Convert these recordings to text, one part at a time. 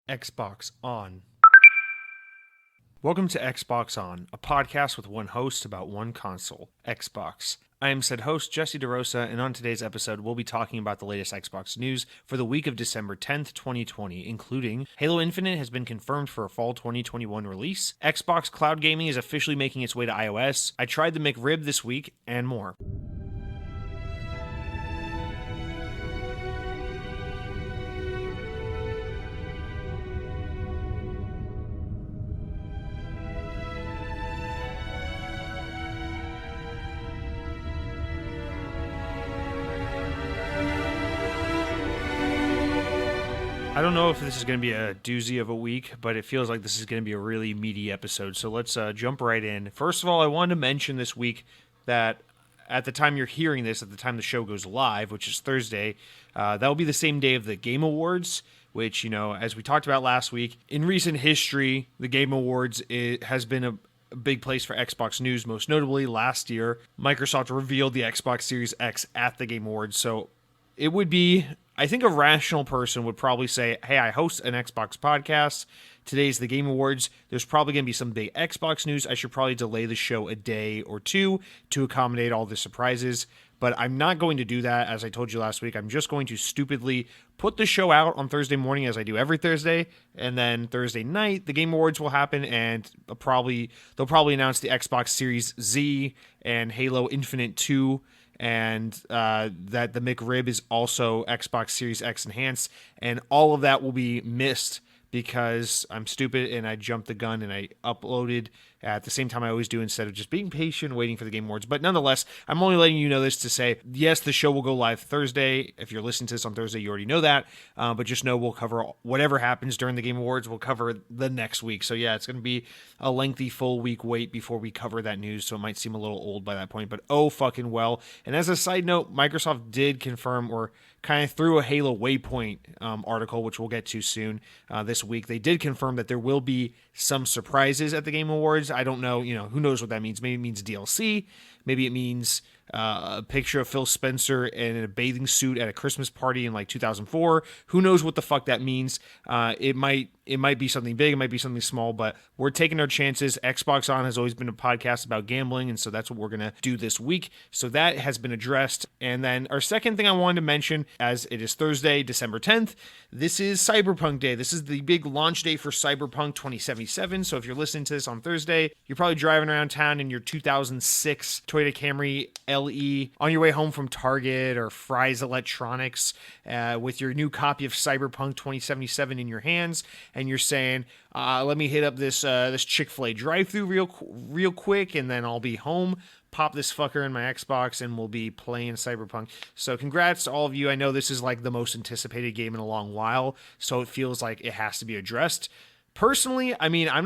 Xbox On. Welcome to Xbox On, a podcast with one host about one console, Xbox. I am said host, Jesse DeRosa, and on today's episode, we'll be talking about the latest Xbox news for the week of December 10th, 2020, including Halo Infinite has been confirmed for a fall 2021 release, Xbox Cloud Gaming is officially making its way to iOS, I tried the McRib this week, and more. I don't know if this is going to be a doozy of a week, but it feels like this is going to be a really meaty episode. So let's jump right in. First of all, I wanted to mention this week that at the time you're hearing this, at the time the show goes live, which is Thursday, that will be the same day of the Game Awards, which, you know, as we talked about last week, in recent history, the Game Awards has been a big place for Xbox news. Most notably, last year, Microsoft revealed the Xbox Series X at the Game Awards. So it would be, I think a rational person would probably say, hey, I host an Xbox podcast. Today's the Game Awards. There's probably going to be some big Xbox news. I should probably delay the show a day or two to accommodate all the surprises. But I'm not going to do that, as I told you last week. I'm just going to stupidly put the show out on Thursday morning, as I do every Thursday. And then Thursday night, the Game Awards will happen, and they'll probably announce the Xbox Series Z and Halo Infinite 2. And that the McRib is also Xbox Series X enhanced, and all of that will be missed because I'm stupid and I jumped the gun and I uploaded at the same time I always do instead of just being patient waiting for the Game Awards. But nonetheless, I'm only letting you know this to say, yes, the show will go live Thursday. If you're listening to this on Thursday, you already know that. But just know we'll cover whatever happens during the Game Awards. We'll cover the next week. So yeah, it's going to be a lengthy full week wait before we cover that news. So it might seem a little old by that point, but oh fucking well. And as a side note, Microsoft did confirm, or kind of through a Halo Waypoint article, which we'll get to soon this week. They did confirm that there will be some surprises at the Game Awards. I don't know, who knows what that means. Maybe it means DLC. Maybe it means a picture of Phil Spencer in a bathing suit at a Christmas party in like 2004. Who knows what the fuck that means? It might be something big. It might be something small, but we're taking our chances. Xbox On has always been a podcast about gambling, and so that's what we're going to do this week. So that has been addressed. And then our second thing I wanted to mention, as it is Thursday, December 10th, this is Cyberpunk Day. This is the big launch day for Cyberpunk 2077. So if you're listening to this on Thursday, you're probably driving around town in your 2006 Toyota Camry LE on your way home from Target or Fry's Electronics with your new copy of Cyberpunk 2077 in your hands, and you're saying, let me hit up this Chick-fil-A drive-thru real quick, and then I'll be home. Pop this fucker in my Xbox, and we'll be playing Cyberpunk. So congrats to all of you. I know this is like the most anticipated game in a long while, so it feels like it has to be addressed. Personally, I mean, I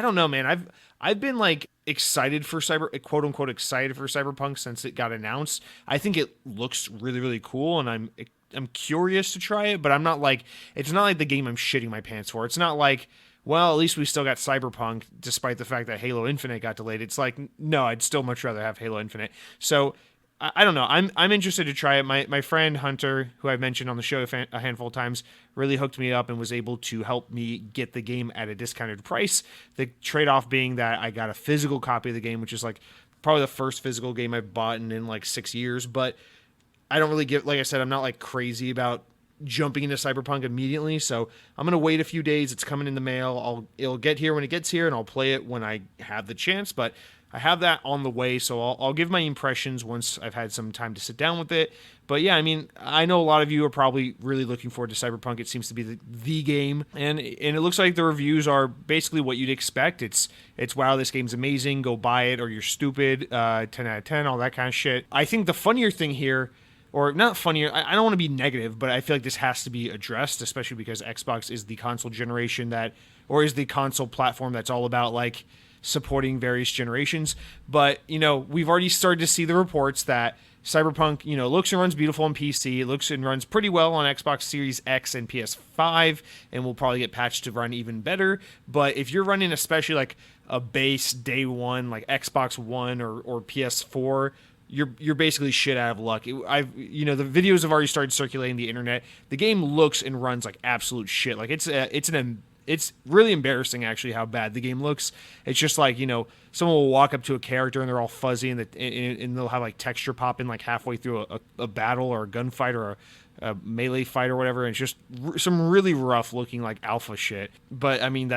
don't know, man. I've been like excited for quote unquote excited for Cyberpunk since it got announced. I think it looks really, really cool, and I'm curious to try it, but I'm not like, it's not like the game I'm shitting my pants for. It's not like, well, at least we still got Cyberpunk, despite the fact that Halo Infinite got delayed. It's like, no, I'd still much rather have Halo Infinite. So I don't know. I'm interested to try it. My friend Hunter, who I've mentioned on the show a handful of times, really hooked me up and was able to help me get the game at a discounted price. The trade-off being that I got a physical copy of the game, which is like probably the first physical game I've bought in like 6 years. But I don't really like I said, I'm not like crazy about jumping into Cyberpunk immediately, so I'm gonna wait a few days. It's coming in the mail. It'll get here when it gets here, and I'll play it when I have the chance. But I have that on the way, so I'll give my impressions once I've had some time to sit down with it. But yeah, I mean, I know a lot of you are probably really looking forward to Cyberpunk. It seems to be the game, and it looks like the reviews are basically what you'd expect. It's wow, this game's amazing, go buy it, or you're stupid, 10 out of 10, all that kind of shit. I think the funnier thing here, or not funnier, I don't want to be negative, but I feel like this has to be addressed, especially because Xbox is the console generation is the console platform that's all about like supporting various generations. But, we've already started to see the reports that Cyberpunk, looks and runs beautiful on PC. It looks and runs pretty well on Xbox Series X and PS5, and will probably get patched to run even better. But if you're running especially like a base day one, like Xbox One or PS4, you're basically shit out of luck. The videos have already started circulating the internet. The game looks and runs like absolute shit. Like it's really embarrassing actually how bad the game looks. It's just like, someone will walk up to a character and they're all fuzzy and they'll have like texture pop in like halfway through a battle or a gunfight or a melee fight or whatever. And it's just some really rough looking like alpha shit. But I mean,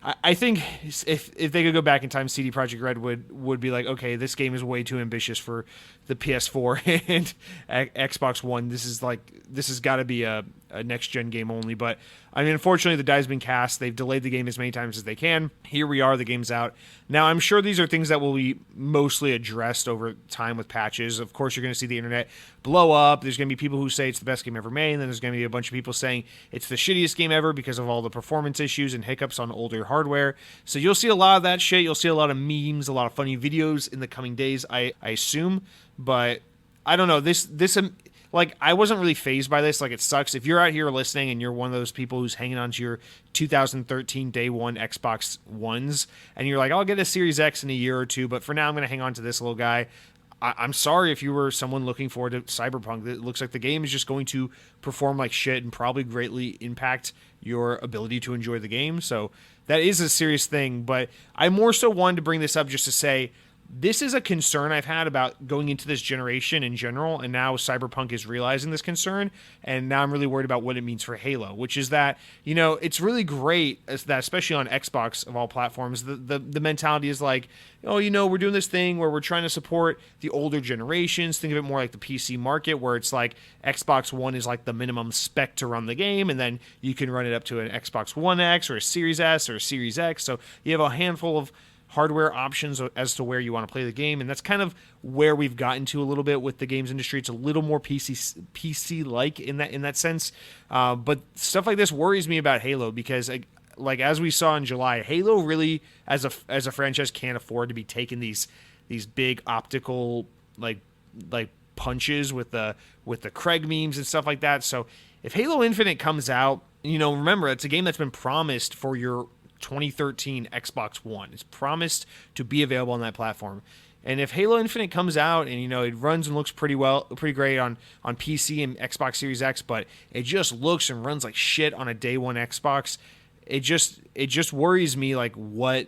I think if they could go back in time, CD Projekt Red would be like, okay, this game is way too ambitious for the PS4 and Xbox One. This has got to be a next gen game only. But I mean, unfortunately, the die's been cast. They've delayed the game as many times as they can. Here we are. The game's out now. I'm sure these are things that will be mostly addressed over time with patches. Of course, you're going to see the internet blow up. There's going to be people who say it's the best game ever made, and then there's going to be a bunch of people saying it's the shittiest game ever because of all the performance issues and hiccups on older hardware. So you'll see a lot of that shit. You'll see a lot of memes, a lot of funny videos in the coming days, I assume. But I don't know. Like, I wasn't really fazed by this. Like, it sucks. If you're out here listening and you're one of those people who's hanging on to your 2013 day one Xbox Ones, and you're like, I'll get a Series X in a year or two, but for now I'm going to hang on to this little guy. I'm sorry if you were someone looking forward to Cyberpunk. It looks like the game is just going to perform like shit and probably greatly impact your ability to enjoy the game. So that is a serious thing, but I more so wanted to bring this up just to say, this is a concern I've had about going into this generation in general, and now Cyberpunk is realizing this concern, and now I'm really worried about what it means for Halo, which is that, it's really great that, especially on Xbox of all platforms, the mentality is like, we're doing this thing where we're trying to support the older generations. Think of it more like the PC market, where it's like Xbox One is like the minimum spec to run the game, and then you can run it up to an Xbox One X or a Series S or a Series X, so you have a handful of hardware options as to where you want to play the game, and that's kind of where we've gotten to a little bit with the games industry. It's a little more PC like in that sense, but stuff like this worries me about Halo because, like as we saw in July, Halo really as a franchise can't afford to be taking these big optical like punches with the Craig memes and stuff like that. So if Halo Infinite comes out, remember it's a game that's been promised for your 2013 Xbox One. It's promised to be available on that platform. And if Halo Infinite comes out and it runs and looks pretty great on PC and Xbox Series X, but it just looks and runs like shit on a day one Xbox, it just worries me like what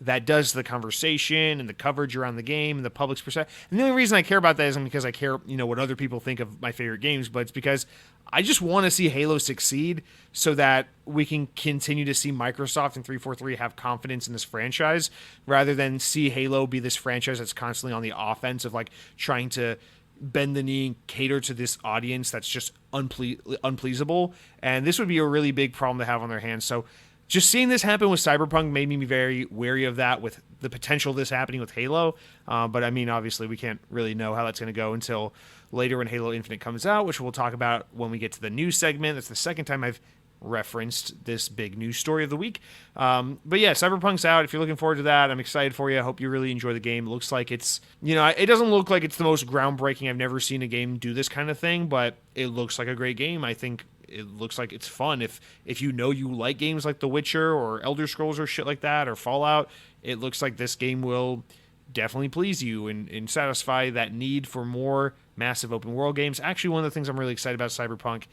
that does to the conversation and the coverage around the game and the public's perception. And the only reason I care about that isn't because I care, what other people think of my favorite games, but it's because I just want to see Halo succeed so that we can continue to see Microsoft and 343 have confidence in this franchise rather than see Halo be this franchise that's constantly on the offense of like trying to bend the knee and cater to this audience that's just unpleasable. And this would be a really big problem to have on their hands. So just seeing this happen with Cyberpunk made me very wary of that with the potential of this happening with Halo. But I mean, obviously we can't really know how that's going to go until later when Halo Infinite comes out, which we'll talk about when we get to the news segment. That's the second time I've referenced this big news story of the week. But yeah, Cyberpunk's out. If you're looking forward to that, I'm excited for you. I hope you really enjoy the game. It looks like it's, it doesn't look like it's the most groundbreaking. I've never seen a game do this kind of thing, but it looks like a great game. I think it looks like it's fun. If you like games like The Witcher or Elder Scrolls or shit like that or Fallout, it looks like this game will definitely please you and satisfy that need for more massive open world games. Actually, one of the things I'm really excited about Cyberpunk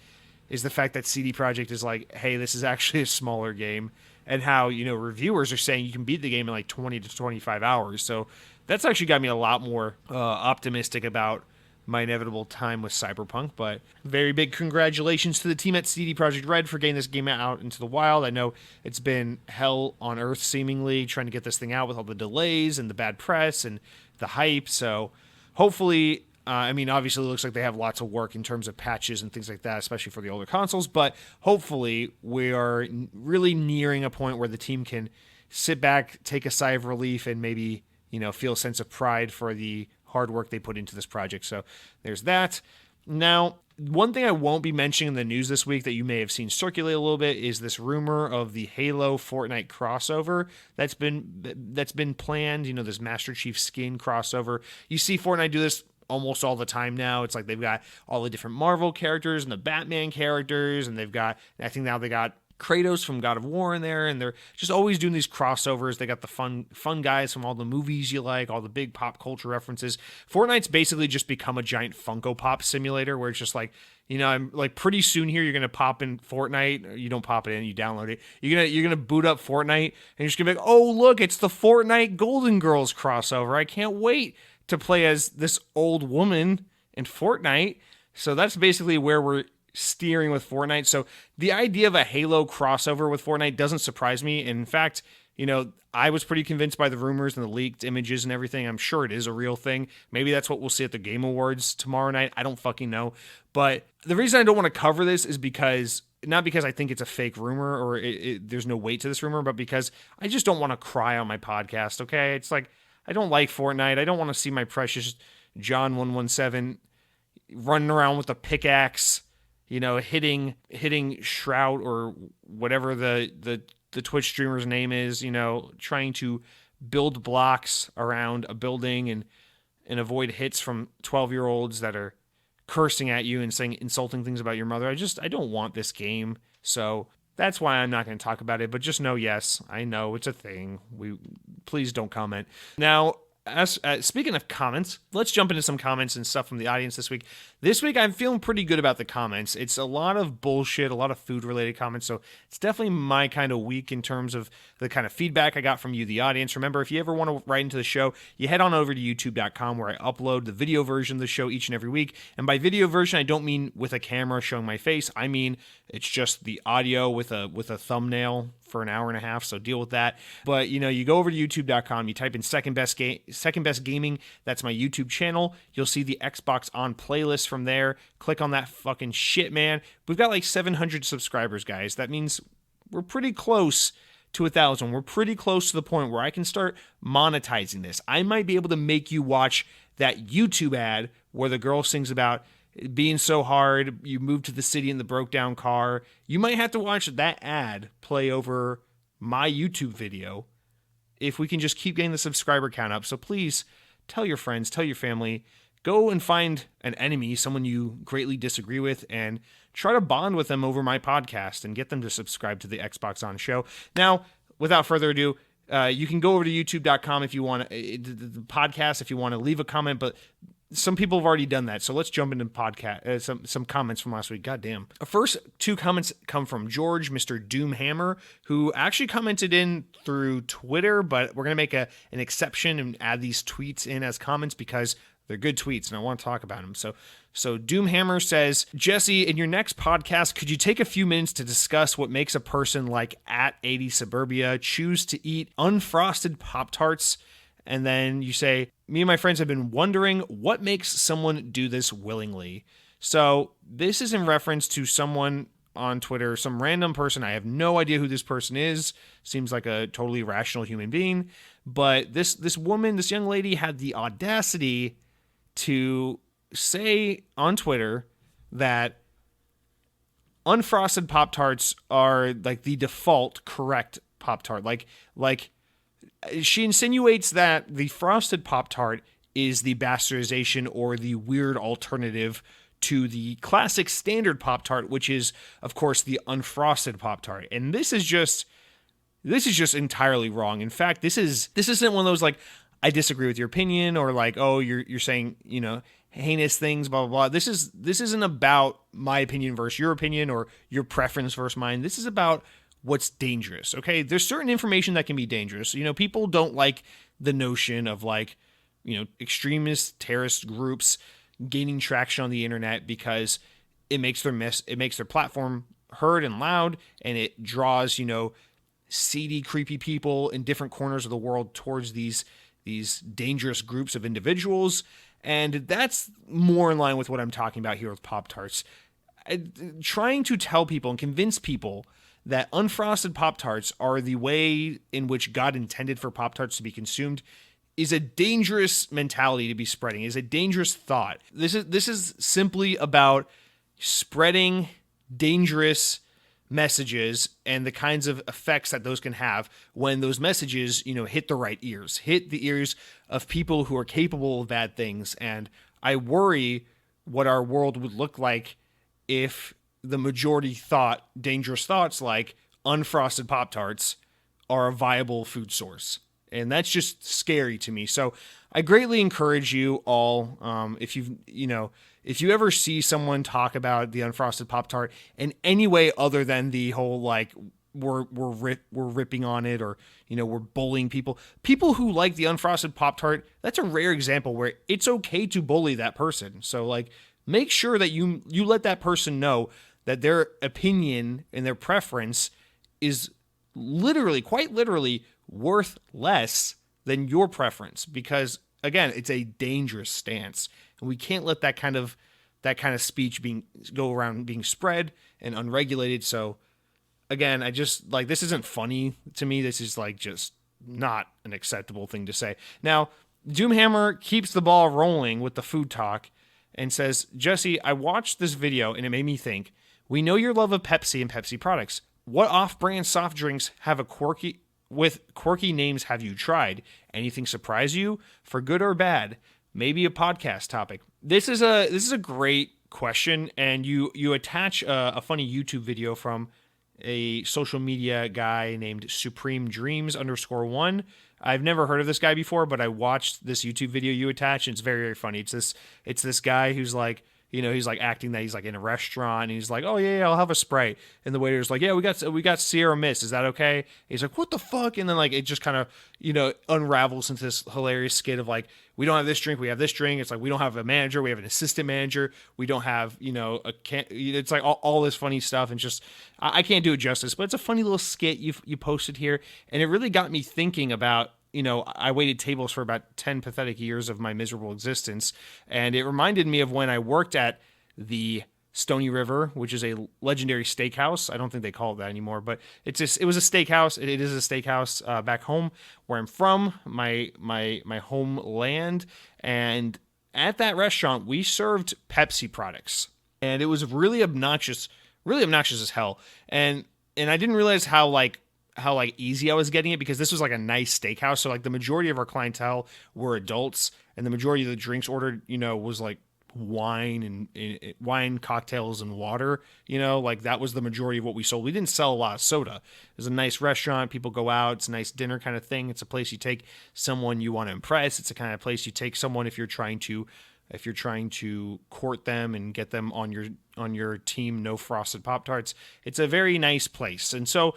is the fact that CD Projekt is like, hey, this is actually a smaller game, and how, reviewers are saying you can beat the game in like 20 to 25 hours. So that's actually got me a lot more optimistic about my inevitable time with Cyberpunk. But very big congratulations to the team at CD Projekt Red for getting this game out into the wild. I know it's been hell on earth seemingly trying to get this thing out with all the delays and the bad press and the hype. So hopefully, obviously it looks like they have lots of work in terms of patches and things like that, especially for the older consoles, but hopefully we are really nearing a point where the team can sit back, take a sigh of relief, and maybe, feel a sense of pride for the hard work they put into this project. So there's that. Now, one thing I won't be mentioning in the news this week that you may have seen circulate a little bit is this rumor of the Halo Fortnite crossover that's been planned, this Master Chief skin crossover. You see Fortnite do this almost all the time now. It's like they've got all the different Marvel characters and the Batman characters, and I think now they got Kratos from God of War in there, and they're just always doing these crossovers. They got the fun guys from all the movies you like, all the big pop culture references. Fortnite's basically just become a giant Funko Pop simulator where it's just like, I'm like, pretty soon here you're gonna pop in Fortnite. You don't pop it in, you download it. You're gonna boot up Fortnite, and you're just gonna be like, oh look, it's the Fortnite Golden Girls crossover. I can't wait to play as this old woman in Fortnite. So that's basically where we're steering with Fortnite. So the idea of a Halo crossover with Fortnite doesn't surprise me. In fact, I was pretty convinced by the rumors and the leaked images and everything. I'm sure it is a real thing. Maybe that's what we'll see at the Game Awards tomorrow night. I don't fucking know. But the reason I don't want to cover this is not because I think it's a fake rumor or there's no weight to this rumor, but because I just don't want to cry on my podcast, okay? It's like, I don't like Fortnite. I don't want to see my precious John 117 running around with a pickaxe, hitting Shroud or whatever the Twitch streamer's name is, trying to build blocks around a building and avoid hits from 12-year-olds that are cursing at you and saying insulting things about your mother. I don't want this game. So that's why I'm not going to talk about it, but just know, yes, I know it's a thing. Please don't comment. Now, speaking of comments, let's jump into some comments and stuff from the audience this week. This week, I'm feeling pretty good about the comments. It's a lot of bullshit, a lot of food-related comments, so it's definitely my kind of week in terms of the kind of feedback I got from you, the audience. Remember, if you ever want to write into the show, you head on over to youtube.com where I upload the video version of the show each and every week. And by video version, I don't mean with a camera showing my face. I mean it's just the audio with a thumbnail for an hour and a half, so deal with that. But you go over to youtube.com, you type in second best gaming, that's my YouTube channel. You'll see the Xbox On playlist from there. Click on that fucking shit, man. We've got like 700 subscribers, guys. That means we're pretty close to 1,000. We're pretty close to the point where I can start monetizing this. I might be able to make you watch that YouTube ad where the girl sings about being so hard, you moved to the city in the broke down car. You might have to watch that ad play over my YouTube video if we can just keep getting the subscriber count up. So please tell your friends, tell your family, go and find an enemy, someone you greatly disagree with, and try to bond with them over my podcast and get them to subscribe to the Xbox On show. Now, without further ado, you can go over to youtube.com if you want the podcast, if you want to leave a comment, but some people have already done that, so let's jump into some comments from last week. God damn. Our first two comments come from George, Mr. Doomhammer, who actually commented in through Twitter, but we're going to make an exception and add these tweets in as comments because they're good tweets, and I want to talk about them. So Doomhammer says, Jesse, in your next podcast, could you take a few minutes to discuss what makes a person like @80suburbia choose to eat unfrosted Pop-Tarts? And then you say, me and my friends have been wondering what makes someone do this willingly. So this is in reference to someone on Twitter, some random person. I have no idea who this person is. Seems like a totally rational human being. But this woman, this young lady had the audacity to say on Twitter that unfrosted Pop-Tarts are like the default correct Pop-Tart. Like she insinuates that the frosted Pop-Tart is the bastardization or the weird alternative to the classic standard Pop-Tart, which is, of course, the unfrosted Pop-Tart. And this is just entirely wrong. In fact, this isn't one of those like, I disagree with your opinion, or like, oh, you're saying, heinous things, blah, blah, blah. This isn't about my opinion versus your opinion or your preference versus mine. This is about what's dangerous, okay? There's certain information that can be dangerous. People don't like the notion of like, extremist terrorist groups gaining traction on the internet because it makes their platform heard and loud, and it draws, seedy, creepy people in different corners of the world towards these dangerous groups of individuals. And that's more in line with what I'm talking about here with Pop-Tarts. Trying to tell people and convince people that unfrosted Pop-Tarts are the way in which God intended for Pop-Tarts to be consumed is a dangerous mentality to be spreading, is a dangerous thought. This is simply about spreading dangerous messages and the kinds of effects that those can have when those messages, hit the right ears, hit the ears of people who are capable of bad things. And I worry what our world would look like if the majority thought dangerous thoughts like unfrosted Pop-Tarts are a viable food source. And that's just scary to me. So I greatly encourage you all, if if you ever see someone talk about the unfrosted Pop-Tart in any way other than the whole like we're ripping on it, or we're bullying people who like the unfrosted Pop-Tart, that's a rare example where it's okay to bully that person. So like, make sure that you let that person know that their opinion and their preference is quite literally worth less than your preference, because again, it's a dangerous stance, and we can't let that kind of speech go around being spread and unregulated. So again, I just like, this isn't funny to me. This is like just not an acceptable thing to say. Now, Doomhammer keeps the ball rolling with the food talk and says, Jesse, I watched this video and it made me think, we know your love of Pepsi and Pepsi products. What off-brand soft drinks have quirky names have you tried? Anything surprise you, for good or bad? Maybe a podcast topic. This is a great question, and you attach a funny YouTube video from a social media guy named Supreme Dreams _1. I've never heard of this guy before, but I watched this YouTube video you attach, and it's very, very funny. It's this guy who's like, he's like acting that he's like in a restaurant, and he's like, oh yeah, I'll have a Sprite. And the waiter's like, yeah, we got Sierra Mist. Is that okay? And he's like, what the fuck? And then like, it just kind of, unravels into this hilarious skit of like, we don't have this drink, we have this drink. It's like, we don't have a manager, we have an assistant manager. We don't have, it's like all this funny stuff. And just, I can't do it justice, but it's a funny little skit you posted here. And it really got me thinking about, I waited tables for about 10 pathetic years of my miserable existence. And it reminded me of when I worked at the Stony River, which is a legendary steakhouse. I don't think they call it that anymore, but it was a steakhouse. It is a steakhouse back home where I'm from, my homeland. And at that restaurant, we served Pepsi products. And it was really obnoxious as hell. And I didn't realize how easy I was getting it, because this was like a nice steakhouse. So like the majority of our clientele were adults, and the majority of the drinks ordered, was like wine and wine, cocktails, and water. Like that was the majority of what we sold. We didn't sell a lot of soda. It was a nice restaurant. People go out. It's a nice dinner kind of thing. It's a place you take someone you want to impress. It's the kind of place you take someone if you're trying to court them and get them on your team. No frosted Pop-Tarts. It's a very nice place. And so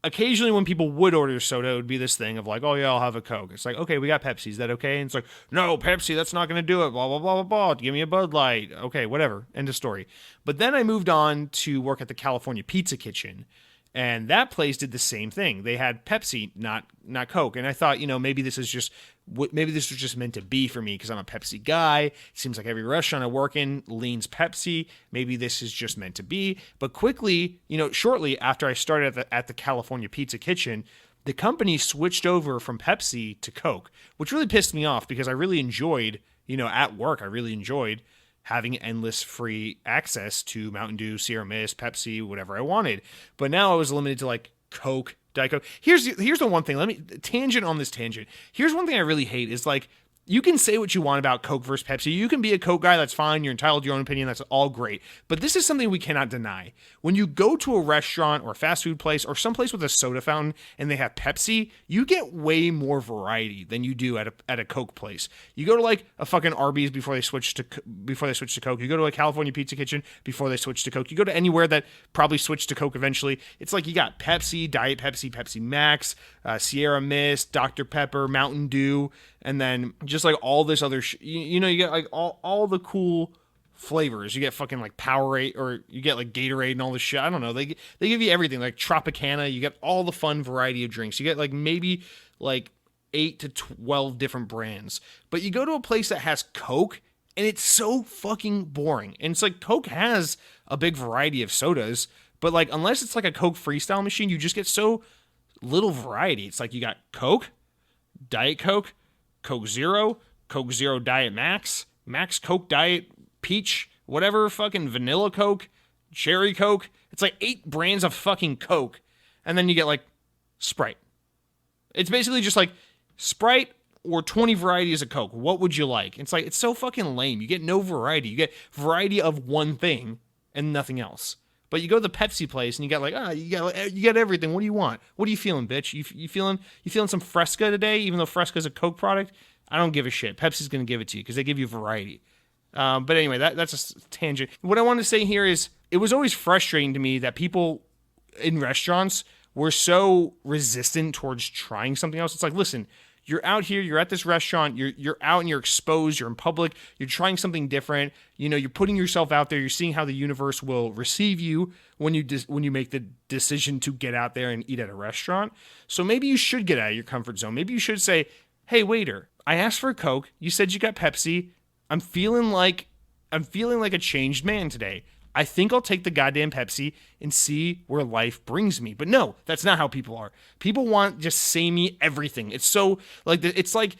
occasionally when people would order soda, it would be this thing of like, oh yeah, I'll have a Coke. It's like, okay, we got Pepsi. Is that okay? And it's like, no, Pepsi, that's not going to do it. Blah, blah, blah, blah, blah. Give me a Bud Light. Okay, whatever. End of story. But then I moved on to work at the California Pizza Kitchen. And that place did the same thing. They had Pepsi, not Coke. And I thought, maybe this was just meant to be for me because I'm a Pepsi guy. It seems like every restaurant I work in leans Pepsi. Maybe this is just meant to be. But quickly, shortly after I started at the California Pizza Kitchen, the company switched over from Pepsi to Coke, which really pissed me off because I really enjoyed, at work, I really enjoyed having endless free access to Mountain Dew, Sierra Mist, Pepsi, whatever I wanted. But now I was limited to like Coke, Diet Coke. Here's the one thing. Let me tangent on this tangent. Here's one thing I really hate is like, you can say what you want about Coke versus Pepsi. You can be a Coke guy. That's fine. You're entitled to your own opinion. That's all great. But this is something we cannot deny. When you go to a restaurant or a fast food place or someplace with a soda fountain and they have Pepsi, you get way more variety than you do at a Coke place. You go to like a fucking Arby's before they switch to Coke. You go to a California Pizza Kitchen before they switch to Coke. You go to anywhere that probably switched to Coke eventually. It's like you got Pepsi, Diet Pepsi, Pepsi Max, Sierra Mist, Dr. Pepper, Mountain Dew, and then just like all this other you get like all the cool flavors. You get fucking like Powerade, or you get like Gatorade and all this shit. I don't know. They give you everything, like Tropicana. You get all the fun variety of drinks. You get like maybe like 8 to 12 different brands. But you go to a place that has Coke and it's so fucking boring. And it's like Coke has a big variety of sodas, but like unless it's like a Coke freestyle machine, you just get so little variety. It's like you got Coke, Diet Coke, Coke Zero Diet Max, Max Coke Diet Peach, whatever, fucking Vanilla Coke, Cherry Coke. It's like 8 brands of fucking Coke. And then you get like Sprite. It's basically just like Sprite or 20 varieties of Coke. What would you like? It's like, it's so fucking lame. You get no variety. You get variety of one thing and nothing else. But you go to the Pepsi place and you got like, you got everything. What do you want? What are you feeling, bitch? You feeling some Fresca today? Even though Fresca is a Coke product, I don't give a shit. Pepsi's gonna give it to you because they give you variety. But anyway, that's a tangent. What I want to say here is it was always frustrating to me that people in restaurants were so resistant towards trying something else. It's like, listen, you're out here, you're at this restaurant, you're out and you're exposed, you're in public, you're trying something different. You're putting yourself out there, you're seeing how the universe will receive you when you make the decision to get out there and eat at a restaurant. So maybe you should get out of your comfort zone. Maybe you should say, hey, waiter, I asked for a Coke. You said you got Pepsi. I'm feeling like a changed man today. I think I'll take the goddamn Pepsi and see where life brings me. But no, that's not how people are. People want just samey everything. It's so it's like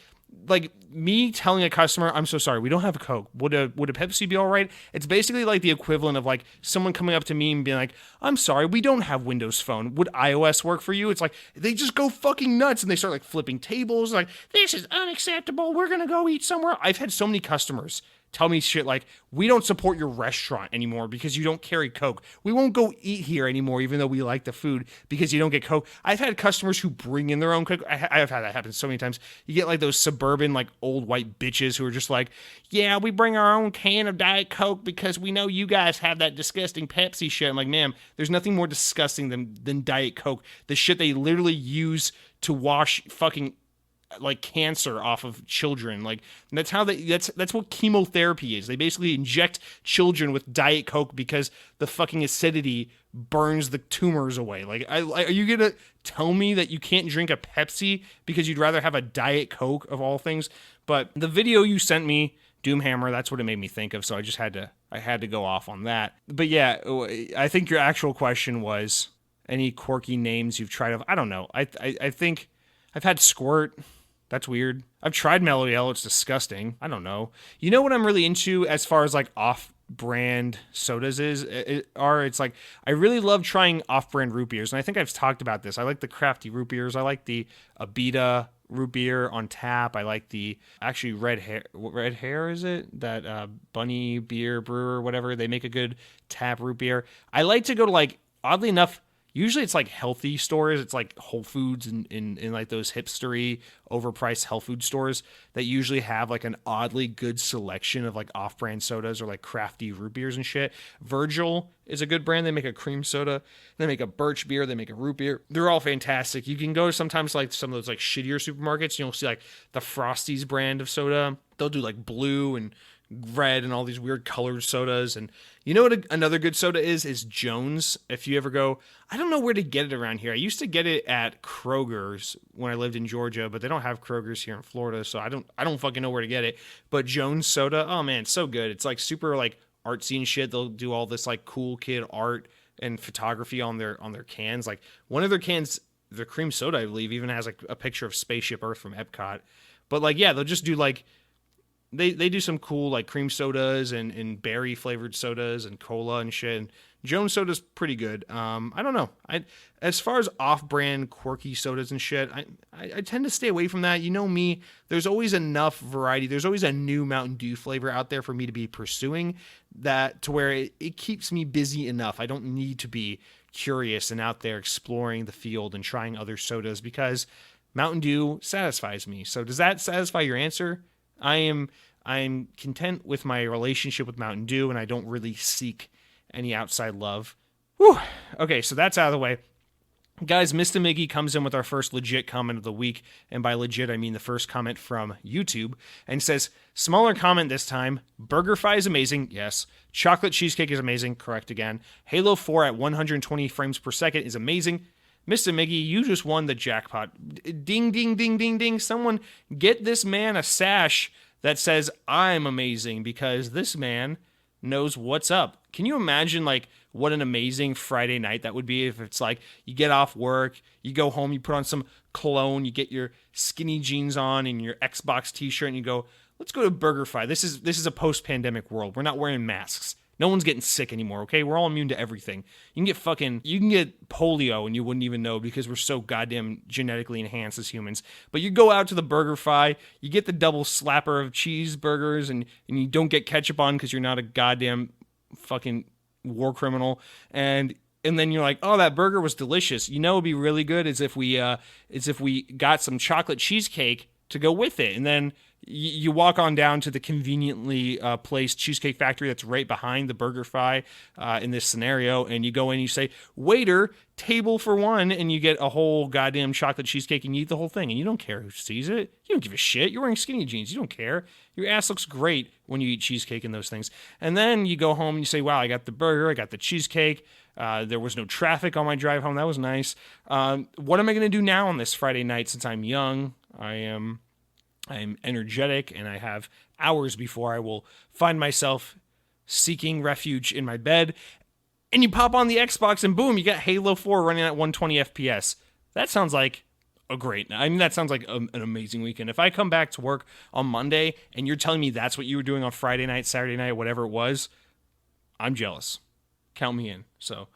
me telling a customer, I'm so sorry, we don't have a Coke. Would a Pepsi be all right? It's basically like the equivalent of like someone coming up to me and being like, I'm sorry, we don't have Windows Phone. Would iOS work for you? It's like they just go fucking nuts and they start like flipping tables, like, this is unacceptable. We're gonna go eat somewhere. I've had so many customers tell me shit like, we don't support your restaurant anymore because you don't carry Coke. We won't go eat here anymore even though we like the food because you don't get Coke. I've had customers who bring in their own Coke. I've had that happen so many times. You get like those suburban like old white bitches who are just like, yeah, we bring our own can of Diet Coke because we know you guys have that disgusting Pepsi shit. I'm like, ma'am, there's nothing more disgusting than Diet Coke. The shit they literally use to wash fucking like cancer off of children. Like that's what chemotherapy is. They basically inject children with Diet Coke because the fucking acidity burns the tumors away. Like, are you gonna tell me that you can't drink a Pepsi because you'd rather have a Diet Coke of all things? But the video you sent me, Doomhammer, that's what it made me think of. So I just had to go off on that. But yeah, I think your actual question was any quirky names you've tried. I don't know. I think I've had Squirt. That's weird. I've tried Mellow Yellow. It's disgusting. I don't know. You know what I'm really into as far as like off-brand sodas it's like I really love trying off-brand root beers. And I think I've talked about this. I like the crafty root beers. I like the Abita root beer on tap. I like the actually Red Hair is it? That Bunny Beer Brewer, whatever. They make a good tap root beer. I like to go to like, oddly enough, usually it's like healthy stores. It's like Whole Foods and in like those hipstery, overpriced health food stores that usually have like an oddly good selection of like off-brand sodas or like crafty root beers and shit. Virgil is a good brand. They make a cream soda. They make a birch beer. They make a root beer. They're all fantastic. You can go sometimes like some of those like shittier supermarkets. You'll see like the Frosties brand of soda. They'll do like blue and red and all these weird colored sodas. And you know what another good soda is Jones. If you ever go, I don't know where to get it around here. I used to get it at Kroger's when I lived in Georgia, but they don't have Kroger's here in Florida, so I don't fucking know where to get it. But Jones soda, oh man, it's so good. It's like super like artsy and shit. They'll do all this like cool kid art and photography on their cans. Like one of their cans, their cream soda, I believe, even has like a picture of Spaceship Earth from Epcot. But like, yeah, they'll just do like They do some cool like cream sodas and berry flavored sodas and cola and shit. And Jones soda's pretty good. I don't know. As far as off-brand quirky sodas and shit, I tend to stay away from that. You know me. There's always enough variety. There's always a new Mountain Dew flavor out there for me to be pursuing that to where it keeps me busy enough. I don't need to be curious and out there exploring the field and trying other sodas because Mountain Dew satisfies me. So does that satisfy your answer? I'm content with my relationship with Mountain Dew, and I don't really seek any outside love. Whew. Okay, so that's out of the way. Guys, Mr. Miggy comes in with our first legit comment of the week, and by legit, I mean the first comment from YouTube, and says, smaller comment this time, BurgerFi is amazing, yes. Chocolate cheesecake is amazing, correct again. Halo 4 at 120 frames per second is amazing. Mr. Miggy, you just won the jackpot. Ding, ding, ding, ding, ding. Someone get this man a sash that says, I'm amazing, because this man knows what's up. Can you imagine, like, what an amazing Friday night that would be if it's like you get off work, you go home, you put on some cologne, you get your skinny jeans on and your Xbox t-shirt, and you go, let's go to BurgerFi. This is a post-pandemic world. We're not wearing masks. No one's getting sick anymore, okay? We're all immune to everything. You can get polio and you wouldn't even know because we're so goddamn genetically enhanced as humans. But you go out to the BurgerFi, you get the double slapper of cheeseburgers and you don't get ketchup on because you're not a goddamn fucking war criminal, and then you're like, oh, that burger was delicious. You know, it'd be really good is if we got some chocolate cheesecake to go with it, and then you walk on down to the conveniently placed Cheesecake Factory that's right behind the BurgerFi in this scenario, and you go in and you say, waiter, table for one, and you get a whole goddamn chocolate cheesecake and you eat the whole thing, and you don't care who sees it. You don't give a shit. You're wearing skinny jeans. You don't care. Your ass looks great when you eat cheesecake and those things. And then you go home and you say, wow, I got the burger, I got the cheesecake. There was no traffic on my drive home. That was nice. What am I going to do now on this Friday night since I'm young? I'm energetic, and I have hours before I will find myself seeking refuge in my bed. And you pop on the Xbox, and boom, you got Halo 4 running at 120 FPS. That sounds like that sounds like an amazing weekend. If I come back to work on Monday, and you're telling me that's what you were doing on Friday night, Saturday night, whatever it was, I'm jealous. Count me in. So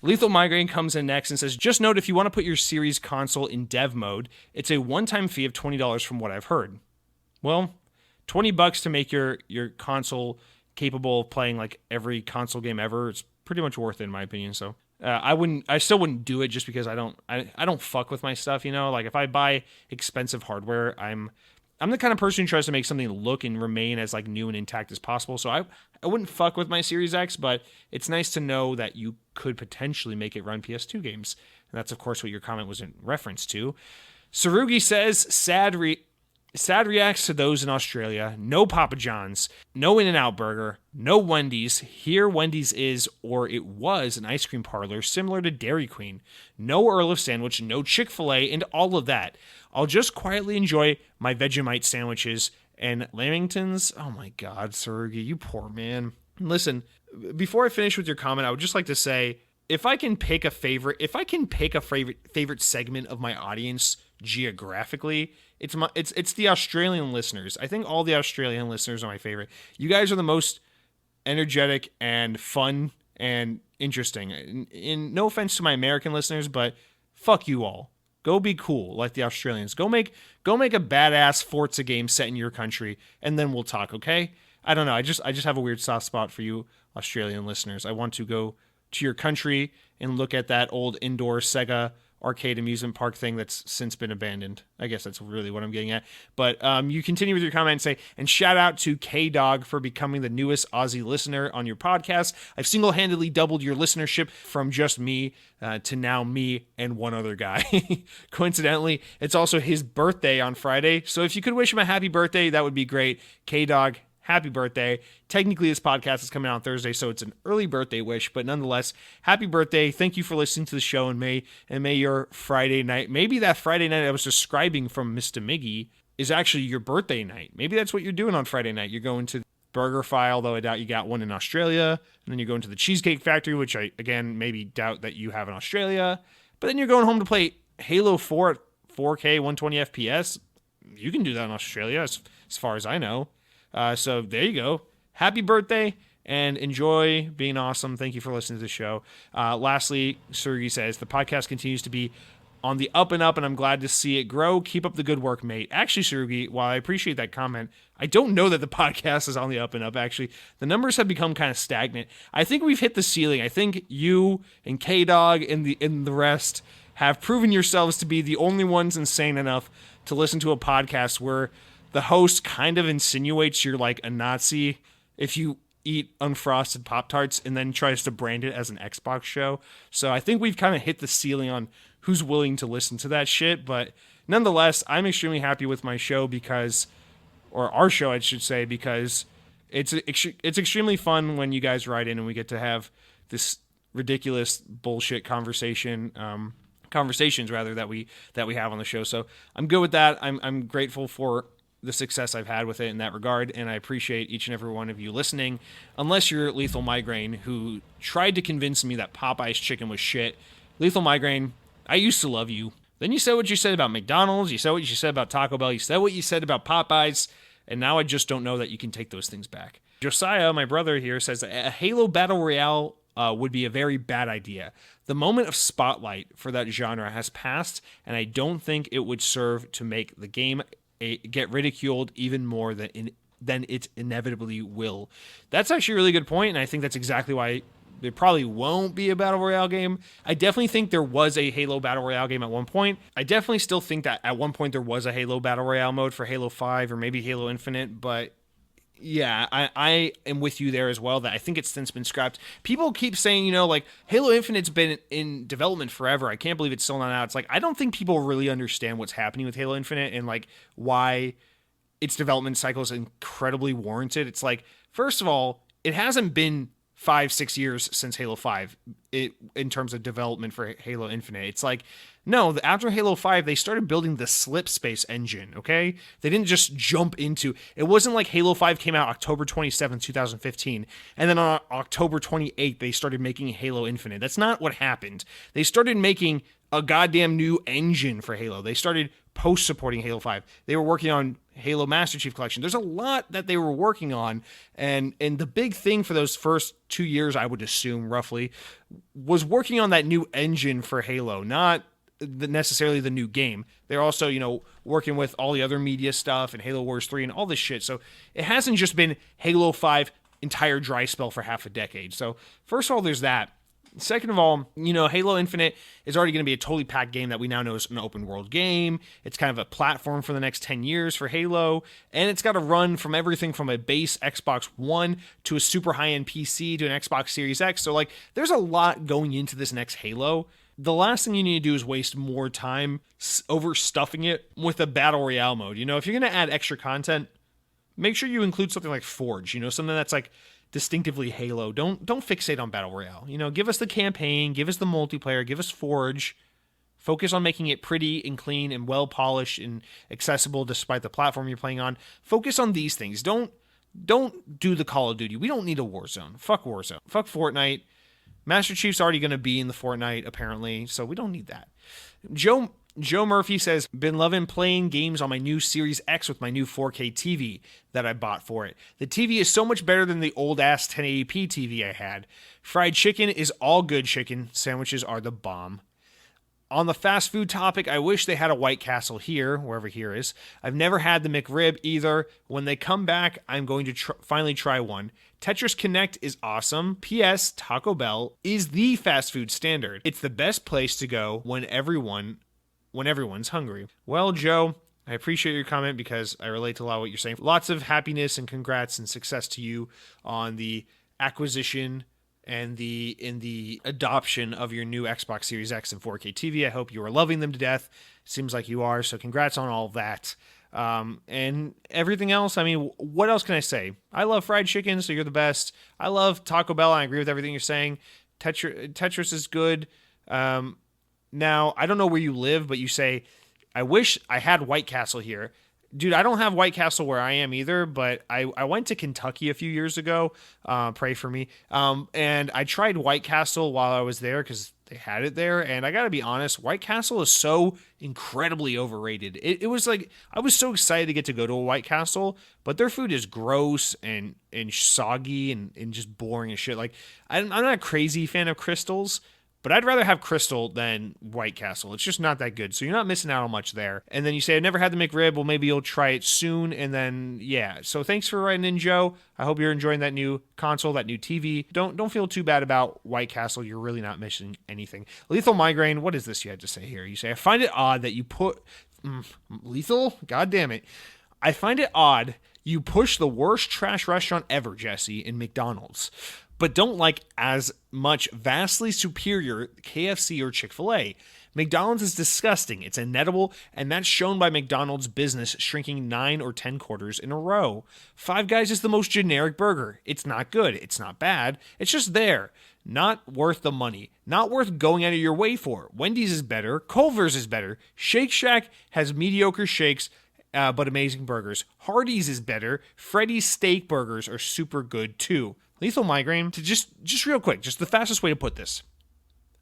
Lethal Migraine comes in next and says, just note if you want to put your series console in dev mode, it's a one-time fee of $20 from what I've heard. Well, $20 to make your console capable of playing like every console game ever, it's pretty much worth it in my opinion. So I still wouldn't do it just because I don't fuck with my stuff, you know? Like if I buy expensive hardware, I'm the kind of person who tries to make something look and remain as like new and intact as possible. So I wouldn't fuck with my Series X, but it's nice to know that you could potentially make it run PS2 games. And that's, of course, what your comment was in reference to. Sarugi says, sad reacts to those in Australia. No Papa John's, no In-N-Out Burger, no Wendy's. Here, Wendy's is, or it was, an ice cream parlor similar to Dairy Queen. No Earl of Sandwich, no Chick-fil-A, and all of that. I'll just quietly enjoy my Vegemite sandwiches and Lamingtons. Oh my God, Sarugi, you poor man. Listen, before I finish with your comment, I would just like to say, if I can pick a favorite segment of my audience geographically, it's the Australian listeners. I think all the Australian listeners are my favorite. You guys are the most energetic and fun and interesting. In no offense to my American listeners, but fuck you all. Go be cool like the Australians. Go make a badass Forza game set in your country, and then we'll talk, okay? I don't know. I just have a weird soft spot for you Australian listeners. I want to go to your country and look at that old indoor Sega arcade amusement park thing that's since been abandoned. I guess that's really what I'm getting at. But you continue with your comment and say, and shout out to K-Dog for becoming the newest Aussie listener on your podcast. I've single-handedly doubled your listenership from just me to now me and one other guy. Coincidentally, it's also his birthday on Friday. So if you could wish him a happy birthday, that would be great. K-Dog, happy birthday. Technically, this podcast is coming out on Thursday, so it's an early birthday wish, but nonetheless, happy birthday. Thank you for listening to the show, and may your Friday night, maybe that Friday night I was describing from Mr. Miggy is actually your birthday night. Maybe that's what you're doing on Friday night. You're going to BurgerFi, although I doubt you got one in Australia, and then you're going to the Cheesecake Factory, which I, again, maybe doubt that you have in Australia, but then you're going home to play Halo 4 at 4K 120 FPS. You can do that in Australia, as far as I know. So there you go. Happy birthday and enjoy being awesome. Thank you for listening to the show. Lastly, Sergey says, the podcast continues to be on the up and up, and I'm glad to see it grow. Keep up the good work, mate. Actually, Sergey, while I appreciate that comment, I don't know that the podcast is on the up and up. Actually, the numbers have become kind of stagnant. I think we've hit the ceiling. I think you and K-Dog and the rest have proven yourselves to be the only ones insane enough to listen to a podcast where the host kind of insinuates you're like a Nazi if you eat unfrosted Pop-Tarts and then tries to brand it as an Xbox show. So I think we've kind of hit the ceiling on who's willing to listen to that shit. But nonetheless, I'm extremely happy with my show or our show, I should say, because it's extremely fun when you guys write in and we get to have this ridiculous bullshit conversations rather that we have on the show. So I'm good with that. I'm grateful for the success I've had with it in that regard, and I appreciate each and every one of you listening, unless you're Lethal Migraine, who tried to convince me that Popeye's chicken was shit. Lethal Migraine, I used to love you. Then you said what you said about McDonald's, you said what you said about Taco Bell, you said what you said about Popeyes, and now I just don't know that you can take those things back. Josiah, my brother here, says a Halo Battle Royale would be a very bad idea. The moment of spotlight for that genre has passed, and I don't think it would serve to make the game get ridiculed even more than it inevitably will. That's actually a really good point, and I think that's exactly why there probably won't be a Battle Royale game. I definitely think there was a Halo Battle Royale game at one point. I definitely still think that at one point there was a Halo Battle Royale mode for Halo 5 or maybe Halo Infinite, but yeah, I am with you there as well, that I think it's since been scrapped. People keep saying, you know, like, Halo Infinite's been in development forever. I can't believe it's still not out. It's like, I don't think people really understand what's happening with Halo Infinite and, like, why its development cycle is incredibly warranted. It's like, first of all, it hasn't been 5-6 years since Halo 5 in terms of development for Halo Infinite. It's like, no, after Halo 5, they started building the slip space engine, okay? They didn't just jump into... It wasn't like Halo 5 came out October 27th, 2015, and then on October 28th, they started making Halo Infinite. That's not what happened. They started making a goddamn new engine for Halo. They started post-supporting Halo 5. They were working on Halo Master Chief Collection. There's a lot that they were working on, and the big thing for those first 2 years, I would assume, roughly, was working on that new engine for Halo, not necessarily the new game. They're also, you know, working with all the other media stuff and Halo Wars 3 and all this shit. So it hasn't just been Halo 5 entire dry spell for half a decade. So first of all, there's that. Second of all, you know, Halo Infinite is already going to be a totally packed game that we now know is an open world game. It's kind of a platform for the next 10 years for Halo, and it's got to run from everything from a base Xbox One to a super high-end PC to an Xbox Series X. So, like, there's a lot going into this next Halo. The last thing you need to do is waste more time overstuffing it with a Battle Royale mode. You know, if you're going to add extra content, make sure you include something like Forge, you know, something that's like distinctively Halo. Don't fixate on Battle Royale. You know, give us the campaign, give us the multiplayer, give us Forge. Focus on making it pretty and clean and well polished and accessible despite the platform you're playing on. Focus on these things. Don't do the Call of Duty. We don't need a Warzone. Fuck Warzone. Fuck Fortnite. Master Chief's already going to be in the Fortnite, apparently, so we don't need that. Joe Murphy says, been loving playing games on my new Series X with my new 4K TV that I bought for it. The TV is so much better than the old-ass 1080p TV I had. Fried chicken is all good chicken. Sandwiches are the bomb. On the fast food topic, I wish they had a White Castle here, wherever here is. I've never had the McRib either. When they come back, I'm going to finally try one. Tetris Connect is awesome. P.S. Taco Bell is the fast food standard. It's the best place to go when everyone's hungry. Well, Joe, I appreciate your comment because I relate to a lot of what you're saying. Lots of happiness and congrats and success to you on the acquisition and the adoption of your new Xbox Series X and 4K TV. I hope you are loving them to death. Seems like you are, so congrats on all of that. And everything else, I mean, what else can I say? I love fried chicken, so you're the best. I love Taco Bell. I agree with everything you're saying. Tetris is good. Now, I don't know where you live, but you say, I wish I had White Castle here. Dude, I don't have White Castle where I am either, but I went to Kentucky a few years ago. Pray for me. And I tried White Castle while I was there because they had it there. And I got to be honest, White Castle is so incredibly overrated. It was like, I was so excited to get to go to a White Castle, but their food is gross and soggy and just boring as shit. Like, I'm not a crazy fan of Crystals, but I'd rather have Crystal than White Castle. It's just not that good. So you're not missing out on much there. And then you say, I've never had the McRib. Well, maybe you'll try it soon. And then, yeah. So thanks for writing in, Joe. I hope you're enjoying that new console, that new TV. Don't feel too bad about White Castle. You're really not missing anything. Lethal Migraine. What is this you had to say here? You say, I find it odd that you put... Lethal? God damn it. I find it odd you push the worst trash restaurant ever, Jesse, in McDonald's, but don't like as much vastly superior KFC or Chick-fil-A. McDonald's is disgusting. It's inedible, and that's shown by McDonald's business shrinking 9 or 10 quarters in a row. Five Guys is the most generic burger. It's not good. It's not bad. It's just there. Not worth the money. Not worth going out of your way for. Wendy's is better. Culver's is better. Shake Shack has mediocre shakes, but amazing burgers. Hardee's is better. Freddy's steak burgers are super good too. Lethal Migraine, to just real quick, just the fastest way to put this.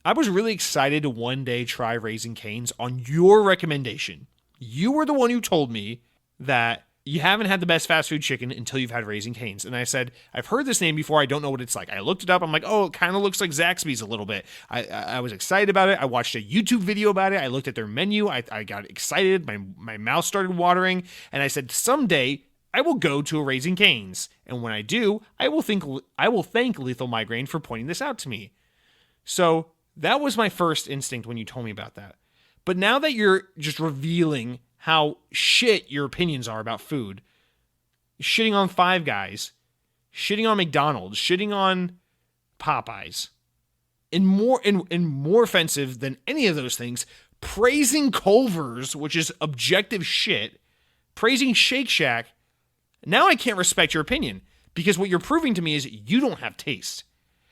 I was really excited to one day try Raising Cane's on your recommendation. You were the one who told me that you haven't had the best fast food chicken until you've had Raising Cane's. And I said, I've heard this name before. I don't know what it's like. I looked it up. I'm like, oh, it kind of looks like Zaxby's a little bit. I was excited about it. I watched a YouTube video about it. I looked at their menu. I got excited. My mouth started watering. And I said, someday I will go to a Raising Cane's, and when I do, I will thank Lethal Migraine for pointing this out to me. So that was my first instinct when you told me about that. But now that you're just revealing how shit your opinions are about food, shitting on Five Guys, shitting on McDonald's, shitting on Popeyes, and more offensive than any of those things, praising Culver's, which is objective shit, praising Shake Shack, now I can't respect your opinion, because what you're proving to me is you don't have taste.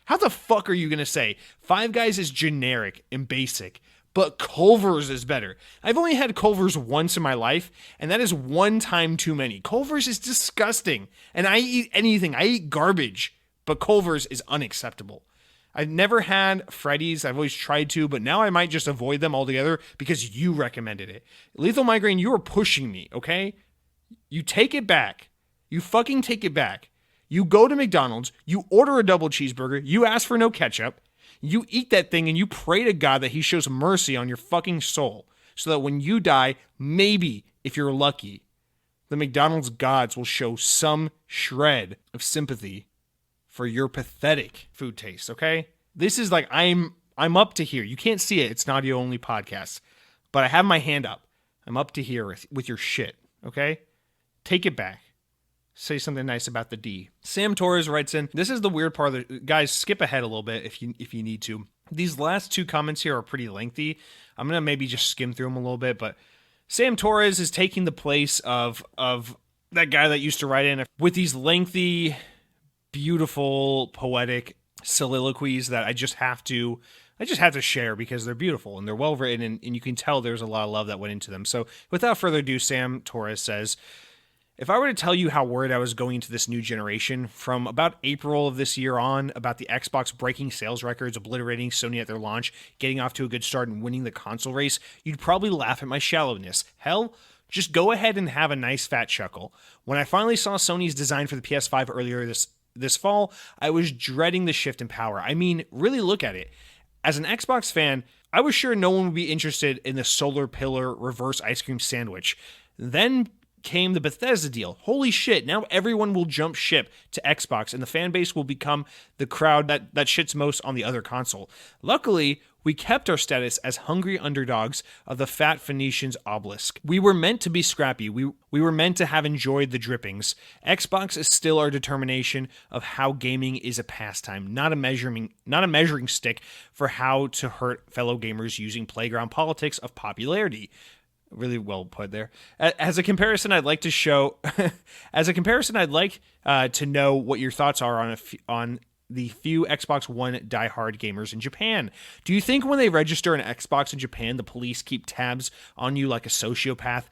How the fuck are you going to say Five Guys is generic and basic, but Culver's is better? I've only had Culver's once in my life, and that is one time too many. Culver's is disgusting, and I eat anything. I eat garbage, but Culver's is unacceptable. I've never had Freddy's. I've always tried to, but now I might just avoid them altogether because you recommended it. Lethal Migraine, you are pushing me, okay? You take it back. You fucking take it back. You go to McDonald's, you order a double cheeseburger, you ask for no ketchup, you eat that thing, and you pray to God that he shows mercy on your fucking soul so that when you die, maybe, if you're lucky, the McDonald's gods will show some shred of sympathy for your pathetic food taste, okay? This is like, I'm up to here. You can't see it. It's an audio-only podcast. But I have my hand up. I'm up to here with your shit, okay? Take it back. Say something nice about the D. Sam Torres writes in, this is the weird part of the... Guys, skip ahead a little bit if you need to. These last two comments here are pretty lengthy. I'm going to maybe just skim through them a little bit, but Sam Torres is taking the place of that guy that used to write in with these lengthy, beautiful, poetic soliloquies that I just have to share because they're beautiful and they're well written, and you can tell there's a lot of love that went into them. So without further ado, Sam Torres says, if I were to tell you how worried I was going into this new generation from about April of this year on about the Xbox breaking sales records, obliterating Sony at their launch, getting off to a good start and winning the console race, you'd probably laugh at my shallowness. Hell, just go ahead and have a nice fat chuckle. When I finally saw Sony's design for the PS5 earlier this fall, I was dreading the shift in power. I mean, really look at it. As an Xbox fan, I was sure no one would be interested in the solar pillar reverse ice cream sandwich. Then came the Bethesda deal. Holy shit, now everyone will jump ship to Xbox and the fan base will become the crowd that shits most on the other console. Luckily, we kept our status as hungry underdogs of the fat Phoenicians obelisk. We were meant to be scrappy. We were meant to have enjoyed the drippings. Xbox is still our determination of how gaming is a pastime, not a measuring stick for how to hurt fellow gamers using playground politics of popularity. Really well put there. As a comparison, I'd like to show. As a comparison, I'd like to know what your thoughts are on the few Xbox One diehard gamers in Japan. Do you think when they register an Xbox in Japan, the police keep tabs on you like a sociopath?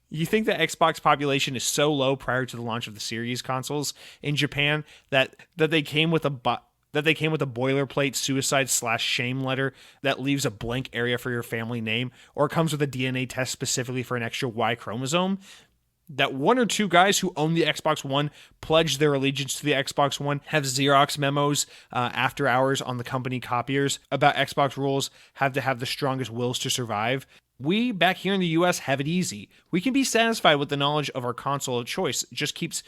You think the Xbox population is so low prior to the launch of the series consoles in Japan that they came with a boilerplate suicide/shame letter that leaves a blank area for your family name, or comes with a DNA test specifically for an extra Y chromosome? That one or two guys who own the Xbox One pledge their allegiance to the Xbox One, have Xerox memos after hours on the company copiers about Xbox rules, have to have the strongest wills to survive. We, back here in the US, have it easy. We can be satisfied with the knowledge of our console of choice. It just keeps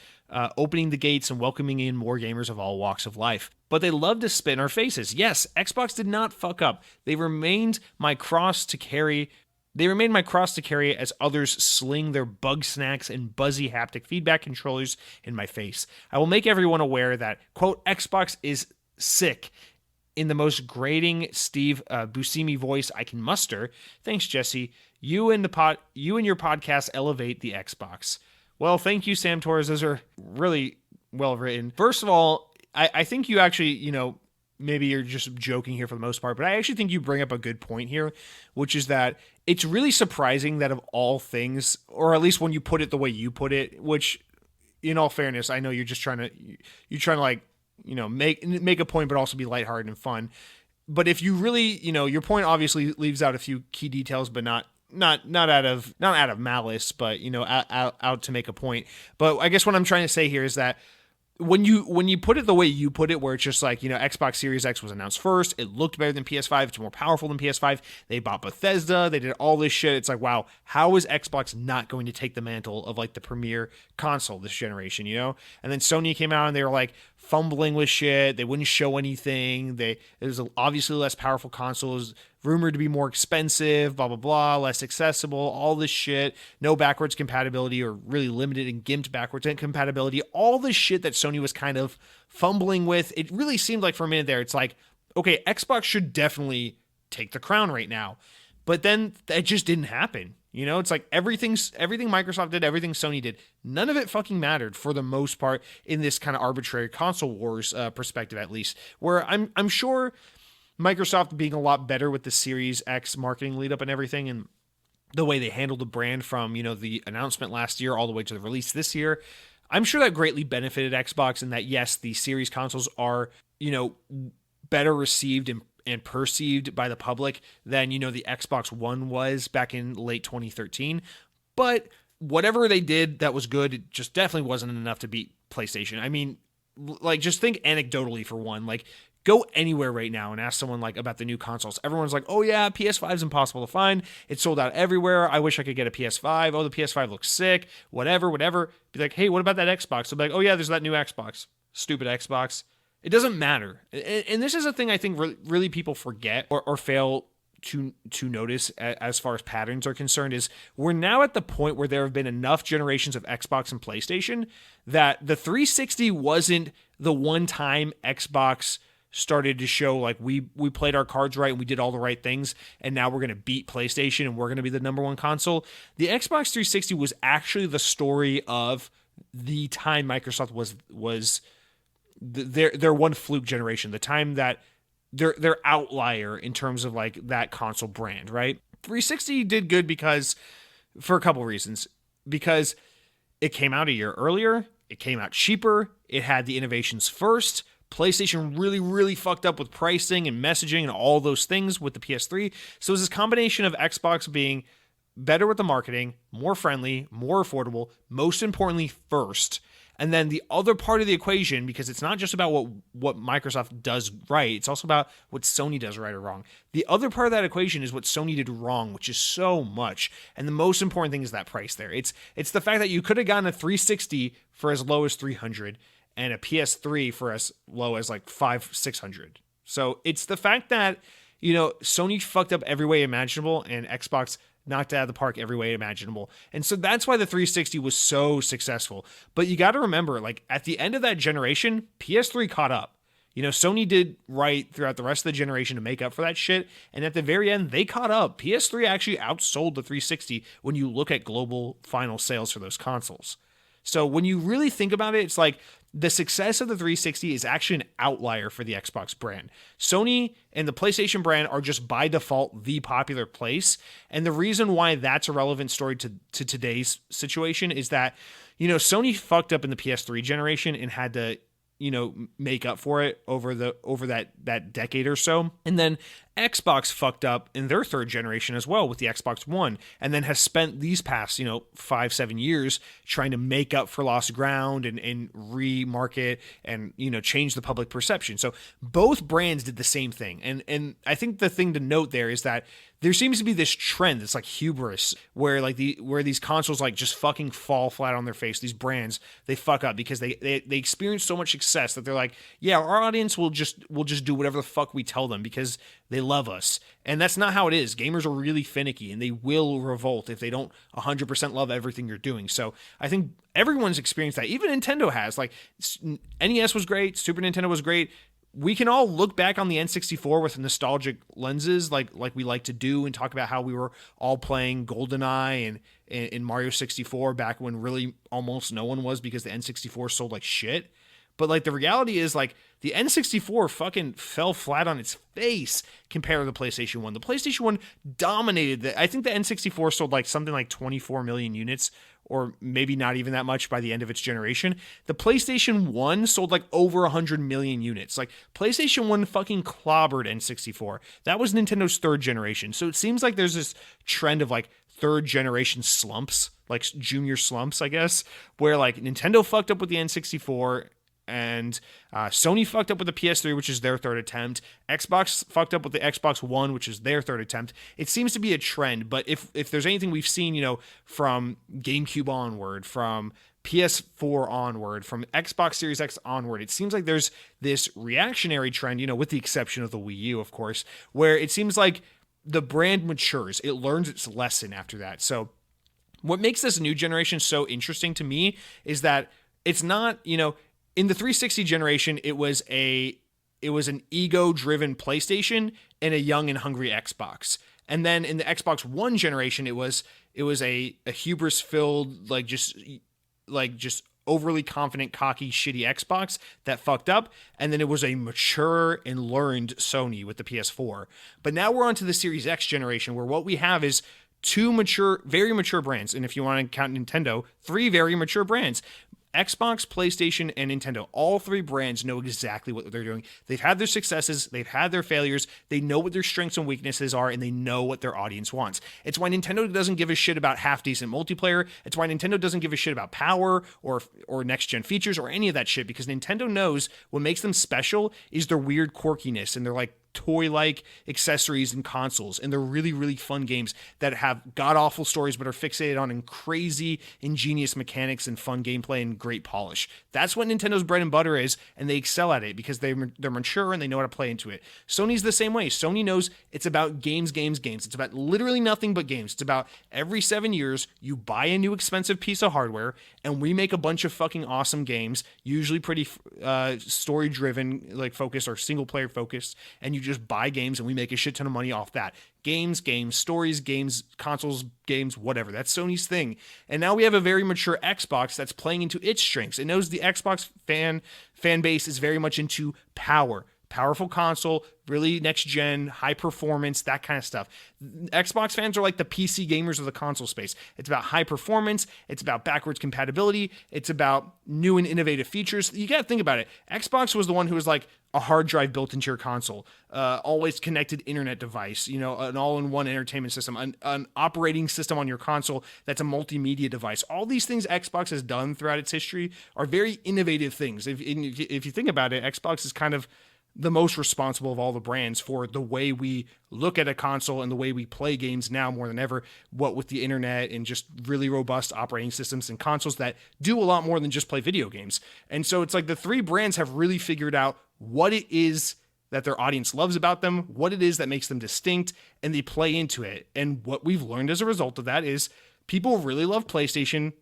opening the gates and welcoming in more gamers of all walks of life. But they love to spit in our faces. Yes, Xbox did not fuck up. They remained my cross to carry as others sling their bug snacks and buzzy haptic feedback controllers in my face. I will make everyone aware that, quote, Xbox is sick in the most grating Steve Buscemi voice I can muster. Thanks, Jesse. You and your podcast elevate the Xbox. Well, thank you, Sam Torres. Those are really well written. First of all, I think you actually, maybe you're just joking here for the most part, but I actually think you bring up a good point here, which is that it's really surprising that of all things, or at least when you put it the way you put it, which, in all fairness, I know you're trying to like, make a point, but also be lighthearted and fun. But if you really, your point obviously leaves out a few key details, but not out of malice, but out to make a point. But I guess what I'm trying to say here is that when you put it the way you put it, where it's just like, Xbox Series X was announced first, it looked better than PS5, it's more powerful than PS5, they bought Bethesda, they did all this shit. It's like, wow, how is Xbox not going to take the mantle of like the premier console this generation, And then Sony came out and they were like fumbling with shit, they wouldn't show anything, it was obviously less powerful consoles, rumored to be more expensive, blah, blah, blah, less accessible, all this shit, no backwards compatibility or really limited and gimped backwards compatibility, all this shit that Sony was kind of fumbling with. It really seemed like for a minute there, it's like, okay, Xbox should definitely take the crown right now. But then that just didn't happen. It's like everything Microsoft did, everything Sony did, none of it fucking mattered for the most part in this kind of arbitrary console wars perspective, at least, where I'm sure Microsoft being a lot better with the Series X marketing lead up and everything, and the way they handled the brand from, the announcement last year all the way to the release this year, I'm sure that greatly benefited Xbox, and that, yes, the Series consoles are, better received and perceived by the public than, the Xbox One was back in late 2013. But whatever they did that was good, it just definitely wasn't enough to beat PlayStation. I mean, like, just think anecdotally for one, like, go anywhere right now and ask someone like about the new consoles. Everyone's like, oh yeah, PS5 is impossible to find. It's sold out everywhere. I wish I could get a PS5. Oh, the PS5 looks sick. Whatever. Be like, hey, what about that Xbox? They'll be like, oh yeah, there's that new Xbox. Stupid Xbox. It doesn't matter. And this is a thing I think really people forget or fail to notice as far as patterns are concerned, is we're now at the point where there have been enough generations of Xbox and PlayStation that the 360 wasn't the one time Xbox started to show like we played our cards right and we did all the right things, and now we're going to beat PlayStation and we're going to be the number one console. The Xbox 360 was actually the story of the time Microsoft was their one fluke generation, the time that they're outlier in terms of like that console brand, right? 360 did good because for a couple reasons. Because it came out a year earlier, it came out cheaper, it had the innovations first. PlayStation really, really fucked up with pricing and messaging and all those things with the PS3. So it was this combination of Xbox being better with the marketing, more friendly, more affordable, most importantly, first. And then the other part of the equation, because it's not just about what Microsoft does right, it's also about what Sony does right or wrong. The other part of that equation is what Sony did wrong, which is so much. And the most important thing is that price there. It's the fact that you could have gotten a 360 for as low as $300 and a PS3 for as low as like $500-$600. So it's the fact that, Sony fucked up every way imaginable and Xbox knocked it out of the park every way imaginable. And so that's why the 360 was so successful. But you got to remember, like, at the end of that generation, PS3 caught up. Sony did right throughout the rest of the generation to make up for that shit. And at the very end, they caught up. PS3 actually outsold the 360 when you look at global final sales for those consoles. So when you really think about it, it's like the success of the 360 is actually an outlier for the Xbox brand. Sony and the PlayStation brand are just by default the popular place. And the reason why that's a relevant story to today's situation is that, Sony fucked up in the PS3 generation and had to, make up for it over that decade or so. And then Xbox fucked up in their third generation as well with the Xbox One, and then has spent these past, 5-7 years trying to make up for lost ground and remarket and, change the public perception. So both brands did the same thing. And I think the thing to note there is that there seems to be this trend that's like hubris where these consoles like just fucking fall flat on their face. These brands, they fuck up because they experience so much success that they're like, yeah, our audience will just do whatever the fuck we tell them because they love us. And that's not how it is. Gamers are really finicky and they will revolt if they don't 100% love everything you're doing. So I think everyone's experienced that. Even Nintendo has. Like, NES was great, Super Nintendo was great. We can all look back on the N64 with nostalgic lenses like we like to do and talk about how we were all playing GoldenEye and Mario 64 back when really almost no one was because the N64 sold like shit. But like the reality is like the N64 fucking fell flat on its face compared to the PlayStation 1. The PlayStation 1 dominated. I think the N64 sold like something like 24 million units, or maybe not even that much by the end of its generation. The PlayStation 1 sold like over 100 million units. Like PlayStation 1 fucking clobbered N64. That was Nintendo's third generation. So it seems like there's this trend of like third generation slumps, like junior slumps, I guess, where like Nintendo fucked up with the N64 And Sony fucked up with the PS3, which is their third attempt. Xbox fucked up with the Xbox One, which is their third attempt. It seems to be a trend, but if there's anything we've seen, from GameCube onward, from PS4 onward, from Xbox Series X onward, it seems like there's this reactionary trend, with the exception of the Wii U, of course, where it seems like the brand matures. It learns its lesson after that. So what makes this new generation so interesting to me is that it's not, in the 360 generation, it was an ego-driven PlayStation and a young and hungry Xbox. And then in the Xbox One generation, it was a hubris-filled, just overly confident, cocky, shitty Xbox that fucked up. And then it was a mature and learned Sony with the PS4. But now we're on to the Series X generation, where what we have is two very mature brands. And if you want to count Nintendo, three very mature brands. Xbox, PlayStation, and Nintendo, all three brands know exactly what they're doing. They've had their successes, they've had their failures, they know what their strengths and weaknesses are, and they know what their audience wants. It's why Nintendo doesn't give a shit about half-decent multiplayer. It's why Nintendo doesn't give a shit about power or next-gen features or any of that shit, because Nintendo knows what makes them special is their weird quirkiness and their toy-like accessories and consoles, and they're really, really fun games that have god-awful stories but are fixated on crazy, ingenious mechanics and fun gameplay and great polish. That's what Nintendo's bread and butter is, and they excel at it because they're mature and they know how to play into it. Sony's the same way. Sony knows it's about games. It's about literally nothing but games. It's about every 7 years, you buy a new expensive piece of hardware, and we make a bunch of fucking awesome games, usually pretty story-driven, focused or single-player focused, and you just buy games and we make a shit ton of money off that. Games, stories, games, consoles, games, whatever. That's Sony's thing. And now we have a very mature Xbox that's playing into its strengths. It knows the Xbox fan base is very much into powerful console, really next gen, high performance, that kind of stuff. Xbox fans are like the PC gamers of the console space. It's about high performance, it's about backwards compatibility, it's about new and innovative features. You got to think about it. Xbox was the one who was like a hard drive built into your console, always connected internet device, an all-in-one entertainment system, an operating system on your console that's a multimedia device. All these things Xbox has done throughout its history are very innovative things. If you think about it, Xbox is kind of the most responsible of all the brands for the way we look at a console and the way we play games now more than ever, what with the internet and just really robust operating systems and consoles that do a lot more than just play video games. And so it's like the three brands have really figured out what it is that their audience loves about them, what it is that makes them distinct, and they play into it. And what we've learned as a result of that is people really love PlayStation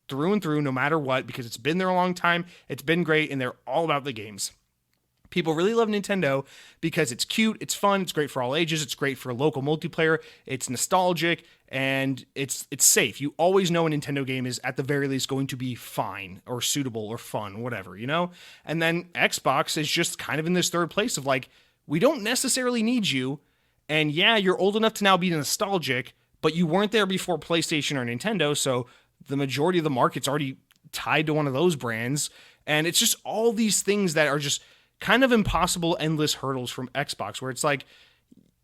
through and through, no matter what, because it's been there a long time, it's been great, and they're all about the games. People really love Nintendo because it's cute, it's fun, it's great for all ages, it's great for local multiplayer, it's nostalgic, and it's safe. You always know a Nintendo game is at the very least going to be fine or suitable or fun, whatever, And then Xbox is just kind of in this third place of we don't necessarily need you, and yeah, you're old enough to now be nostalgic, but you weren't there before PlayStation or Nintendo, so the majority of the market's already tied to one of those brands, and it's just all these things that are just kind of impossible, endless hurdles from Xbox, where it's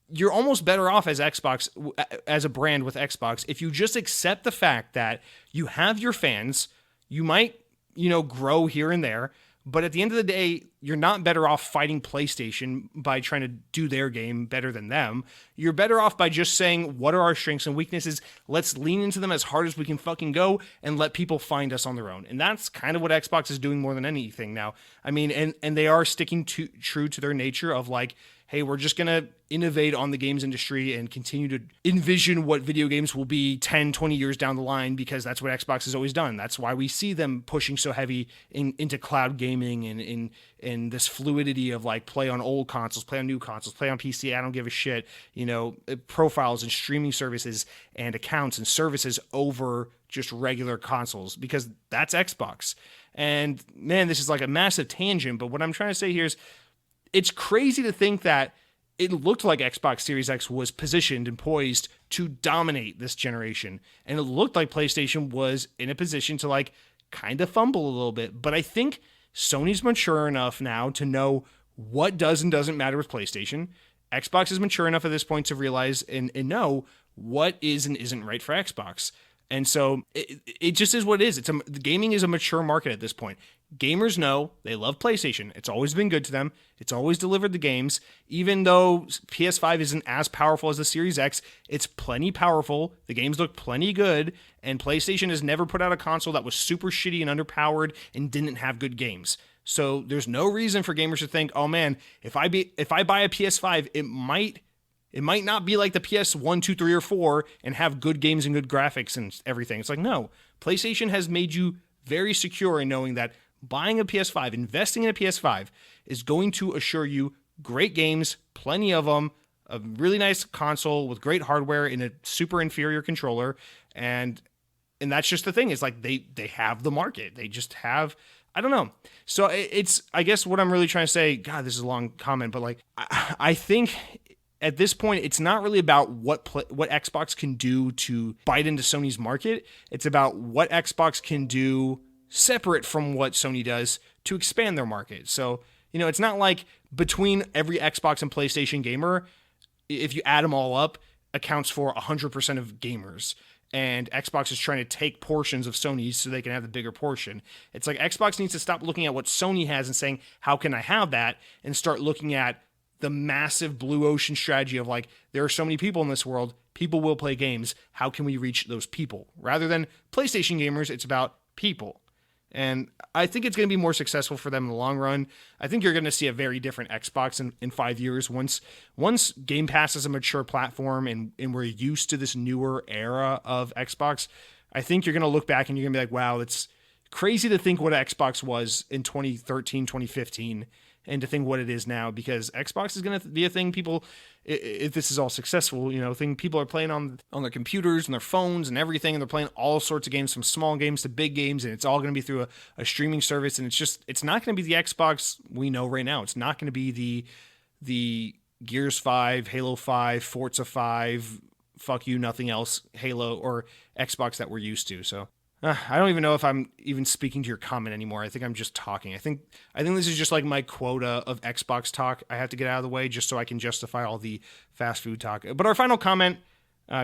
you're almost better off as Xbox, as a brand with Xbox, if you just accept the fact that you have your fans, you might, grow here and there, but at the end of the day, you're not better off fighting PlayStation by trying to do their game better than them. You're better off by just saying, what are our strengths and weaknesses? Let's lean into them as hard as we can fucking go and let people find us on their own. And that's kind of what Xbox is doing more than anything now. I mean, and they are sticking true to their nature of hey, we're just going to innovate on the games industry and continue to envision what video games will be 10, 20 years down the line, because that's what Xbox has always done. That's why we see them pushing so heavy into cloud gaming and in this fluidity of play on old consoles, play on new consoles, play on PC, I don't give a shit, profiles and streaming services and accounts and services over just regular consoles, because that's Xbox. And man, this is a massive tangent, but what I'm trying to say here is, it's crazy to think that it looked like Xbox Series X was positioned and poised to dominate this generation. And it looked like PlayStation was in a position to kind of fumble a little bit. But I think Sony's mature enough now to know what does and doesn't matter with PlayStation. Xbox is mature enough at this point to realize and know what is and isn't right for Xbox. And so it just is what it is. Gaming is a mature market at this point. Gamers know they love PlayStation. It's always been good to them. It's always delivered the games. Even though PS5 isn't as powerful as the Series X, it's plenty powerful. The games look plenty good. And PlayStation has never put out a console that was super shitty and underpowered and didn't have good games. So there's no reason for gamers to think, oh man, if I buy a PS5, it might not be like the PS1, 2, 3, or 4 and have good games and good graphics and everything. It's like, no. PlayStation has made you very secure in knowing that buying a PS5, investing in a PS5 is going to assure you great games, plenty of them, a really nice console with great hardware in a super inferior controller. And that's just the thing. It's like they have the market. They just have, I don't know. So it's, I guess what I'm really trying to say, God, this is a long comment, but like, I think at this point, it's not really about what Xbox can do to bite into Sony's market. It's about what Xbox can do separate from what Sony does to expand their market. So, it's not like between every Xbox and PlayStation gamer, if you add them all up, accounts for 100% of gamers. And Xbox is trying to take portions of Sony's so they can have the bigger portion. It's like Xbox needs to stop looking at what Sony has and saying, how can I have that? And start looking at the massive blue ocean strategy of like, there are so many people in this world, people will play games. How can we reach those people? Rather than PlayStation gamers, it's about people. And I think it's going to be more successful for them in the long run. I think you're going to see a very different Xbox in 5 years. Once Game Pass is a mature platform and we're used to this newer era of Xbox, I think you're going to look back and you're going to be like, wow, it's crazy to think what Xbox was in 2013, 2015, and to think what it is now, because Xbox is going to be a thing people, if this is all successful, thing people are playing on their computers and their phones and everything, and they're playing all sorts of games, from small games to big games, and it's all going to be through a streaming service, and it's not going to be the Xbox we know right now. It's not going to be the Gears 5, Halo 5, Forza 5, fuck you, nothing else, Halo or Xbox that we're used to. So I don't even know if I'm even speaking to your comment anymore. I think I'm just talking. I think this is just like my quota of Xbox talk I have to get out of the way just so I can justify all the fast food talk. But our final comment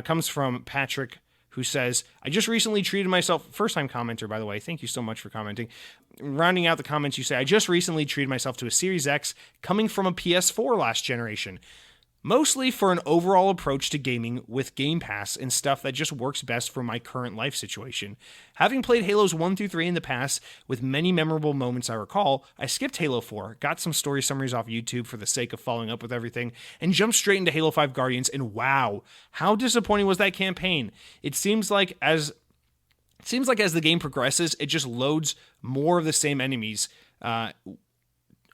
comes from Patrick, who says, I just recently treated myself, first-time commenter, by the way, thank you so much for commenting. Rounding out the comments, you say, I just recently treated myself to a Series X coming from a PS4 last generation. Mostly for an overall approach to gaming with Game Pass and stuff that just works best for my current life situation. Having played Halos 1 through 3 in the past, with many memorable moments I recall, I skipped Halo 4, got some story summaries off YouTube for the sake of following up with everything, and jumped straight into Halo 5 Guardians, and wow, how disappointing was that campaign? It seems like as the game progresses, it just loads more of the same enemies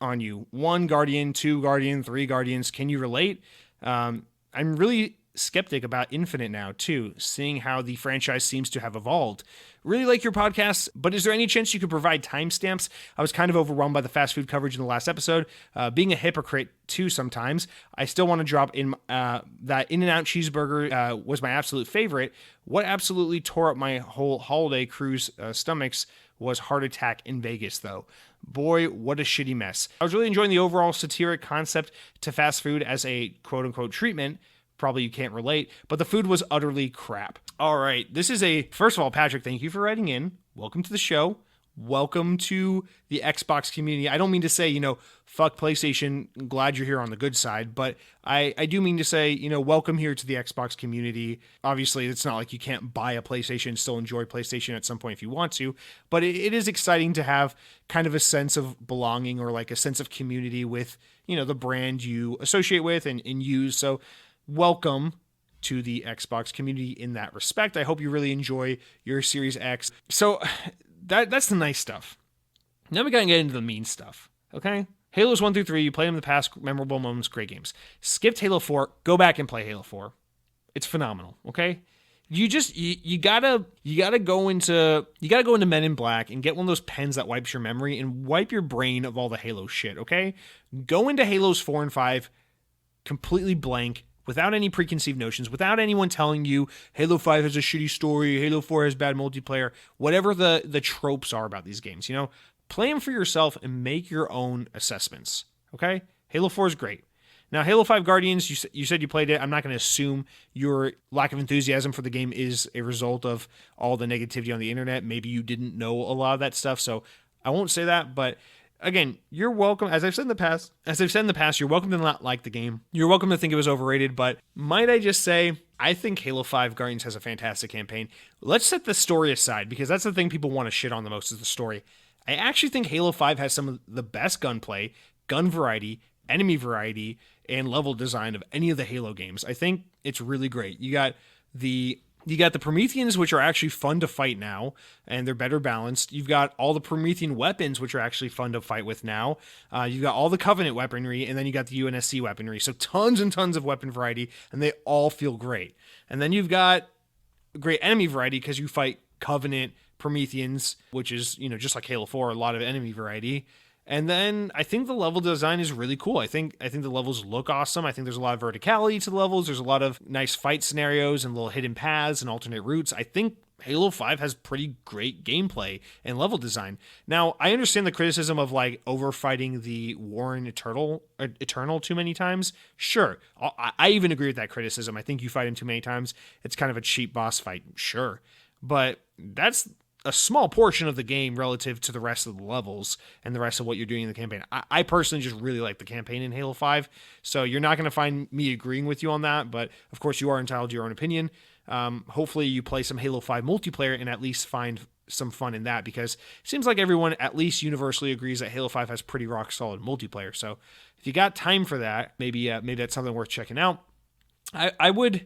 on you. 1 Guardian, 2 Guardian, 3 Guardians. Can you relate? I'm really skeptic about Infinite now, too, seeing how the franchise seems to have evolved. Really like your podcast, but is there any chance you could provide timestamps? I was kind of overwhelmed by the fast food coverage in the last episode. Being a hypocrite, too, sometimes. I still want to drop in that In-N-Out cheeseburger was my absolute favorite. What absolutely tore up my whole holiday cruise stomachs was Heart Attack in Vegas, though. Boy, what a shitty mess. I was really enjoying the overall satiric concept to fast food as a quote-unquote treatment. Probably you can't relate, but the food was utterly crap. All right, first of all, Patrick, thank you for writing in. Welcome to the show. Welcome to the Xbox community. I don't mean to say, fuck PlayStation, glad you're here on the good side, but I do mean to say, welcome here to the Xbox community. Obviously, it's not like you can't buy a PlayStation, still enjoy PlayStation at some point if you want to, but it is exciting to have kind of a sense of belonging or like a sense of community with, the brand you associate with and use. So welcome to the Xbox community in that respect. I hope you really enjoy your Series X. So that's the nice stuff. Now we gotta get into the mean stuff, okay? Halos 1 through 3, you play them in the past, memorable moments, great games. Skipped Halo 4, go back and play Halo 4. It's phenomenal, okay? You gotta go into Men in Black and get one of those pens that wipes your memory and wipe your brain of all the Halo shit, okay? Go into Halos 4 and 5 completely blank, without any preconceived notions, without anyone telling you Halo 5 has a shitty story, Halo 4 has bad multiplayer, whatever the tropes are about these games, play them for yourself and make your own assessments, okay? Halo 4 is great. Now, Halo 5 Guardians, you said you played it. I'm not going to assume your lack of enthusiasm for the game is a result of all the negativity on the internet. Maybe you didn't know a lot of that stuff, so I won't say that, but again, you're welcome. As I've said in the past, you're welcome to not like the game. You're welcome to think it was overrated, but might I just say, I think Halo 5 Guardians has a fantastic campaign. Let's set the story aside, because that's the thing people want to shit on the most is the story. I actually think Halo 5 has some of the best gunplay, gun variety, enemy variety, and level design of any of the Halo games. I think it's really great. You got the Prometheans, which are actually fun to fight now, and they're better balanced. You've got all the Promethean weapons, which are actually fun to fight with now. You've got all the Covenant weaponry, and then you got the UNSC weaponry. So tons and tons of weapon variety, and they all feel great. And then you've got great enemy variety because you fight Covenant, Prometheans, which is, just like Halo 4, a lot of enemy variety. And then I think the level design is really cool. I think the levels look awesome. I think there's a lot of verticality to the levels. There's a lot of nice fight scenarios and little hidden paths and alternate routes. I think Halo 5 has pretty great gameplay and level design. Now, I understand the criticism of like overfighting the Warren Eternal too many times. Sure. I even agree with that criticism. I think you fight him too many times. It's kind of a cheap boss fight. Sure. But that's a small portion of the game relative to the rest of the levels and the rest of what you're doing in the campaign. I personally just really like the campaign in Halo 5, so you're not going to find me agreeing with you on that, but of course you are entitled to your own opinion. Hopefully you play some Halo 5 multiplayer and at least find some fun in that, because it seems like everyone at least universally agrees that Halo 5 has pretty rock solid multiplayer. So if you got time for that, maybe that's something worth checking out. I would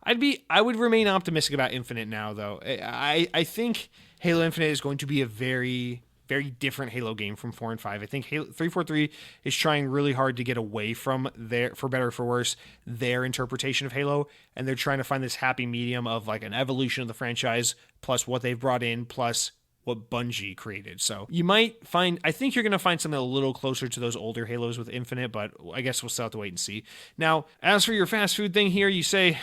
remain optimistic about Infinite now, though. I think Halo Infinite is going to be a very, very different Halo game from 4 and 5. I think Halo 343 is trying really hard to get away from their, for better or for worse, their interpretation of Halo, and they're trying to find this happy medium of like an evolution of the franchise plus what they've brought in plus what Bungie created. So I think you're going to find something a little closer to those older Halos with Infinite, but I guess we'll still have to wait and see. Now, as for your fast food thing here, you say...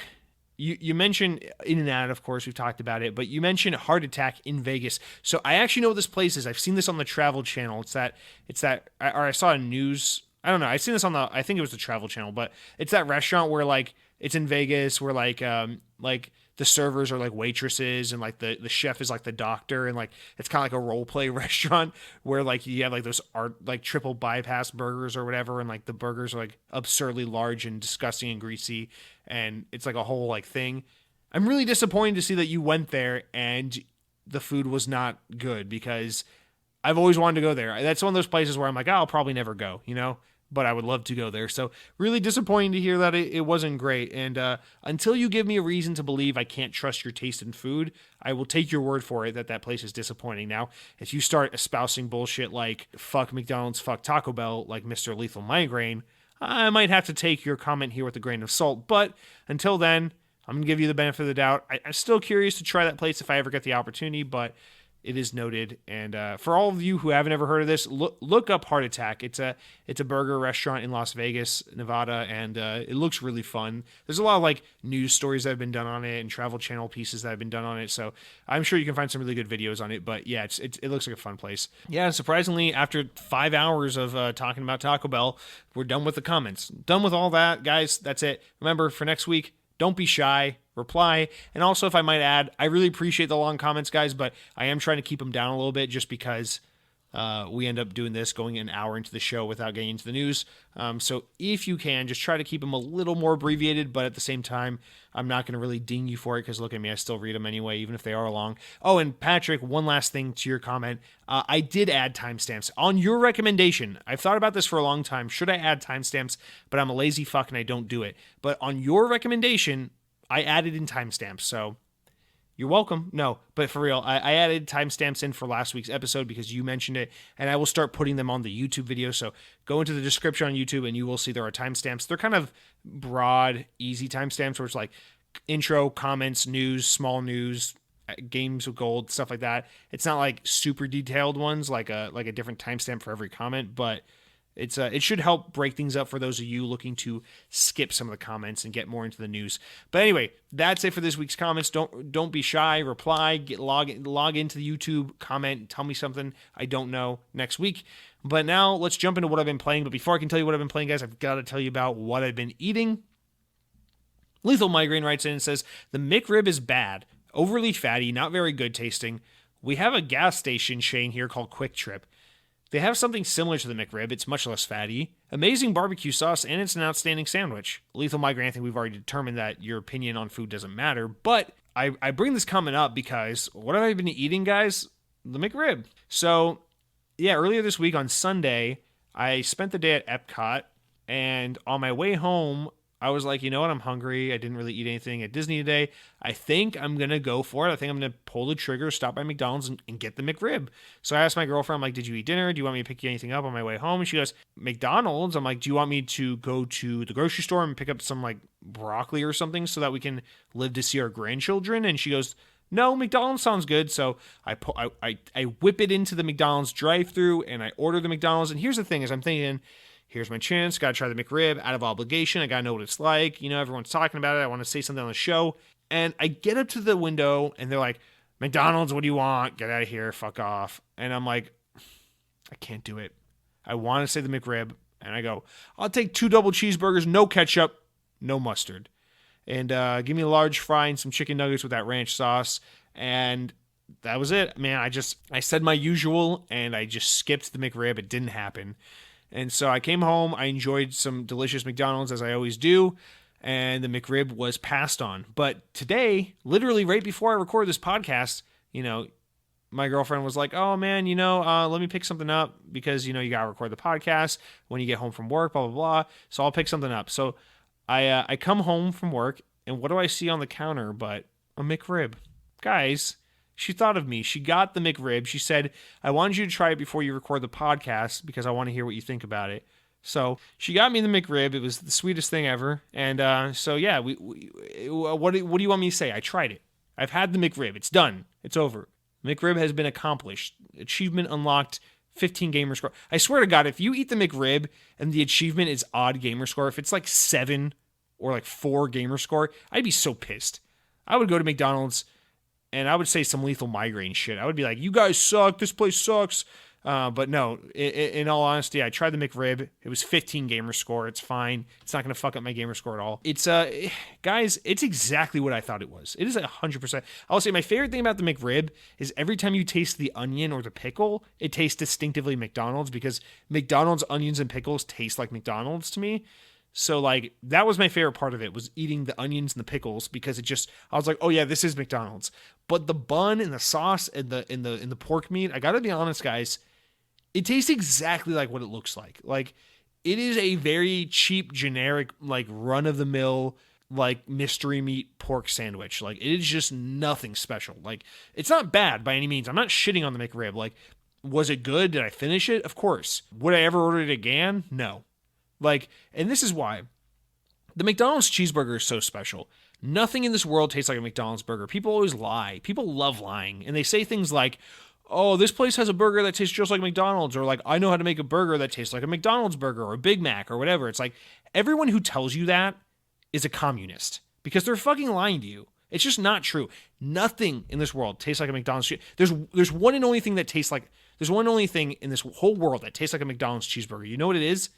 You mentioned In-N-Out, of course, we've talked about it, but you mentioned Heart Attack in Vegas. So I actually know what this place is. I've seen this on the Travel Channel. I saw a news, I don't know, I've seen this on I think it was the Travel Channel, but it's that restaurant where like, it's in Vegas where like the servers are like waitresses and like the chef is like the doctor, and like it's kind of like a role play restaurant where like you have like those like triple bypass burgers or whatever, and like the burgers are like absurdly large and disgusting and greasy, and it's like a whole like thing. I'm really disappointed to see that you went there and the food was not good, because I've always wanted to go there. That's one of those places where I'm like, I'll probably never go, but I would love to go there. So really disappointing to hear that it wasn't great. And until you give me a reason to believe I can't trust your taste in food, I will take your word for it that place is disappointing. Now, if you start espousing bullshit like fuck McDonald's, fuck Taco Bell, like Mr. Lethal Migraine, I might have to take your comment here with a grain of salt. But until then, I'm going to give you the benefit of the doubt. I'm still curious to try that place if I ever get the opportunity, but it is noted. And for all of you who haven't ever heard of this, look up Heart Attack. It's a burger restaurant in Las Vegas, Nevada, and it looks really fun. There's a lot of like news stories that have been done on it and Travel Channel pieces that have been done on it. So I'm sure you can find some really good videos on it. But yeah, it looks like a fun place. Yeah, surprisingly, after 5 hours of talking about Taco Bell, we're done with the comments. Done with all that, guys. That's it. Remember, for next week, don't be shy, reply. And also, if I might add, I really appreciate the long comments, guys, but I am trying to keep them down a little bit just because we end up doing this, going an hour into the show without getting into the news. So if you can, just try to keep them a little more abbreviated, but at the same time, I'm not going to really ding you for it, because look at me, I still read them anyway, even if they are long. Oh, and Patrick, one last thing to your comment. I did add timestamps. On your recommendation, I've thought about this for a long time. Should I add timestamps? But I'm a lazy fuck and I don't do it. But on your recommendation, I added in timestamps, so... You're welcome. No, but for real, I added timestamps in for last week's episode because you mentioned it, and I will start putting them on the YouTube video. So go into the description on YouTube and you will see there are timestamps. They're kind of broad, easy timestamps where it's like intro, comments, news, small news, games with gold, stuff like that. It's not like super detailed ones like a different timestamp for every comment, but it should help break things up for those of you looking to skip some of the comments and get more into the news. But anyway, that's it for this week's comments. Don't be shy. Reply. Log into the YouTube, comment, tell me something I don't know next week. But now let's jump into what I've been playing. But before I can tell you what I've been playing, guys, I've got to tell you about what I've been eating. Lethal Migraine writes in and says, the McRib is bad, overly fatty, not very good tasting. We have a gas station chain here called Quick Trip. They have something similar to the McRib. It's much less fatty, amazing barbecue sauce, and it's an outstanding sandwich. Lethal Migraine, I think we've already determined that your opinion on food doesn't matter. But I bring this comment up because what have I been eating, guys? The McRib. So, yeah, earlier this week on Sunday, I spent the day at Epcot, and on my way home, I was like, you know what? I'm hungry. I didn't really eat anything at Disney today. I think I'm going to go for it. I think I'm going to pull the trigger, stop by McDonald's, and get the McRib. So I asked my girlfriend, I'm like, did you eat dinner? Do you want me to pick you anything up on my way home? And she goes, McDonald's? I'm like, do you want me to go to the grocery store and pick up some like broccoli or something so that we can live to see our grandchildren? And she goes, no, McDonald's sounds good. So I whip it into the McDonald's drive-thru and I order the McDonald's. And here's the thing is I'm thinking, here's my chance. Got to try the McRib out of obligation. I got to know what it's like. You know, everyone's talking about it. I want to say something on the show. And I get up to the window and they're like, McDonald's, what do you want? Get out of here. Fuck off. And I'm like, I can't do it. I want to say the McRib. And I go, I'll take 2 double cheeseburgers, no ketchup, no mustard. And give me a large fry and some chicken nuggets with that ranch sauce. And that was it. Man, I said my usual and I just skipped the McRib. It didn't happen. And so I came home, I enjoyed some delicious McDonald's as I always do, and the McRib was passed on. But today, literally right before I record this podcast, you know, my girlfriend was like, oh man, you know, let me pick something up because, you know, you got to record the podcast when you get home from work, blah, blah, blah. So I'll pick something up. So I come home from work, and what do I see on the counter but a McRib? Guys, she thought of me. She got the McRib. She said, I wanted you to try it before you record the podcast because I want to hear what you think about it. So she got me the McRib. It was the sweetest thing ever. And so, yeah, what do you want me to say? I tried it. I've had the McRib. It's done. It's over. McRib has been accomplished. Achievement unlocked, 15 gamer score. I swear to God, if you eat the McRib and the achievement is odd gamer score, if it's like 7 or like 4 gamer score, I'd be so pissed. I would go to McDonald's and I would say some Lethal Migraine shit. I would be like, you guys suck. This place sucks. But no, in all honesty, I tried the McRib. It was 15 gamer score. It's fine. It's not going to fuck up my gamer score at all. It's, guys, it's exactly what I thought it was. It is 100%. I'll say my favorite thing about the McRib is every time you taste the onion or the pickle, it tastes distinctively McDonald's because McDonald's onions and pickles taste like McDonald's to me. So, like, that was my favorite part of it, was eating the onions and the pickles because I was like, oh yeah, this is McDonald's. But the bun and the sauce and the pork meat, I gotta be honest, guys, it tastes exactly like what it looks like. Like, it is a very cheap, generic, like, run-of-the-mill, like, mystery meat pork sandwich. Like, it is just nothing special. Like, it's not bad by any means. I'm not shitting on the McRib. Like, was it good? Did I finish it? Of course. Would I ever order it again? No. Like, and this is why the McDonald's cheeseburger is so special. Nothing in this world tastes like a McDonald's burger. People always lie. People love lying. And they say things like, oh, this place has a burger that tastes just like McDonald's, or like, I know how to make a burger that tastes like a McDonald's burger or a Big Mac or whatever. It's like, everyone who tells you that is a communist because they're fucking lying to you. It's just not true. Nothing in this world tastes like a McDonald's. There's one and only thing that tastes like, there's one and only thing in this whole world that tastes like a McDonald's cheeseburger. You know what it is?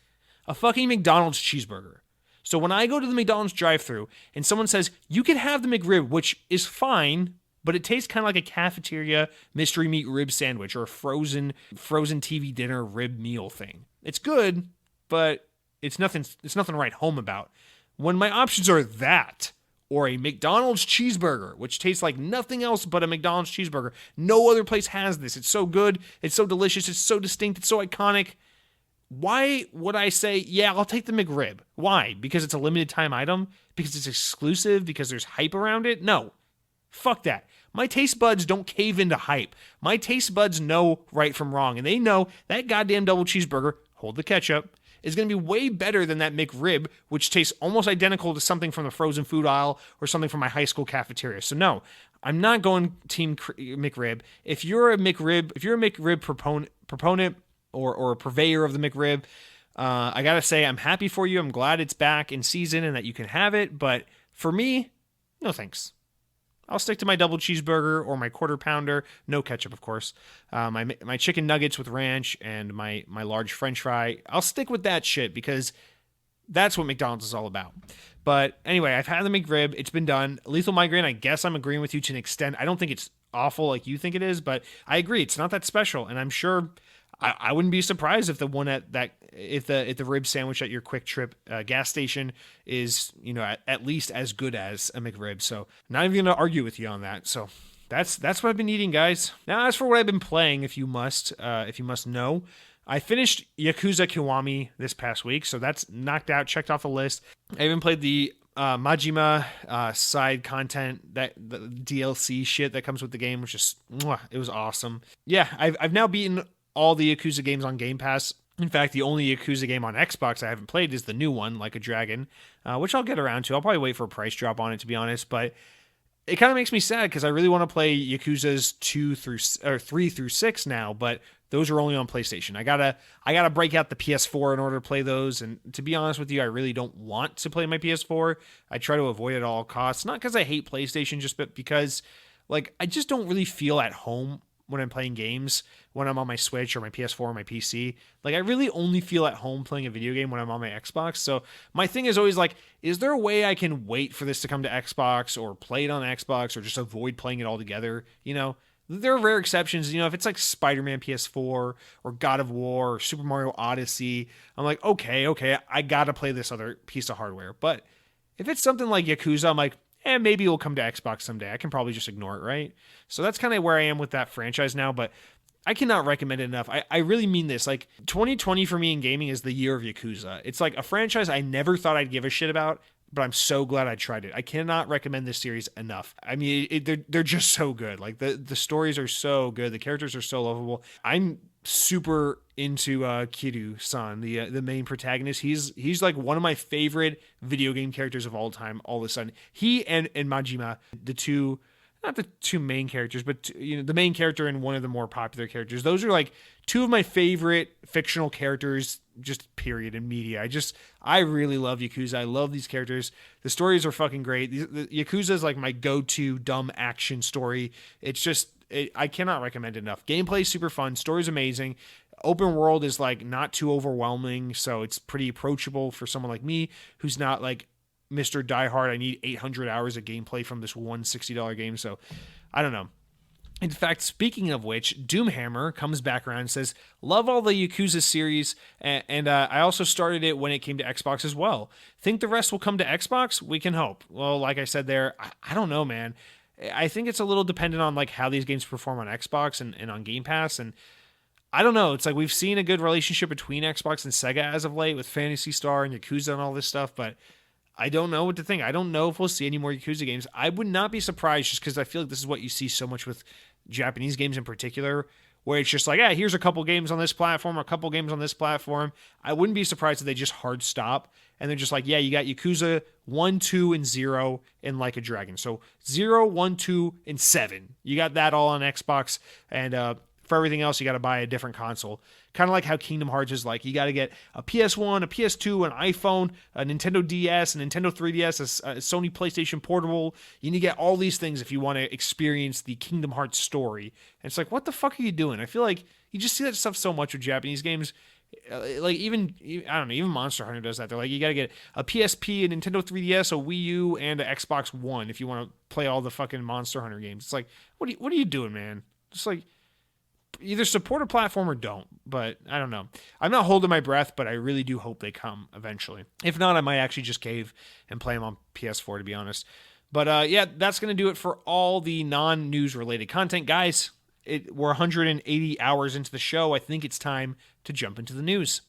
A fucking McDonald's cheeseburger. So when I go to the McDonald's drive-thru and someone says, you can have the McRib, which is fine, but it tastes kind of like a cafeteria mystery meat rib sandwich or a frozen TV dinner rib meal thing. It's good, but it's nothing to write home about. When my options are that or a McDonald's cheeseburger, which tastes like nothing else but a McDonald's cheeseburger, no other place has this. It's so good, it's so delicious, it's so distinct, it's so iconic. Why would I say, yeah, I'll take the McRib? Why? Because it's a limited time item? Because it's exclusive? Because there's hype around it? No. Fuck that. My taste buds don't cave into hype. My taste buds know right from wrong. And they know that goddamn double cheeseburger, hold the ketchup, is going to be way better than that McRib, which tastes almost identical to something from the frozen food aisle or something from my high school cafeteria. So no, I'm not going team McRib. If you're a McRib proponent, or a purveyor of the McRib, I gotta say, I'm happy for you. I'm glad it's back in season and that you can have it. But for me, no thanks. I'll stick to my double cheeseburger or my quarter pounder, no ketchup, of course. My chicken nuggets with ranch and my large French fry. I'll stick with that shit because that's what McDonald's is all about. But anyway, I've had the McRib. It's been done. Lethal Migraine, I guess I'm agreeing with you to an extent. I don't think it's awful like you think it is, but I agree. It's not that special. And I'm sure I wouldn't be surprised if the one if the rib sandwich at your Quick Trip gas station is, at least as good as a McRib. So not even going to argue with you on that. So that's what I've been eating, guys. Now, as for what I've been playing, if you must know, I finished Yakuza Kiwami this past week, so that's knocked out, checked off the list. I even played the Majima side content, that the DLC shit that comes with the game, which is it was awesome. Yeah, I've now beaten all the Yakuza games on Game Pass. In fact, the only Yakuza game on Xbox I haven't played is the new one, Like a Dragon, which I'll get around to. I'll probably wait for a price drop on it, to be honest, but it kind of makes me sad because I really want to play Yakuza's 3 through 6 now, but those are only on PlayStation. I gotta break out the PS4 in order to play those, and to be honest with you, I really don't want to play my PS4. I try to avoid it at all costs, not because I hate PlayStation, just because I just don't really feel at home when I'm playing games, when I'm on my Switch or my PS4 or my PC. I really only feel at home playing a video game when I'm on my Xbox. So my thing is always is there a way I can wait for this to come to Xbox or play it on Xbox or just avoid playing it altogether? There are rare exceptions. If it's like Spider-Man PS4 or God of War or Super Mario Odyssey, I'm like, okay, I gotta play this other piece of hardware. But if it's something like Yakuza, I'm like, maybe it'll come to Xbox someday. I can probably just ignore it, right? So that's kind of where I am with that franchise now, but I cannot recommend it enough. I really mean this. 2020 for me in gaming is the year of Yakuza. It's like a franchise I never thought I'd give a shit about, but I'm so glad I tried it. I cannot recommend this series enough. I mean, they're just so good. The stories are so good. The characters are so lovable. I'm super into Kiryu-san, the main protagonist. He's like one of my favorite video game characters of all time. All of a sudden, he and Majima, not the two main characters, but the main character and one of the more popular characters. Those are two of my favorite fictional characters, just period, in media. I really love Yakuza. I love these characters. The stories are fucking great. The Yakuza is my go-to dumb action story. It's just, I cannot recommend it enough. Gameplay is super fun. Story's amazing. Open world is not too overwhelming, so it's pretty approachable for someone like me who's not Mr. Diehard. I need 800 hours of gameplay from this one $60 game, so I don't know. In fact, speaking of which, Doomhammer comes back around and says, love all the Yakuza series, and I also started it when it came to Xbox as well. Think the rest will come to Xbox? We can hope. Well, like I said there, I don't know, man. I think it's a little dependent on how these games perform on Xbox and on Game Pass, and I don't know. It's we've seen a good relationship between Xbox and Sega as of late with Phantasy Star and Yakuza and all this stuff, but I don't know what to think. I don't know if we'll see any more Yakuza games. I would not be surprised just because I feel this is what you see so much with Japanese games in particular, where it's just here's a couple games on this platform, a couple games on this platform. I wouldn't be surprised if they just hard stop and they're just you got Yakuza 1, 2, and 0 and Like a Dragon. So 0, 1, 2, and 7. You got that all on Xbox, and for everything else, you got to buy a different console. Kind of like how Kingdom Hearts is you got to get a PS1, a PS2, an iPhone, a Nintendo DS, a Nintendo 3DS, a Sony PlayStation Portable. You need to get all these things if you want to experience the Kingdom Hearts story. And it's what the fuck are you doing? I feel you just see that stuff so much with Japanese games. Even I don't know, even Monster Hunter does that. They're you got to get a PSP, a Nintendo 3DS, a Wii U, and an Xbox One if you want to play all the fucking Monster Hunter games. It's what are you doing, man? Just either support a platform or don't, but I don't know. I'm not holding my breath, but I really do hope they come eventually. If not, I might actually just cave and play them on PS4, to be honest. But yeah, that's going to do it for all the non-news related content. Guys, we're 180 hours into the show. I think it's time to jump into the news.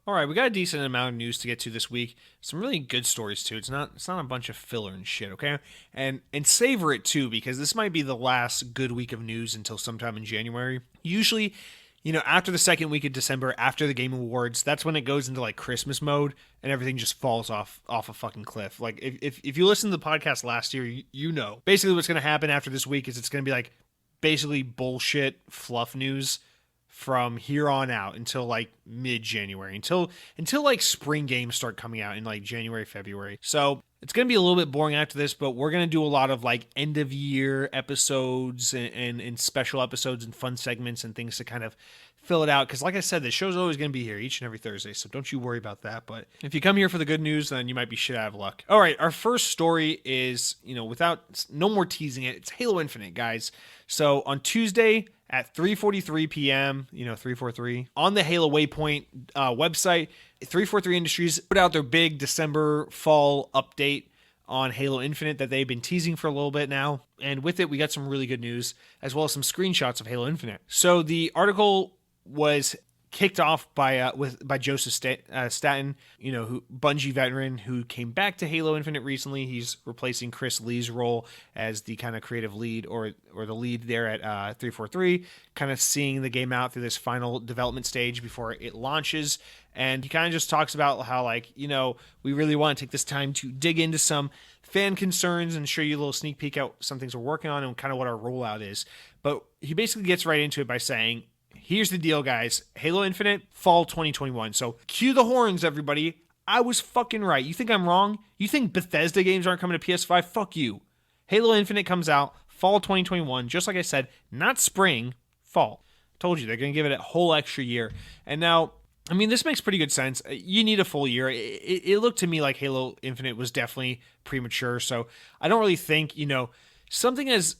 All right, we got a decent amount of news to get to this week. Some really good stories too. It's not a bunch of filler and shit, okay? And savor it too, because this might be the last good week of news until sometime in January. Usually, after the second week of December, after the Game Awards, that's when it goes into Christmas mode and everything just falls off a fucking cliff. If you listened to the podcast last year, you know. Basically what's going to happen after this week is it's going to be basically bullshit fluff news from here on out until like mid-January, until like spring games start coming out in like January, February. So it's going to be a little bit boring after this, but we're going to do a lot of like end of year episodes and special episodes and fun segments and things to kind of fill it out. Because like I said, the show's always going to be here each and every Thursday, so don't you worry about that. But if you come here for the good news, then you might be shit out of luck. All right, our first story is, without no more teasing it, it's Halo Infinite, guys. So on Tuesday at 3:43 p.m., 343, on the Halo Waypoint website, 343 Industries put out their big December fall update on Halo Infinite that they've been teasing for a little bit now. And with it, we got some really good news, as well as some screenshots of Halo Infinite. So the article was kicked off by Joseph Staten, who Bungie veteran who came back to Halo Infinite recently. He's replacing Chris Lee's role as the kind of creative lead or the lead there at 343, kind of seeing the game out through this final development stage before it launches. And he kind of just talks about how, we really want to take this time to dig into some fan concerns and show you a little sneak peek at some things we're working on and kind of what our rollout is. But he basically gets right into it by saying, here's the deal, guys. Halo Infinite, fall 2021. So cue the horns, everybody. I was fucking right. You think I'm wrong? You think Bethesda games aren't coming to PS5? Fuck you. Halo Infinite comes out fall 2021, just like I said, not spring, fall. Told you, they're going to give it a whole extra year. And now, this makes pretty good sense. You need a full year. It looked to me like Halo Infinite was definitely premature, so I don't really think, something as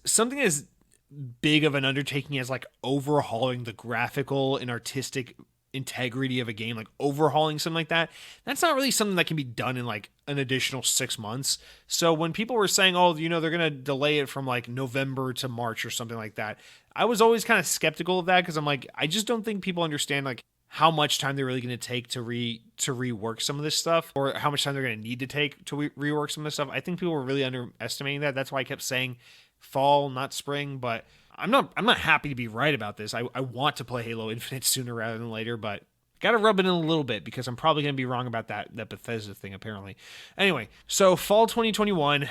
big of an undertaking as like overhauling the graphical and artistic integrity of a game, like overhauling something like that, that's not really something that can be done in like an additional 6 months. So when people were saying, they're going to delay it from like November to March or something like that, I was always kind of skeptical of that, because I'm like, I just don't think people understand like how much time they're really going to take to rework some of this stuff, or how much time they're going to need to take to rework some of this stuff. I think people were really underestimating that. That's why I kept saying fall, not spring. But I'm not happy to be right about this. I want to play Halo Infinite sooner rather than later, but got to rub it in a little bit, because I'm probably going to be wrong about that Bethesda thing, apparently. Anyway, so fall 2021,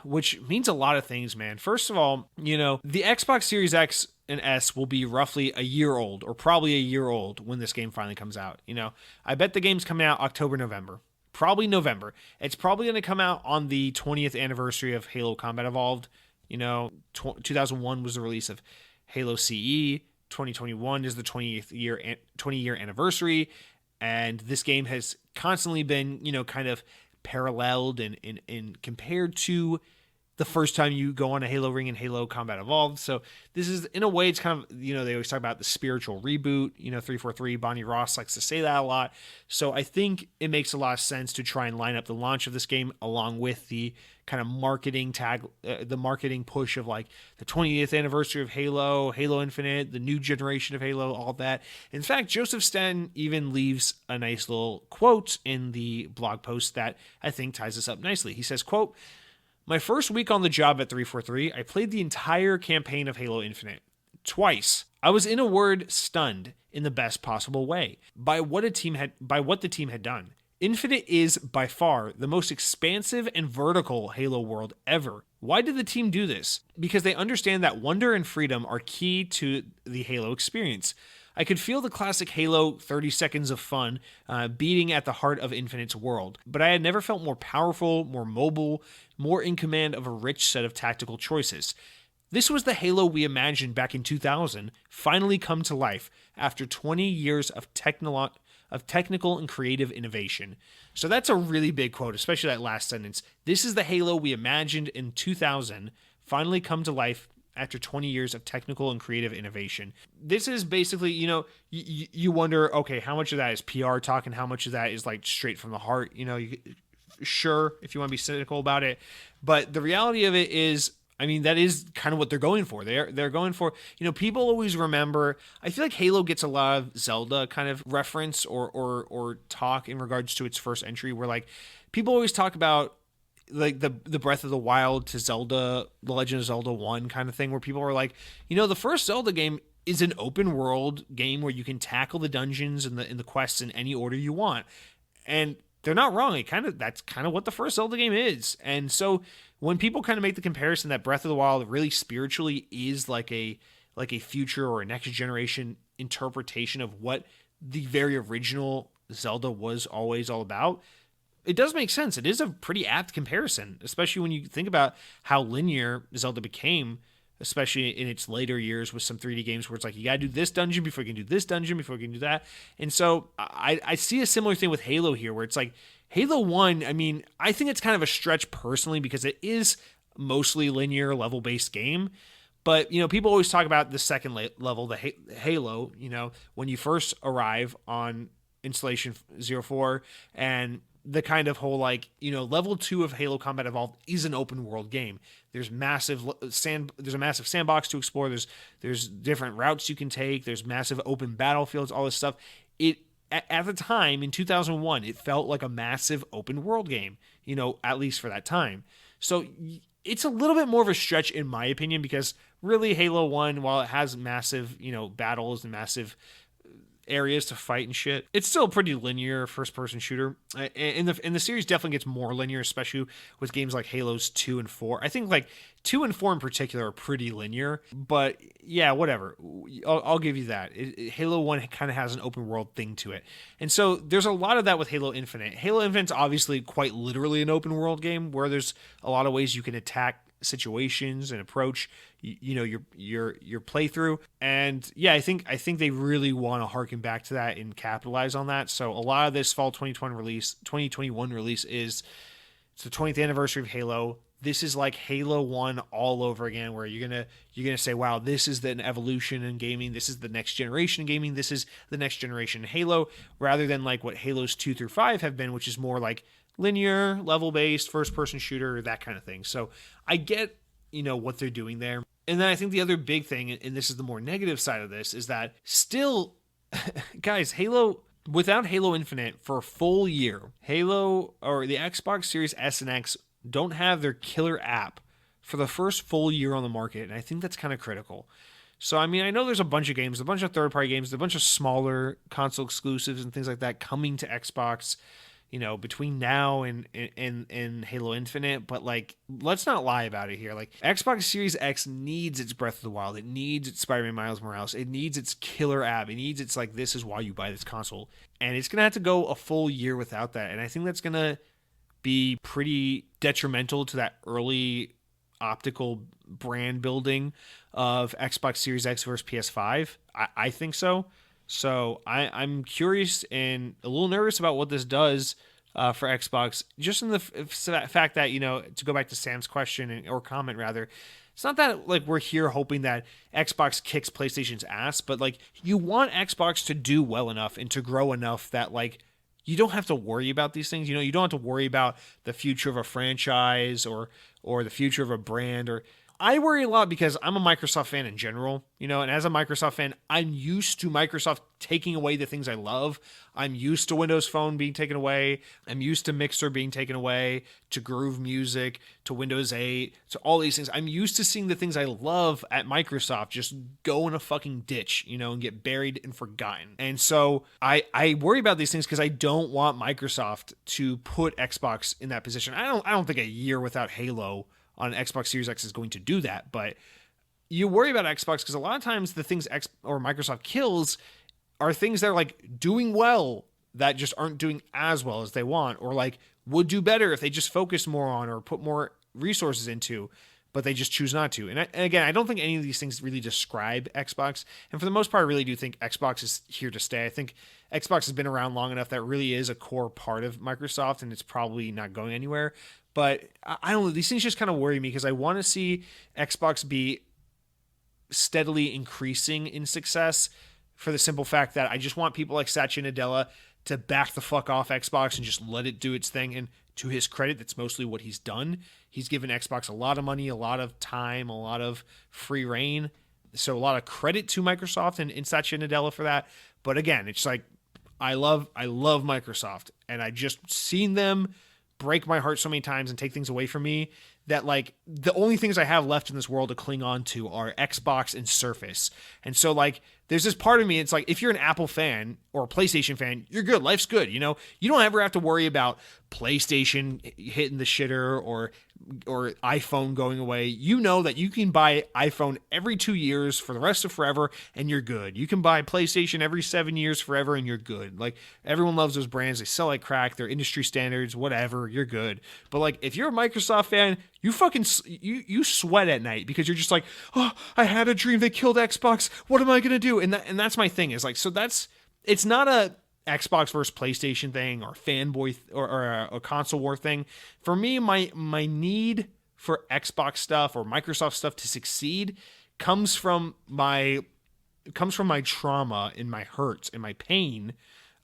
which means a lot of things, man. First of all, the Xbox Series X and S will be roughly a year old, or probably a year old, when this game finally comes out. I bet the game's coming out October, November. Probably November. It's probably going to come out on the 20th anniversary of Halo Combat Evolved. 2001 was the release of Halo CE. 2021 is the 20-year anniversary, and this game has constantly been, kind of paralleled and compared to the first time you go on a Halo ring in Halo Combat Evolved. So this is, in a way, it's kind of, they always talk about the spiritual reboot. 343, Bonnie Ross likes to say that a lot. So I think it makes a lot of sense to try and line up the launch of this game along with the kind of marketing the marketing push of like the 20th anniversary of Halo, Halo Infinite, the new generation of Halo, all that. In fact, Joseph Staten even leaves a nice little quote in the blog post that I think ties this up nicely. He says, quote, "My first week on the job at 343, I played the entire campaign of Halo Infinite. Twice. I was, in a word, stunned in the best possible way by what the team had done. Infinite is, by far, the most expansive and vertical Halo world ever. Why did the team do this? Because they understand that wonder and freedom are key to the Halo experience. I could feel the classic Halo 30 seconds of fun beating at the heart of Infinite's world, but I had never felt more powerful, more mobile, more in command of a rich set of tactical choices. This was the Halo we imagined back in 2000, finally come to life after 20 years of technical and creative innovation." So that's a really big quote, especially that last sentence. This is the Halo we imagined in 2000, finally come to life after 20 years of technical and creative innovation. This is basically, you wonder, okay, how much of that is PR talk and how much of that is like straight from the heart? Sure, if you want to be cynical about it. But the reality of it is, that is kind of what they're going for. They're going for, people always remember, I feel like Halo gets a lot of Zelda kind of reference or talk in regards to its first entry, where like people always talk about like the Breath of the Wild to Zelda, The Legend of Zelda 1 kind of thing, where people are like, the first Zelda game is an open world game where you can tackle the dungeons and the quests in any order you want. And they're not wrong. That's kind of what the first Zelda game is. And so when people kind of make the comparison that Breath of the Wild really spiritually is like a like a future or a next generation interpretation of what the very original Zelda was always all about, it does make sense. It is a pretty apt comparison, especially when you think about how linear Zelda became, especially in its later years with some 3D games where it's like, you got to do this dungeon before you can do this dungeon, before you can do that. And so I see a similar thing with Halo here, where it's like Halo 1, I mean, I think it's kind of a stretch personally because it is mostly linear level-based game. But, people always talk about the second level, the Halo, when you first arrive on Installation 04, and the kind of whole, level 2 of Halo Combat Evolved is an open world game. There's a massive sandbox to explore. There's different routes you can take. There's massive open battlefields, all this stuff. At the time in 2001, it felt like a massive open world game, at least for that time. So it's a little bit more of a stretch in my opinion, because really Halo 1, while it has massive, battles and massive areas to fight and shit, it's still a pretty linear first-person shooter. And the series definitely gets more linear, especially with games like Halos 2 and 4. I think 2 and 4 in particular are pretty linear, but yeah, whatever. I'll give you that. Halo 1 kind of has an open world thing to it. And so there's a lot of that with Halo Infinite. Halo Infinite's obviously quite literally an open world game where there's a lot of ways you can attack situations and approach your playthrough. And yeah, I think they really want to harken back to that and capitalize on that. So a lot of this fall 2021 release is, it's the 20th anniversary of Halo. This is like Halo 1 all over again, where you're gonna say, wow, this is an evolution in gaming, this is the next generation in gaming, this is the next generation in Halo, rather than like what Halos 2 through 5 have been, which is more like linear, level-based, first-person shooter, that kind of thing. So I get, what they're doing there. And then I think the other big thing, and this is the more negative side of this, is that still, guys, without Halo Infinite for a full year, Halo or the Xbox Series S and X don't have their killer app for the first full year on the market. And I think that's kind of critical. So, I mean, I know there's a bunch of games, a bunch of third-party games, a bunch of smaller console exclusives and things like that coming to Xbox, between now and Halo Infinite, but let's not lie about it here. Xbox Series X needs its Breath of the Wild. It needs its Spider-Man Miles Morales. It needs its killer app. It needs its this is why you buy this console. And it's going to have to go a full year without that. And I think that's going to be pretty detrimental to that early optical brand building of Xbox Series X versus PS5. I think so. So I'm curious and a little nervous about what this does for Xbox, just in the fact that, to go back to Sam's question or comment rather, it's not that we're here hoping that Xbox kicks PlayStation's ass, but you want Xbox to do well enough and to grow enough that you don't have to worry about these things. You don't have to worry about the future of a franchise or the future of a brand. Or I worry a lot because I'm a Microsoft fan in general, and as a Microsoft fan, I'm used to Microsoft taking away the things I love. I'm used to Windows Phone being taken away. I'm used to Mixer being taken away, to Groove Music, to Windows 8, to all these things. I'm used to seeing the things I love at Microsoft just go in a fucking ditch, and get buried and forgotten. And so I worry about these things because I don't want Microsoft to put Xbox in that position. I don't think a year without Halo on Xbox Series X is going to do that, but you worry about Xbox because a lot of times the things Microsoft kills are things that are doing well that just aren't doing as well as they want, or would do better if they just focus more on or put more resources into, but they just choose not to. And again, I don't think any of these things really describe Xbox. And for the most part, I really do think Xbox is here to stay. I think Xbox has been around long enough that it really is a core part of Microsoft, and it's probably not going anywhere. But I don't know, these things just kind of worry me because I want to see Xbox be steadily increasing in success, for the simple fact that I just want people like Satya Nadella to back the fuck off Xbox and just let it do its thing. And to his credit, that's mostly what he's done. He's given Xbox a lot of money, a lot of time, a lot of free reign. So a lot of credit to Microsoft and Satya Nadella for that. But again, it's I love Microsoft, and I just seen them break my heart so many times and take things away from me that the only things I have left in this world to cling on to are Xbox and Surface. And so there's this part of me, it's like, if you're an Apple fan or a PlayStation fan, you're good. Life's good, you know? You don't ever have to worry about PlayStation hitting the shitter or iPhone going away. You know that you can buy iPhone every 2 years for the rest of forever and you're good. You can buy PlayStation every 7 years forever and you're good. Like, everyone loves those brands. They sell like crack. They're industry standards, whatever. You're good. But like, if you're a Microsoft fan, you fucking you sweat at night because you're just like, oh, I had a dream they killed Xbox. What am I gonna do? And that's my thing, is like, so it's not a Xbox versus PlayStation thing or fanboy or a console war thing. For me, my need for Xbox stuff or Microsoft stuff to succeed comes from my trauma and my hurts and my pain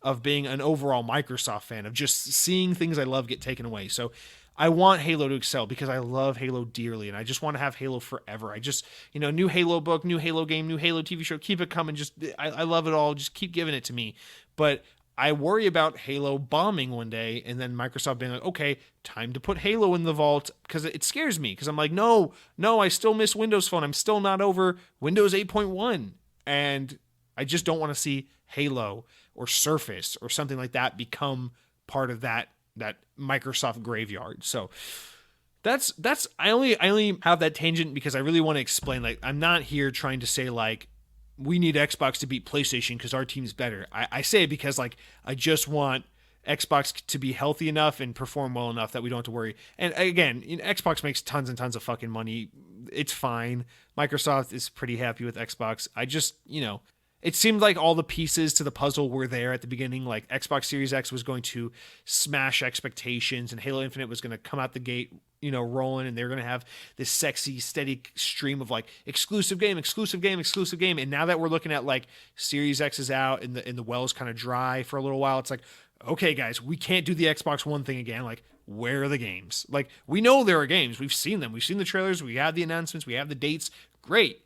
of being an overall Microsoft fan, of just seeing things I love get taken away. So I want Halo to excel because I love Halo dearly, and I just want to have Halo forever. I just, new Halo book, new Halo game, new Halo TV show, keep it coming. Just, I love it all. Just keep giving it to me. But I worry about Halo bombing one day and then Microsoft being like, okay, time to put Halo in the vault, because it scares me, because I'm like, no, I still miss Windows Phone. I'm still not over Windows 8.1. And I just don't want to see Halo or Surface or something like that become part of that Microsoft graveyard. So that's I only have that tangent because I really want to explain, like, I'm not here trying to say like we need Xbox to beat PlayStation because our team's better. I say it because like I just want Xbox to be healthy enough and perform well enough that we don't have to worry. And again, Xbox makes tons and tons of fucking money. It's fine. Microsoft is pretty happy with Xbox. I just, it seemed like all the pieces to the puzzle were there at the beginning. Like, Xbox Series X was going to smash expectations, and Halo Infinite was going to come out the gate, rolling, and they're going to have this sexy, steady stream of like exclusive game. And now that we're looking at like Series X is out and the well's kind of dry for a little while, it's like, okay, guys, we can't do the Xbox One thing again. Like, where are the games? Like, we know there are games. We've seen them. We've seen the trailers. We have the announcements. We have the dates. Great.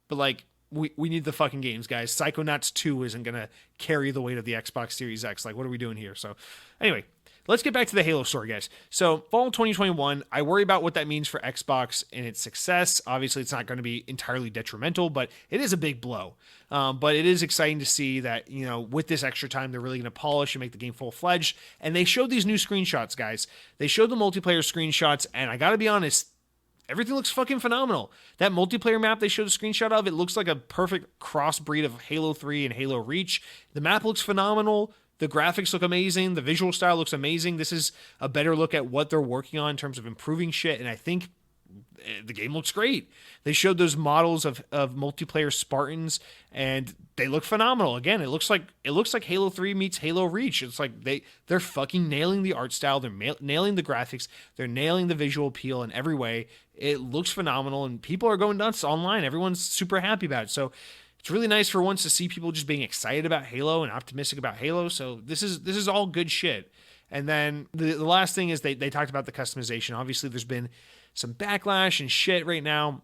But like, we need the fucking games, guys. Psychonauts 2 isn't going to carry the weight of the Xbox Series X. Like, what are we doing here? So anyway, let's get back to the Halo story, guys. So fall 2021, I worry about what that means for Xbox and its success. Obviously, it's not going to be entirely detrimental, but it is a big blow. But it is exciting to see that, with this extra time, they're really going to polish and make the game full-fledged. And they showed these new screenshots, guys. They showed the multiplayer screenshots, and I got to be honest, everything looks fucking phenomenal. That multiplayer map they showed a screenshot of, it looks like a perfect crossbreed of Halo 3 and Halo Reach. The map looks phenomenal. The graphics look amazing. The visual style looks amazing. This is a better look at what they're working on in terms of improving shit, and I think the game looks great. They showed those models of multiplayer Spartans, and they look phenomenal. Again, it looks like Halo 3 meets Halo Reach. It's like they're fucking nailing the art style. They're nailing the graphics. They're nailing the visual appeal in every way. It looks phenomenal, and people are going nuts online. Everyone's super happy about it. So it's really nice for once to see people just being excited about Halo and optimistic about Halo. So this is all good shit. And then the last thing is they talked about the customization. Obviously, there's been some backlash and shit right now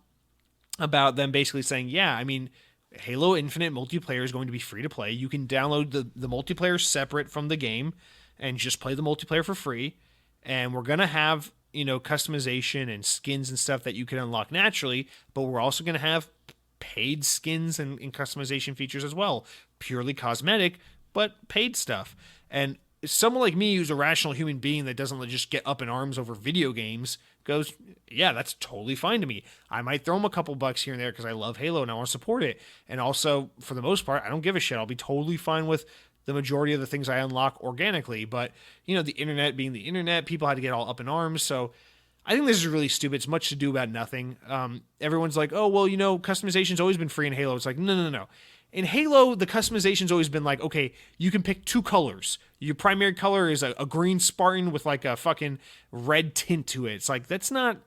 about them basically saying, yeah, I mean, Halo Infinite multiplayer is going to be free to play. You can download the multiplayer separate from the game and just play the multiplayer for free. And we're going to have, customization and skins and stuff that you can unlock naturally, but we're also going to have paid skins and customization features as well. Purely cosmetic, but paid stuff. And someone like me, who's a rational human being that doesn't just get up in arms over video games, goes, yeah, that's totally fine to me. I might throw them a couple bucks here and there because I love Halo and I want to support it. And also, for the most part, I don't give a shit. I'll be totally fine with the majority of the things I unlock organically. But, the internet being the internet, people had to get all up in arms. So I think this is really stupid. It's much to do about nothing. Everyone's like, oh, well, customization's always been free in Halo. It's like, no. In Halo, the customization's always been like, okay, you can pick 2 colors. Your primary color is a green Spartan with like a fucking red tint to it. It's like, that's not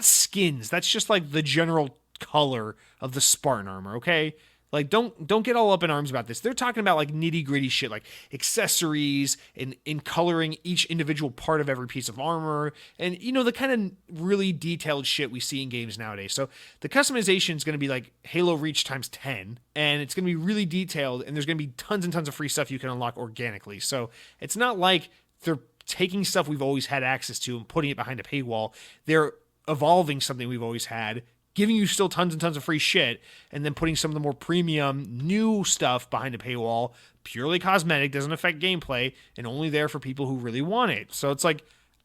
skins. That's just like the general color of the Spartan armor, okay? Like, don't get all up in arms about this. They're talking about like nitty gritty shit, like accessories and in coloring each individual part of every piece of armor, and the kind of really detailed shit we see in games nowadays. So the customization is going to be like Halo Reach times 10, and it's going to be really detailed, and there's going to be tons and tons of free stuff you can unlock organically. So it's not like they're taking stuff we've always had access to and putting it behind a paywall. They're evolving something we've always had, giving you still tons and tons of free shit, and then putting some of the more premium new stuff behind a paywall, purely cosmetic, doesn't affect gameplay, and only there for people who really want it. So it's like,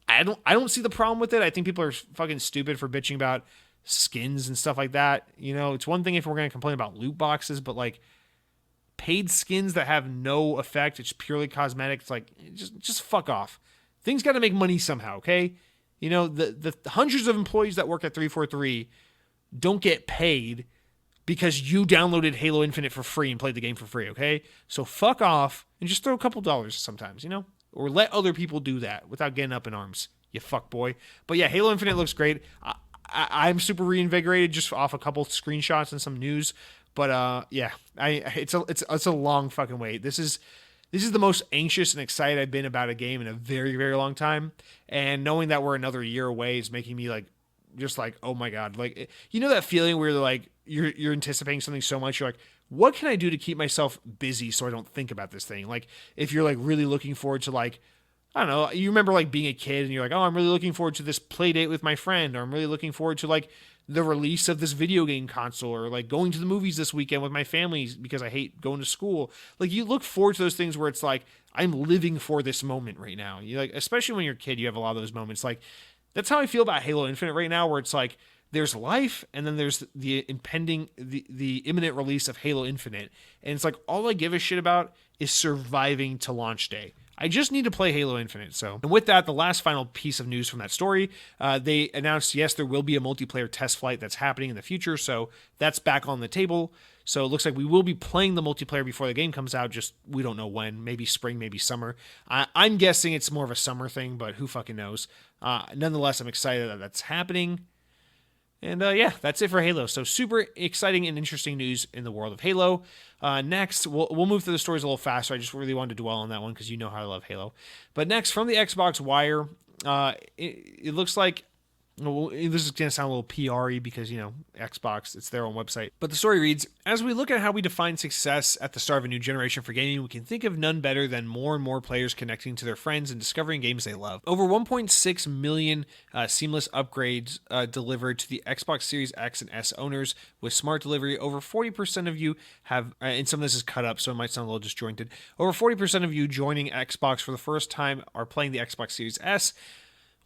I don't see the problem with it. I think people are fucking stupid for bitching about skins and stuff like that. It's one thing if we're going to complain about loot boxes, but like paid skins that have no effect, it's purely cosmetic. It's like, just fuck off. Things got to make money somehow, okay? The hundreds of employees that work at 343 don't get paid because you downloaded Halo Infinite for free and played the game for free, okay? So fuck off and just throw a couple dollars sometimes, or let other people do that without getting up in arms, you fuck boy. But yeah, Halo Infinite looks great. I'm super reinvigorated just off a couple screenshots and some news. But yeah, it's a long fucking wait. This is the most anxious and excited I've been about a game in a very, very long time. And knowing that we're another year away is making me like, just like, oh my God. Like, that feeling where you're anticipating something so much. You're like, what can I do to keep myself busy so I don't think about this thing? Like, if you're like really looking forward to like, I don't know, you remember like being a kid and you're like, oh, I'm really looking forward to this play date with my friend, or I'm really looking forward to like the release of this video game console, or like going to the movies this weekend with my family because I hate going to school. Like, you look forward to those things where it's like, I'm living for this moment right now. You like, especially when you're a kid, you have a lot of those moments. Like, that's how I feel about Halo Infinite right now, where it's like, there's life, and then there's the impending, the imminent release of Halo Infinite. And it's like, all I give a shit about is surviving to launch day. I just need to play Halo Infinite. So, and with that, the last final piece of news from that story, they announced, yes, there will be a multiplayer test flight that's happening in the future. So that's back on the table. So it looks like we will be playing the multiplayer before the game comes out. Just, we don't know when, maybe spring, maybe summer. I'm guessing it's more of a summer thing, but who fucking knows? Nonetheless, I'm excited that that's happening. And yeah, that's it for Halo. So super exciting and interesting news in the world of Halo. Next, we'll move through the stories a little faster. I just really wanted to dwell on that one because you know how I love Halo. But next, from the Xbox Wire, it looks like, well, this is going to sound a little PR-y because, Xbox, it's their own website. But the story reads, as we look at how we define success at the start of a new generation for gaming, we can think of none better than more and more players connecting to their friends and discovering games they love. Over 1.6 million seamless upgrades delivered to the Xbox Series X and S owners with smart delivery. Over 40% of you have, and some of this is cut up, so it might sound a little disjointed. Over 40% of you joining Xbox for the first time are playing the Xbox Series S.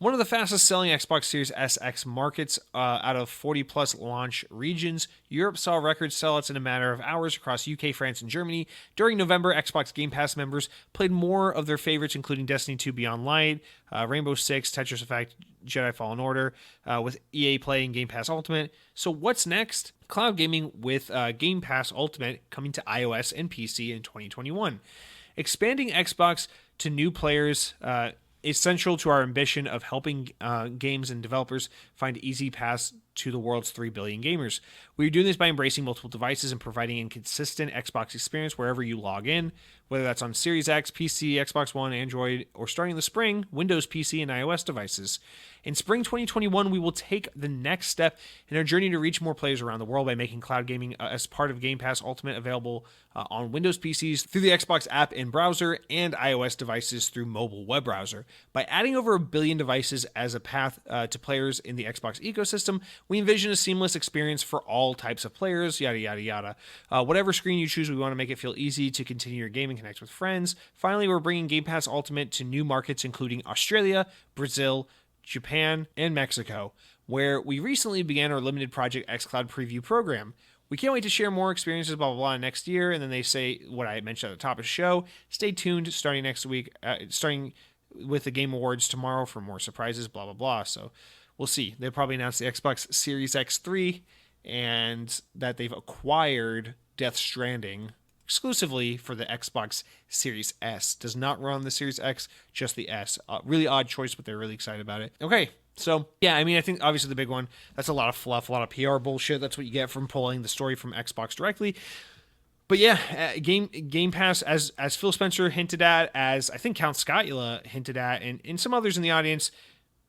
One of the fastest selling Xbox Series SX markets out of 40 plus launch regions, Europe saw record sellouts in a matter of hours across UK, France, and Germany. During November, Xbox Game Pass members played more of their favorites, including Destiny 2 Beyond Light, Rainbow Six, Tetris Effect, Jedi Fallen Order, with EA Play and Game Pass Ultimate. So what's next? Cloud gaming with Game Pass Ultimate coming to iOS and PC in 2021. Expanding Xbox to new players essential to our ambition of helping games and developers find easy paths to the world's 3 billion gamers. We are doing this by embracing multiple devices and providing a consistent Xbox experience wherever you log in, whether that's on Series X, PC, Xbox One, Android, or starting in the spring, Windows PC and iOS devices. In spring 2021, we will take the next step in our journey to reach more players around the world by making cloud gaming as part of Game Pass Ultimate available on Windows PCs through the Xbox app and browser and iOS devices through mobile web browser. By adding over 1 billion devices as a path to players in the Xbox ecosystem, we envision a seamless experience for all types of players, yada, yada, yada. Whatever screen you choose, we want to make it feel easy to continue your game and connect with friends. Finally, we're bringing Game Pass Ultimate to new markets, including Australia, Brazil, Japan, and Mexico, where we recently began our limited Project xCloud preview program. We can't wait to share more experiences, blah, blah, blah, next year. And then they say what I mentioned at the top of the show. Stay tuned starting next week, starting with the Game Awards tomorrow for more surprises, blah, blah, blah. So we'll see. They'll probably announce the Xbox Series X3 and that they've acquired Death Stranding exclusively for the Xbox Series S. Does not run the Series X, just the S. Really odd choice, but they're really excited about it. Okay, so yeah, I mean, I think obviously the big one, that's a lot of fluff, a lot of PR bullshit. That's what you get from pulling the story from Xbox directly. But yeah, Game Pass, as Phil Spencer hinted at, as I think Count Scotula hinted at, and some others in the audience,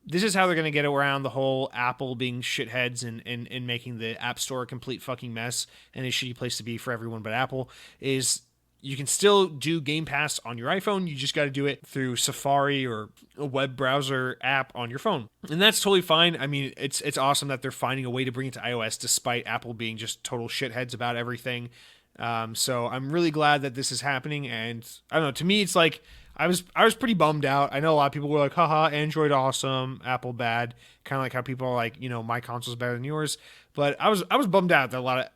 this is how they're going to get around the whole Apple being shitheads and making the App Store a complete fucking mess and a shitty place to be for everyone but Apple, is you can still do Game Pass on your iPhone. You just got to do it through Safari or a web browser app on your phone. And that's totally fine. I mean, it's awesome that they're finding a way to bring it to iOS despite Apple being just total shitheads about everything. So I'm really glad that this is happening. And I don't know, to me, it's like I was pretty bummed out. I know a lot of people were like, haha, Android awesome, Apple bad. Kind of like how people are like, my console's better than yours. But I was bummed out that a lot of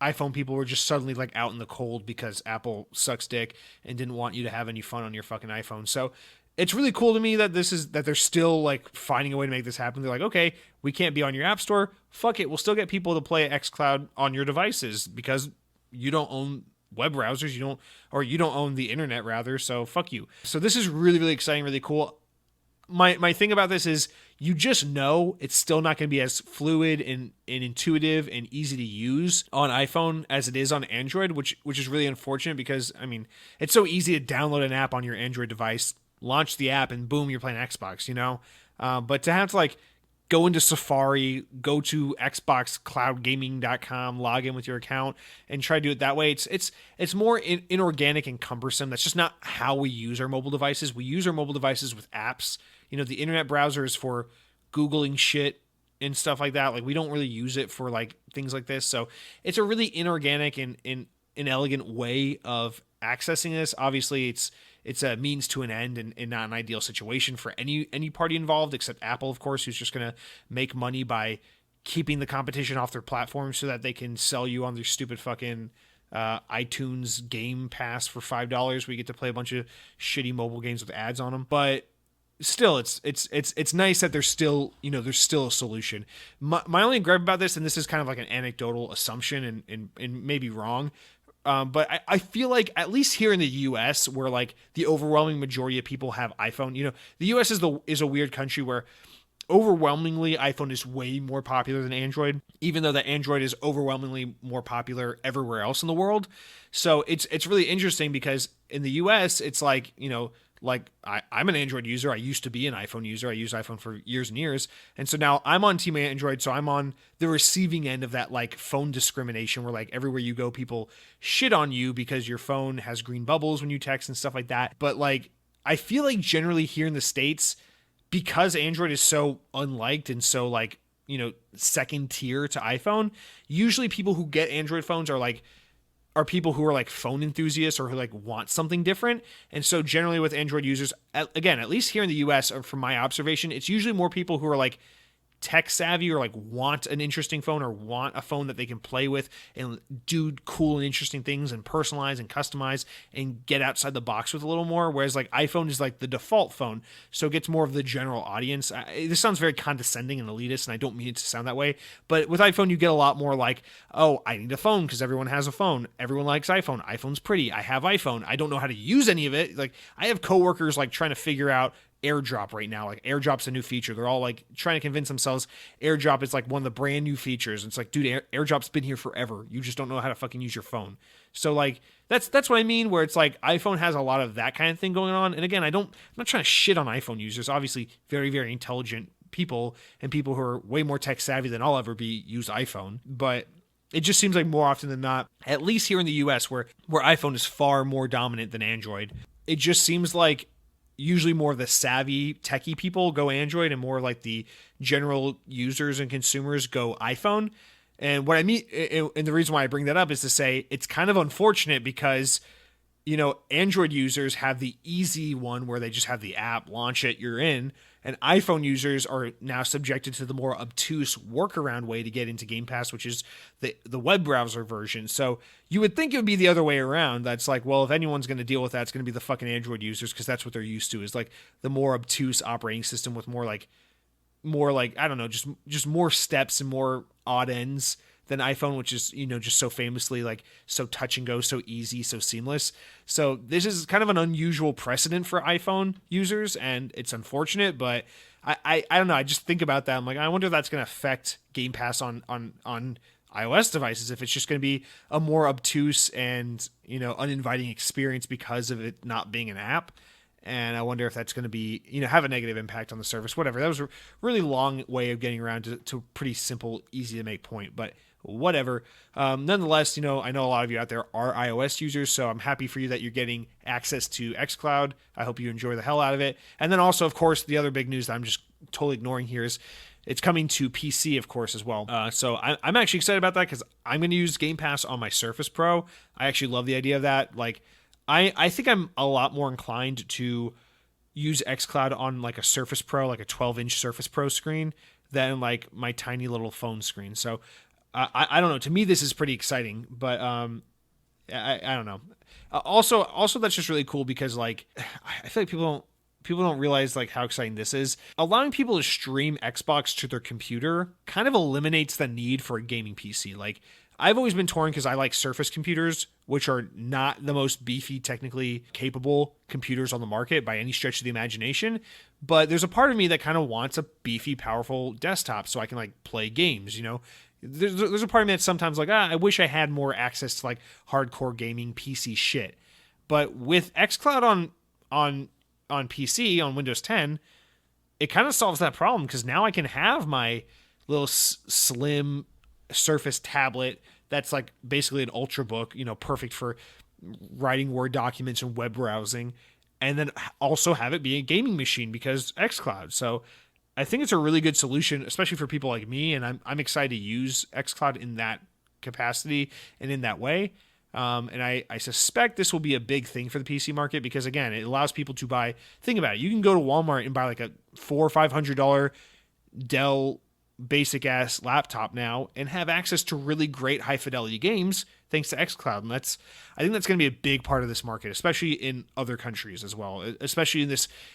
iPhone people were just suddenly like out in the cold because Apple sucks dick and didn't want you to have any fun on your fucking iPhone. So it's really cool to me that they're still like finding a way to make this happen. They're like, okay, we can't be on your app store. Fuck it. We'll still get people to play xCloud on your devices because you don't own web browsers. You don't own the internet rather. So fuck you. So this is really, really exciting, really cool. My thing about this is you just know it's still not going to be as fluid and intuitive and easy to use on iPhone as it is on Android, which is really unfortunate because, I mean, it's so easy to download an app on your Android device, launch the app, and boom, you're playing Xbox, But to have to, like, go into Safari, go to xboxcloudgaming.com, log in with your account, and try to do it that way. It's more inorganic and cumbersome. That's just not how we use our mobile devices. We use our mobile devices with apps. The internet browser is for Googling shit and stuff like that. Like, we don't really use it for, like, things like this. So it's a really inorganic and inelegant way of accessing this. Obviously, it's a means to an end and not an ideal situation for any party involved except Apple, of course, who's just going to make money by keeping the competition off their platform so that they can sell you on their stupid fucking iTunes Game Pass for $5 where you get to play a bunch of shitty mobile games with ads on them. But still, it's nice that there's still a solution. My only gripe about this, and this is kind of like an anecdotal assumption and maybe wrong, but I feel like at least here in the U.S., where like the overwhelming majority of people have iPhone, the U.S. is a weird country where overwhelmingly iPhone is way more popular than Android, even though that Android is overwhelmingly more popular everywhere else in the world. So it's really interesting because in the US, it's like, I'm an Android user. I used to be an iPhone user. I used iPhone for years and years. And so now I'm on Team Android. So I'm on the receiving end of that like phone discrimination where like everywhere you go, people shit on you because your phone has green bubbles when you text and stuff like that. But like, I feel like generally here in the States, because Android is so unliked and so like, second tier to iPhone, usually people who get Android phones are people who are like phone enthusiasts or who like want something different. And so generally with Android users, again, at least here in the US, or from my observation, it's usually more people who are like tech savvy or like want an interesting phone or want a phone that they can play with and do cool and interesting things and personalize and customize and get outside the box with a little more. Whereas like iPhone is like the default phone, so it gets more of the general audience. This sounds very condescending and elitist, and I don't mean it to sound that way, but with iPhone you get a lot more like, oh, I need a phone because everyone has a phone. Everyone likes iPhone. iPhone's pretty. I have iPhone. I don't know how to use any of it. Like I have coworkers like trying to figure out AirDrop right now. Like AirDrop's a new feature. They're all like trying to convince themselves AirDrop is like one of the brand new features. It's like, dude, AirDrop's been here forever. You just don't know how to fucking use your phone. So like that's what I mean, where it's like iPhone has a lot of that kind of thing going on. And again, I'm not trying to shit on iPhone users. Obviously very, very intelligent people and people who are way more tech savvy than I'll ever be use iPhone. But it just seems like more often than not, at least here in the US where iPhone is far more dominant than Android, it just seems like usually more of the savvy techie people go Android and more like the general users and consumers go iPhone. And what I mean, and the reason why I bring that up is to say it's kind of unfortunate because, Android users have the easy one where they just have the app, launch it, you're in. And iPhone users are now subjected to the more obtuse workaround way to get into Game Pass, which is the web browser version. So you would think it would be the other way around. That's like, well, if anyone's going to deal with that, it's going to be the fucking Android users because that's what they're used to, is like the more obtuse operating system with more like I don't know, just more steps and more odd ends than iPhone, which is, just so famously like so touch and go, so easy, so seamless. So this is kind of an unusual precedent for iPhone users, and it's unfortunate, but I don't know. I just think about that. I'm like, I wonder if that's going to affect Game Pass on iOS devices, if it's just going to be a more obtuse and, uninviting experience because of it not being an app. And I wonder if that's going to be, have a negative impact on the service, whatever. That was a really long way of getting around to a pretty simple, easy to make point. But whatever. Nonetheless, I know a lot of you out there are iOS users, so I'm happy for you that you're getting access to xCloud. I hope you enjoy the hell out of it. And then also, of course, the other big news that I'm just totally ignoring here is it's coming to PC, of course, as well. So I'm actually excited about that because I'm going to use Game Pass on my Surface Pro. I actually love the idea of that. Like, I think I'm a lot more inclined to use xCloud on like a Surface Pro, like a 12-inch Surface Pro screen, than like my tiny little phone screen. So I don't know. To me, this is pretty exciting, but I don't know. Also, that's just really cool because like I feel like people don't realize like how exciting this is. Allowing people to stream Xbox to their computer kind of eliminates the need for a gaming PC. Like, I've always been torn because I like Surface computers, which are not the most beefy, technically capable computers on the market by any stretch of the imagination. But there's a part of me that kind of wants a beefy, powerful desktop so I can like play games, There's a part of me that's sometimes like, I wish I had more access to like hardcore gaming PC shit. But with xCloud on PC, on Windows 10, it kind of solves that problem because now I can have my little slim Surface tablet that's like basically an Ultrabook, perfect for writing Word documents and web browsing, and then also have it be a gaming machine because xCloud. So I think it's a really good solution, especially for people like me, and I'm excited to use xCloud in that capacity and in that way. And I suspect this will be a big thing for the PC market because, again, it allows people to buy. Think about it. You can go to Walmart and buy like a $400 or $500 Dell basic ass laptop now and have access to really great high fidelity games thanks to xCloud. And I think that's going to be a big part of this market, especially in other countries as well, especially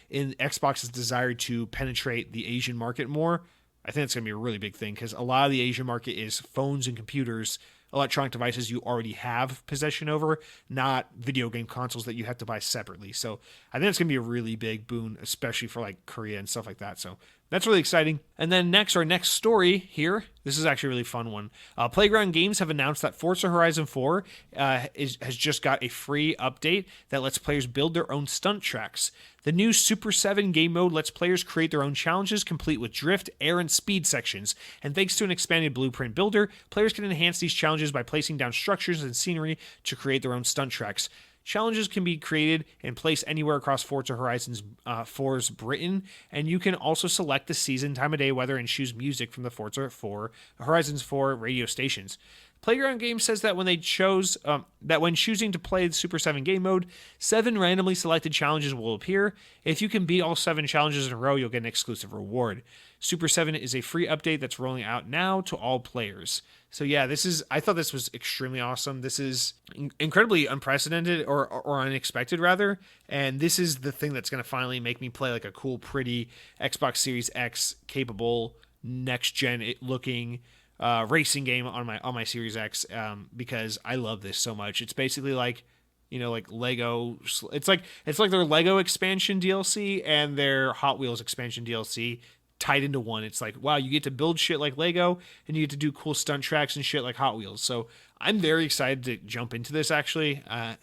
in Xbox's desire to penetrate the Asian market more. I think that's going to be a really big thing because a lot of the Asian market is phones and computers, electronic devices you already have possession over, not video game consoles that you have to buy separately. So I think it's going to be a really big boon, especially for like Korea and stuff like that. So that's really exciting. And then our next story here, this is actually a really fun one. Playground Games have announced that Forza Horizon 4 has just got a free update that lets players build their own stunt tracks. The new Super 7 game mode lets players create their own challenges, complete with drift, air, and speed sections. And thanks to an expanded blueprint builder, players can enhance these challenges by placing down structures and scenery to create their own stunt tracks. Challenges can be created and placed anywhere across Forza Horizon's 4's Britain, and you can also select the season, time of day, weather, and choose music from the Forza 4 Horizon's 4 radio stations. Playground Games says that when choosing to play the Super 7 game mode, 7 randomly selected challenges will appear. If you can beat all 7 challenges in a row, you'll get an exclusive reward. Super 7 is a free update that's rolling out now to all players. So yeah, I thought this was extremely awesome. This is incredibly unprecedented or unexpected rather. And this is the thing that's going to finally make me play like a cool, pretty Xbox Series X capable, next gen looking racing game on my Series X, because I love this so much. It's basically like, like Lego. It's like their Lego expansion DLC and their Hot Wheels expansion DLC tied into one. It's like, wow, you get to build shit like Lego and you get to do cool stunt tracks and shit like Hot Wheels. So I'm very excited to jump into this actually. I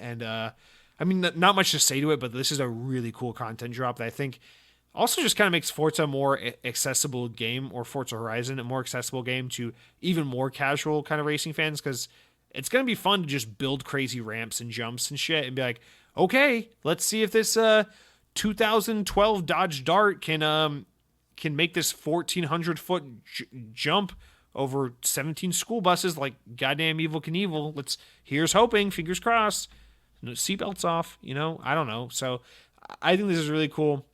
mean, not much to say to it, but this is a really cool content drop that I think also just kind of makes Forza a more accessible game, or Forza Horizon a more accessible game to even more casual kind of racing fans, because it's going to be fun to just build crazy ramps and jumps and shit and be like, okay, let's see if this 2012 Dodge Dart can make this 1,400 foot jump over 17 school buses like goddamn Evel Knievel. Here's hoping, fingers crossed. No seatbelts off, I don't know. So I think this is really cool.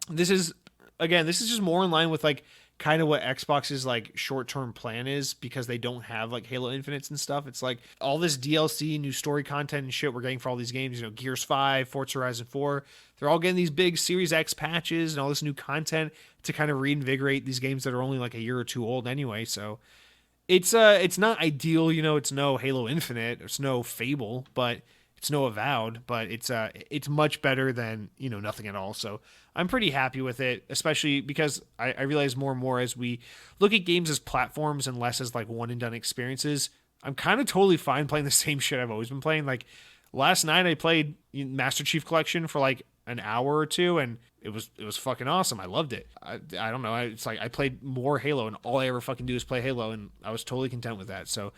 This is just more in line with like kind of what Xbox's like short-term plan is, because they don't have like Halo Infinites and stuff. It's like all this DLC, new story content and shit we're getting for all these games, Gears 5, Forza Horizon 4, they're all getting these big Series X patches and all this new content to kind of reinvigorate these games that are only like a year or two old anyway. So it's not ideal, it's no Halo Infinite, it's no Fable, but it's no Avowed, but it's much better than, nothing at all. So I'm pretty happy with it, especially because I realize more and more as we look at games as platforms and less as like one and done experiences, I'm kind of totally fine playing the same shit I've always been playing. Like last night I played Master Chief Collection for like an hour or two, and it was fucking awesome. I loved it. I don't know. It's like I played more Halo, and all I ever fucking do is play Halo, and I was totally content with that. So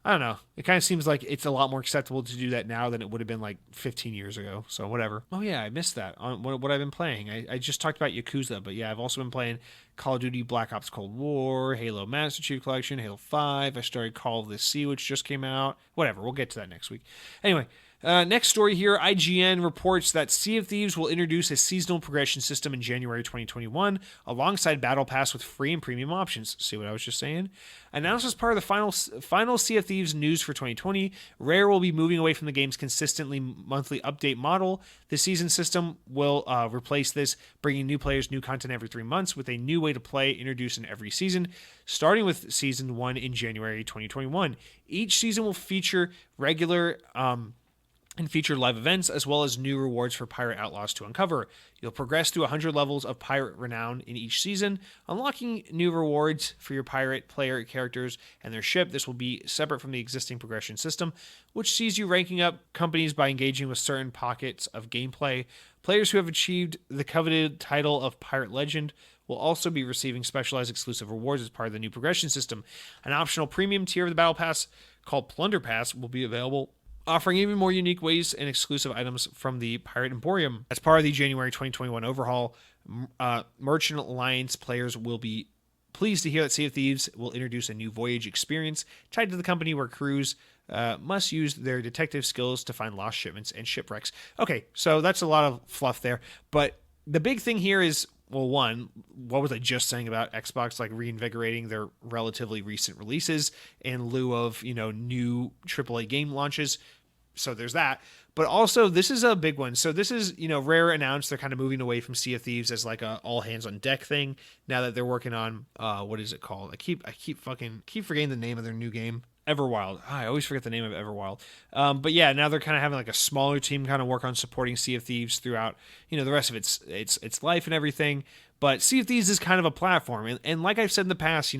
I don't know. It kind of seems like it's a lot more acceptable to do that now than it would have been like 15 years ago. So whatever. Oh yeah, I missed that on what I've been playing. I just talked about Yakuza, but yeah, I've also been playing Call of Duty Black Ops Cold War, Halo Master Chief Collection, Halo 5. I started Call of the Sea, which just came out. Whatever, we'll get to that next week. Anyway, next story here, IGN reports that Sea of Thieves will introduce a seasonal progression system in January 2021 alongside Battle Pass with free and premium options. See what I was just saying? Announced as part of the final Sea of Thieves news for 2020, Rare will be moving away from the game's consistently monthly update model. The season system will replace this, bringing new players new content every 3 months with a new way to play introduced in every season, starting with Season 1 in January 2021. Each season will feature regular and featured live events, as well as new rewards for pirate outlaws to uncover. You'll progress through 100 levels of pirate renown in each season, unlocking new rewards for your pirate player characters and their ship. This will be separate from the existing progression system, which sees you ranking up companies by engaging with certain pockets of gameplay. Players who have achieved the coveted title of Pirate Legend will also be receiving specialized exclusive rewards as part of the new progression system. An optional premium tier of the Battle Pass called Plunder Pass will be available, offering even more unique ways and exclusive items from the Pirate Emporium. As part of the January 2021 overhaul, Merchant Alliance players will be pleased to hear that Sea of Thieves will introduce a new voyage experience tied to the company where crews must use their detective skills to find lost shipments and shipwrecks. Okay, so that's a lot of fluff there, but the big thing here is, well, one, what was I just saying about Xbox like reinvigorating their relatively recent releases in lieu of, new AAA game launches? So there's that. But also, this is a big one. So this is, Rare announced they're kind of moving away from Sea of Thieves as like a all hands on deck thing. Now that they're working on what is it called? I keep forgetting the name of their new game. Everwild. I always forget the name of Everwild. But yeah, now they're kind of having like a smaller team kind of work on supporting Sea of Thieves throughout, the rest of its life and everything. But Sea of Thieves is kind of a platform. And like I've said in the past,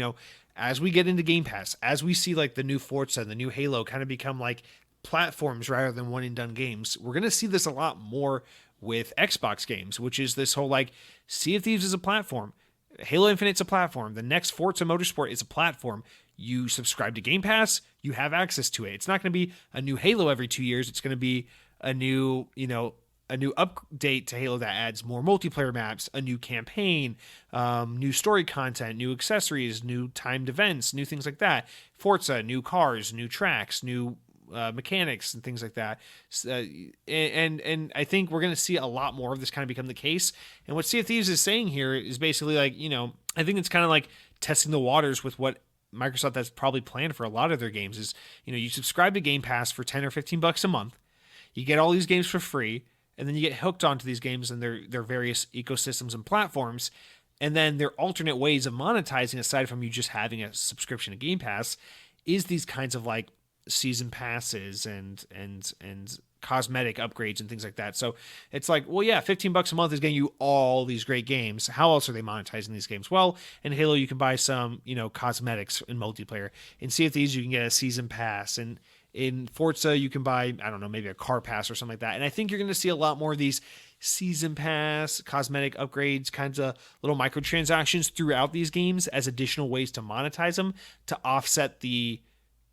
as we get into Game Pass, as we see like the new Forza and the new Halo kind of become like platforms rather than one and done games, we're going to see this a lot more with Xbox games, which is this whole like Sea of Thieves is a platform. Halo Infinite's a platform. The next Forza Motorsport is a platform. You subscribe to Game Pass, you have access to it. It's not going to be a new Halo every 2 years. It's going to be a new, a new update to Halo that adds more multiplayer maps, a new campaign, new story content, new accessories, new timed events, new things like that. Forza, new cars, new tracks, new mechanics and things like that. And I think we're going to see a lot more of this kind of become the case. And what Sea of Thieves is saying here is basically like, I think it's kind of like testing the waters with what Microsoft has probably planned for a lot of their games is, you subscribe to Game Pass for 10 or 15 bucks a month. You get all these games for free, and then you get hooked onto these games and their various ecosystems and platforms. And then their alternate ways of monetizing, aside from you just having a subscription to Game Pass, is these kinds of like season passes and cosmetic upgrades and things like that. So it's like, well, yeah, 15 bucks a month is getting you all these great games. How else are they monetizing these games? Well, in Halo, you can buy some, cosmetics in multiplayer. In Sea of Thieves, you can get a season pass. And in Forza, you can buy, I don't know, maybe a car pass or something like that. And I think you're going to see a lot more of these season pass, cosmetic upgrades, kinds of little microtransactions throughout these games as additional ways to monetize them to offset the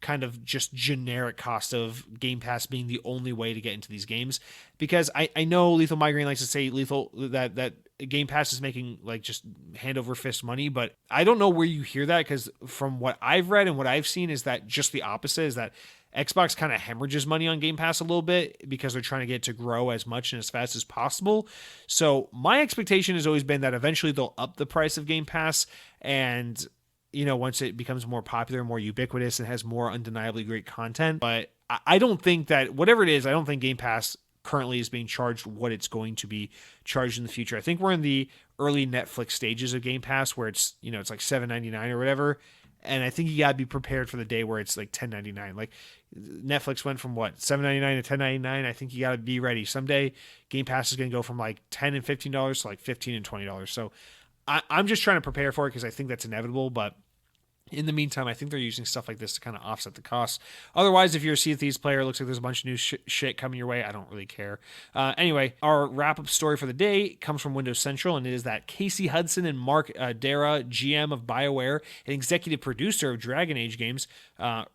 kind of just generic cost of Game Pass being the only way to get into these games. Because I know Lethal Migraine likes to say that Game Pass is making like just hand over fist money, but I don't know where you hear that, because from what I've read and what I've seen is that just the opposite, is that Xbox kind of hemorrhages money on Game Pass a little bit because they're trying to get it to grow as much and as fast as possible. So my expectation has always been that eventually they'll up the price of Game Pass, and once it becomes more popular, more ubiquitous, and has more undeniably great content. But I don't think that, whatever it is, I don't think Game Pass currently is being charged what it's going to be charged in the future. I think we're in the early Netflix stages of Game Pass where it's, it's like $7.99 or whatever. And I think you gotta be prepared for the day where it's like $10.99. Like Netflix went from what, $7.99 to $10.99. I think you gotta be ready. Someday Game Pass is gonna go from like $10 and $15 to like $15 and $20. So I'm just trying to prepare for it because I think that's inevitable. But In the meantime, I think they're using stuff like this to kind of offset the costs. Otherwise, if you're a Sea of Thieves player, it looks like there's a bunch of new shit coming your way. I don't really care. Anyway, our wrap-up story for the day comes from Windows Central, and it is that Casey Hudson and Mark Dara, GM of BioWare and executive producer of Dragon Age games,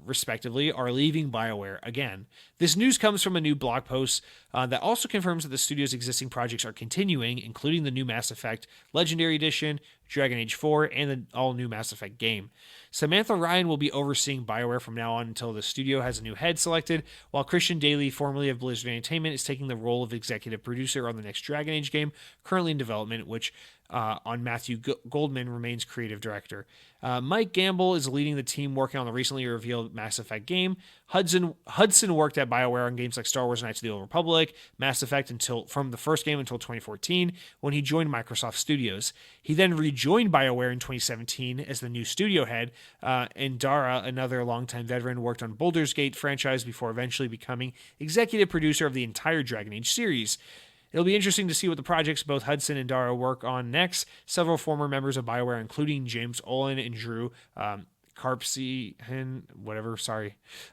respectively, are leaving BioWare again. This news comes from a new blog post that also confirms that the studio's existing projects are continuing, including the new Mass Effect Legendary Edition, Dragon Age 4, and the all-new Mass Effect game. Samantha Ryan will be overseeing BioWare from now on until the studio has a new head selected, while Christian Daly, formerly of Blizzard Entertainment, is taking the role of executive producer on the next Dragon Age game, currently in development, which on Matthew Goldman remains creative director. Mike Gamble is leading the team working on the recently revealed Mass Effect game. Hudson worked at BioWare on games like Star Wars: Knights of the Old Republic, Mass Effect from the first game until 2014, when he joined Microsoft Studios. He then rejoined BioWare in 2017 as the new studio head, and Dara, another longtime veteran, worked on Baldur's Gate franchise before eventually becoming executive producer of the entire Dragon Age series. It'll be interesting to see what the projects both Hudson and Dara work on next. Several former members of BioWare, including James Olin and Drew Karpyshyn,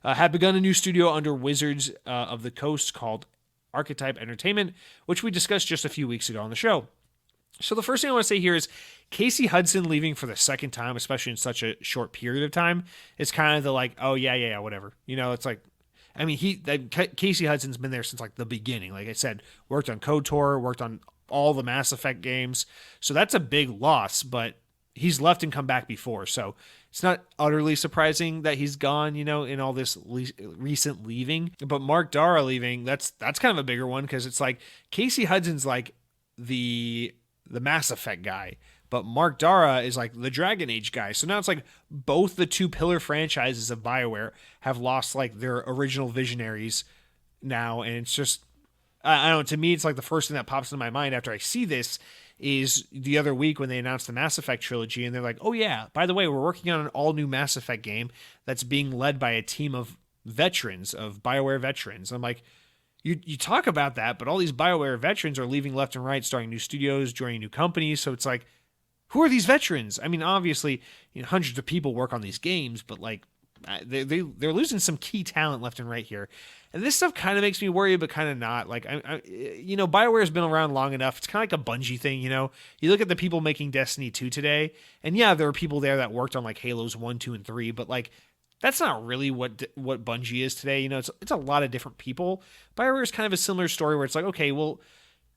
have begun a new studio under Wizards of the Coast called Archetype Entertainment, which we discussed just a few weeks ago on the show. So the first thing I want to say here is Casey Hudson leaving for the second time, especially in such a short period of time, is kind of the like, oh, yeah, whatever. You know, it's like, I mean, Casey Hudson's been there since like the beginning. Like I said, worked on KOTOR, worked on all the Mass Effect games. So that's a big loss, but he's left and come back before. So it's not utterly surprising that he's gone, you know, in all this recent leaving. But Mark Dara leaving, that's kind of a bigger one, because it's like Casey Hudson's like the Mass Effect guy, but Mark Dara is like the Dragon Age guy. So now it's like both the two pillar franchises of BioWare have lost like their original visionaries now. And it's just, I don't know, to me, it's like the first thing that pops into my mind after I see this is the other week when they announced the Mass Effect trilogy, and they're like, oh yeah, by the way, we're working on an all new Mass Effect game that's being led by a team of veterans, of BioWare veterans. I'm like, you talk about that, but all these BioWare veterans are leaving left and right, starting new studios, joining new companies. So it's like, who are these veterans? I mean, obviously, you know, hundreds of people work on these games, but like they're losing some key talent left and right here. And this stuff kind of makes me worry, but kind of not. Like, you know, BioWare has been around long enough. It's kind of like a Bungie thing, you know? You look at the people making Destiny 2 today, and yeah, there are people there that worked on like Halos 1, 2, and 3, but like, that's not really what Bungie is today. You know, it's a lot of different people. BioWare is kind of a similar story where it's like, okay, well,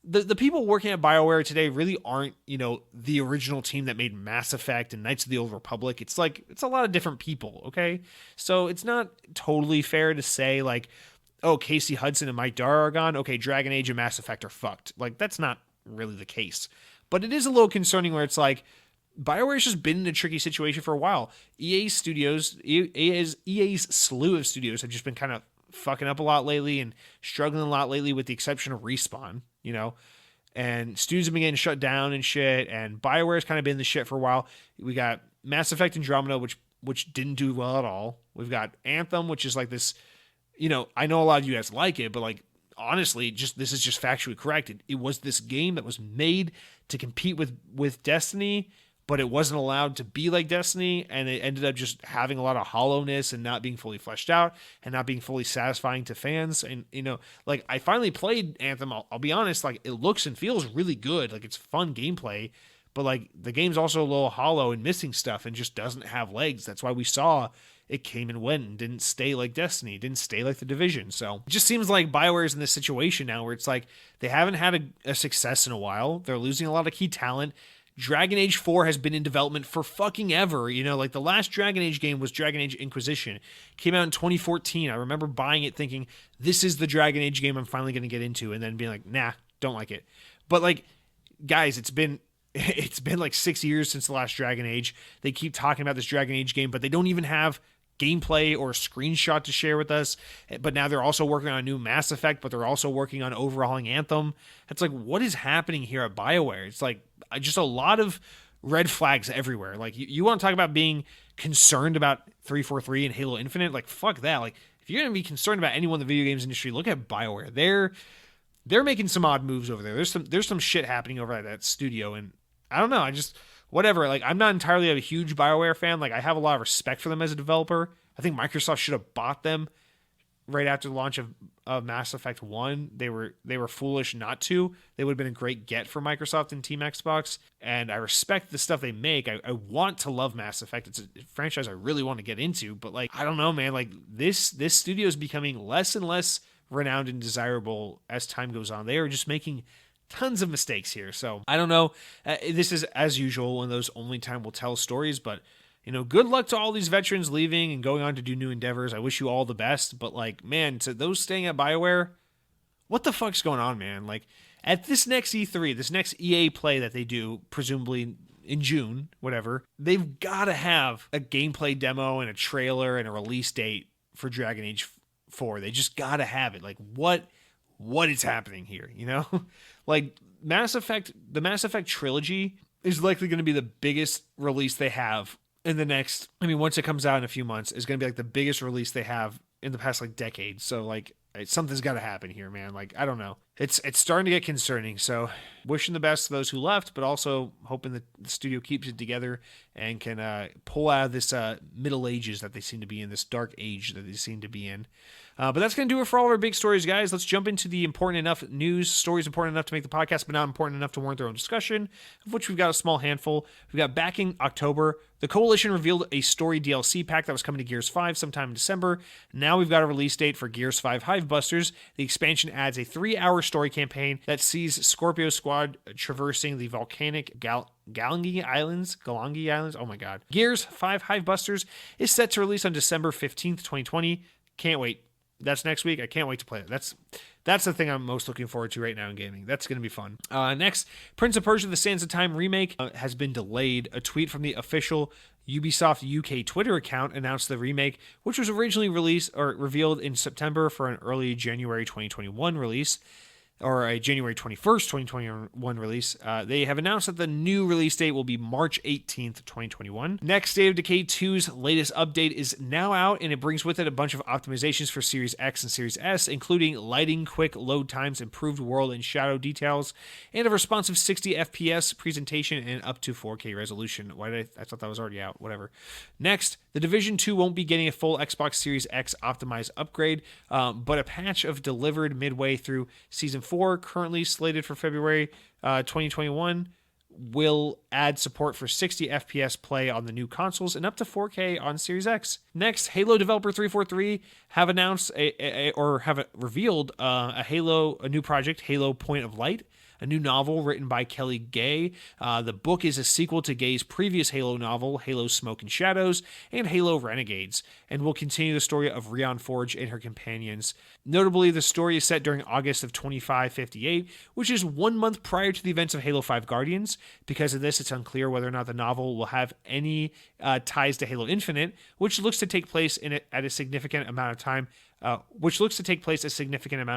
the people working at BioWare today really aren't, you know, the original team that made Mass Effect and Knights of the Old Republic. It's like, it's a lot of different people, okay? So it's not totally fair to say like, oh, Casey Hudson and Mike Dara are gone. Okay, Dragon Age and Mass Effect are fucked. Like, that's not really the case. But it is a little concerning where it's like, BioWare's just been in a tricky situation for a while. EA's slew of studios have just been kind of fucking up a lot lately and struggling a lot lately, with the exception of Respawn, you know, and studios have been getting shut down and shit, and BioWare's kind of been in the shit for a while. We got Mass Effect Andromeda, which didn't do well at all. We've got Anthem, which is like this, you know, I know a lot of you guys like it, but like, honestly, just this is just factually correct. It was this game that was made to compete with Destiny, but it wasn't allowed to be like Destiny, and it ended up just having a lot of hollowness and not being fully fleshed out and not being fully satisfying to fans. And, you know, like, I finally played Anthem. I'll be honest, like, it looks and feels really good. Like, it's fun gameplay, but like, the game's also a little hollow and missing stuff and just doesn't have legs. That's why we saw it came and went and didn't stay like Destiny. It didn't stay like The Division. So it just seems like BioWare's in this situation now where it's like they haven't had a success in a while. They're losing a lot of key talent. Dragon Age 4 has been in development for fucking ever. You know, like, the last Dragon Age game was Dragon Age Inquisition. It came out in 2014. I remember buying it thinking, this is the Dragon Age game I'm finally going to get into, and then being like, nah, don't like it. But like, guys, it's been like 6 years since the last Dragon Age. They keep talking about this Dragon Age game, but they don't even have gameplay or a screenshot to share with us. But now they're also working on a new Mass Effect, but they're also working on overhauling Anthem. It's like, what is happening here at BioWare? It's like just a lot of red flags everywhere. Like, you want to talk about being concerned about 343 and Halo Infinite? Like, fuck that. Like, if you're going to be concerned about anyone in the video games industry, look at BioWare. They're making some odd moves over there. There's some shit happening over at that studio, and I don't know. whatever. Like, I'm not entirely a huge BioWare fan. Like, I have a lot of respect for them as a developer. I think Microsoft should have bought them right after the launch of Mass Effect 1. They were foolish not to. They would have been a great get for Microsoft and Team Xbox. And I respect the stuff they make. I want to love Mass Effect. It's a franchise I really want to get into. But, like, I don't know, man. Like, this studio is becoming less and less renowned and desirable as time goes on. They are just making tons of mistakes here. So, I don't know. This is, as usual, one of those only time will tell stories. But, you know, good luck to all these veterans leaving and going on to do new endeavors. I wish you all the best. But, like, man, to those staying at BioWare, what the fuck's going on, man? Like, at this next E3, this next EA play that they do, presumably in June, whatever, they've got to have a gameplay demo and a trailer and a release date for Dragon Age 4. They just got to have it. Like, what is happening here, you know? Like, the Mass Effect trilogy is likely going to be the biggest release they have in the next, I mean, once it comes out in a few months, is going to be like the biggest release they have in the past like decade. So like something's got to happen here, man. Like, I don't know. It's starting to get concerning. So wishing the best to those who left, but also hoping that the studio keeps it together and can pull out of this Middle Ages that they seem to be in, this dark age that they seem to be in. But that's going to do it for all of our big stories, guys. Let's jump into the important enough news, stories important enough to make the podcast, but not important enough to warrant their own discussion, of which we've got a small handful. We've got back in October, the Coalition revealed a story DLC pack that was coming to Gears 5 sometime in December. Now we've got a release date for Gears 5 Hivebusters. The expansion adds a 3-hour story campaign that sees Scorpio Squad traversing the volcanic Galangi Islands. Oh my god. Gears 5 Hivebusters is set to release on December 15th, 2020. Can't wait. That's next week. I can't wait to play it. That's the thing I'm most looking forward to right now in gaming. That's going to be fun. Next, Prince of Persia: The Sands of Time remake has been delayed. A tweet from the official Ubisoft UK Twitter account announced the remake, which was originally revealed in September for an early January 2021 release, or a January 21st, 2021 release. They have announced that the new release date will be March 18th, 2021. Next, State of Decay 2's latest update is now out, and it brings with it a bunch of optimizations for Series X and Series S, including lighting, quick load times, improved world and shadow details, and a responsive 60 FPS presentation and up to 4K resolution. I thought that was already out, whatever. Next, The Division 2 won't be getting a full Xbox Series X optimized upgrade, but a patch of delivered midway through Season 4, currently slated for February 2021, will add support for 60 FPS play on the new consoles and up to 4K on Series X. Next, Halo developer 343 have announced revealed a new project, Halo Point of Light, a new novel written by Kelly Gay. The book is a sequel to Gay's previous Halo novel, Halo Smoke and Shadows, and Halo Renegades, and will continue the story of Rion Forge and her companions. Notably, the story is set during August of 2558, which is 1 month prior to the events of Halo 5 Guardians. Because of this, it's unclear whether or not the novel will have any ties to Halo Infinite, which looks to take place at a significant amount of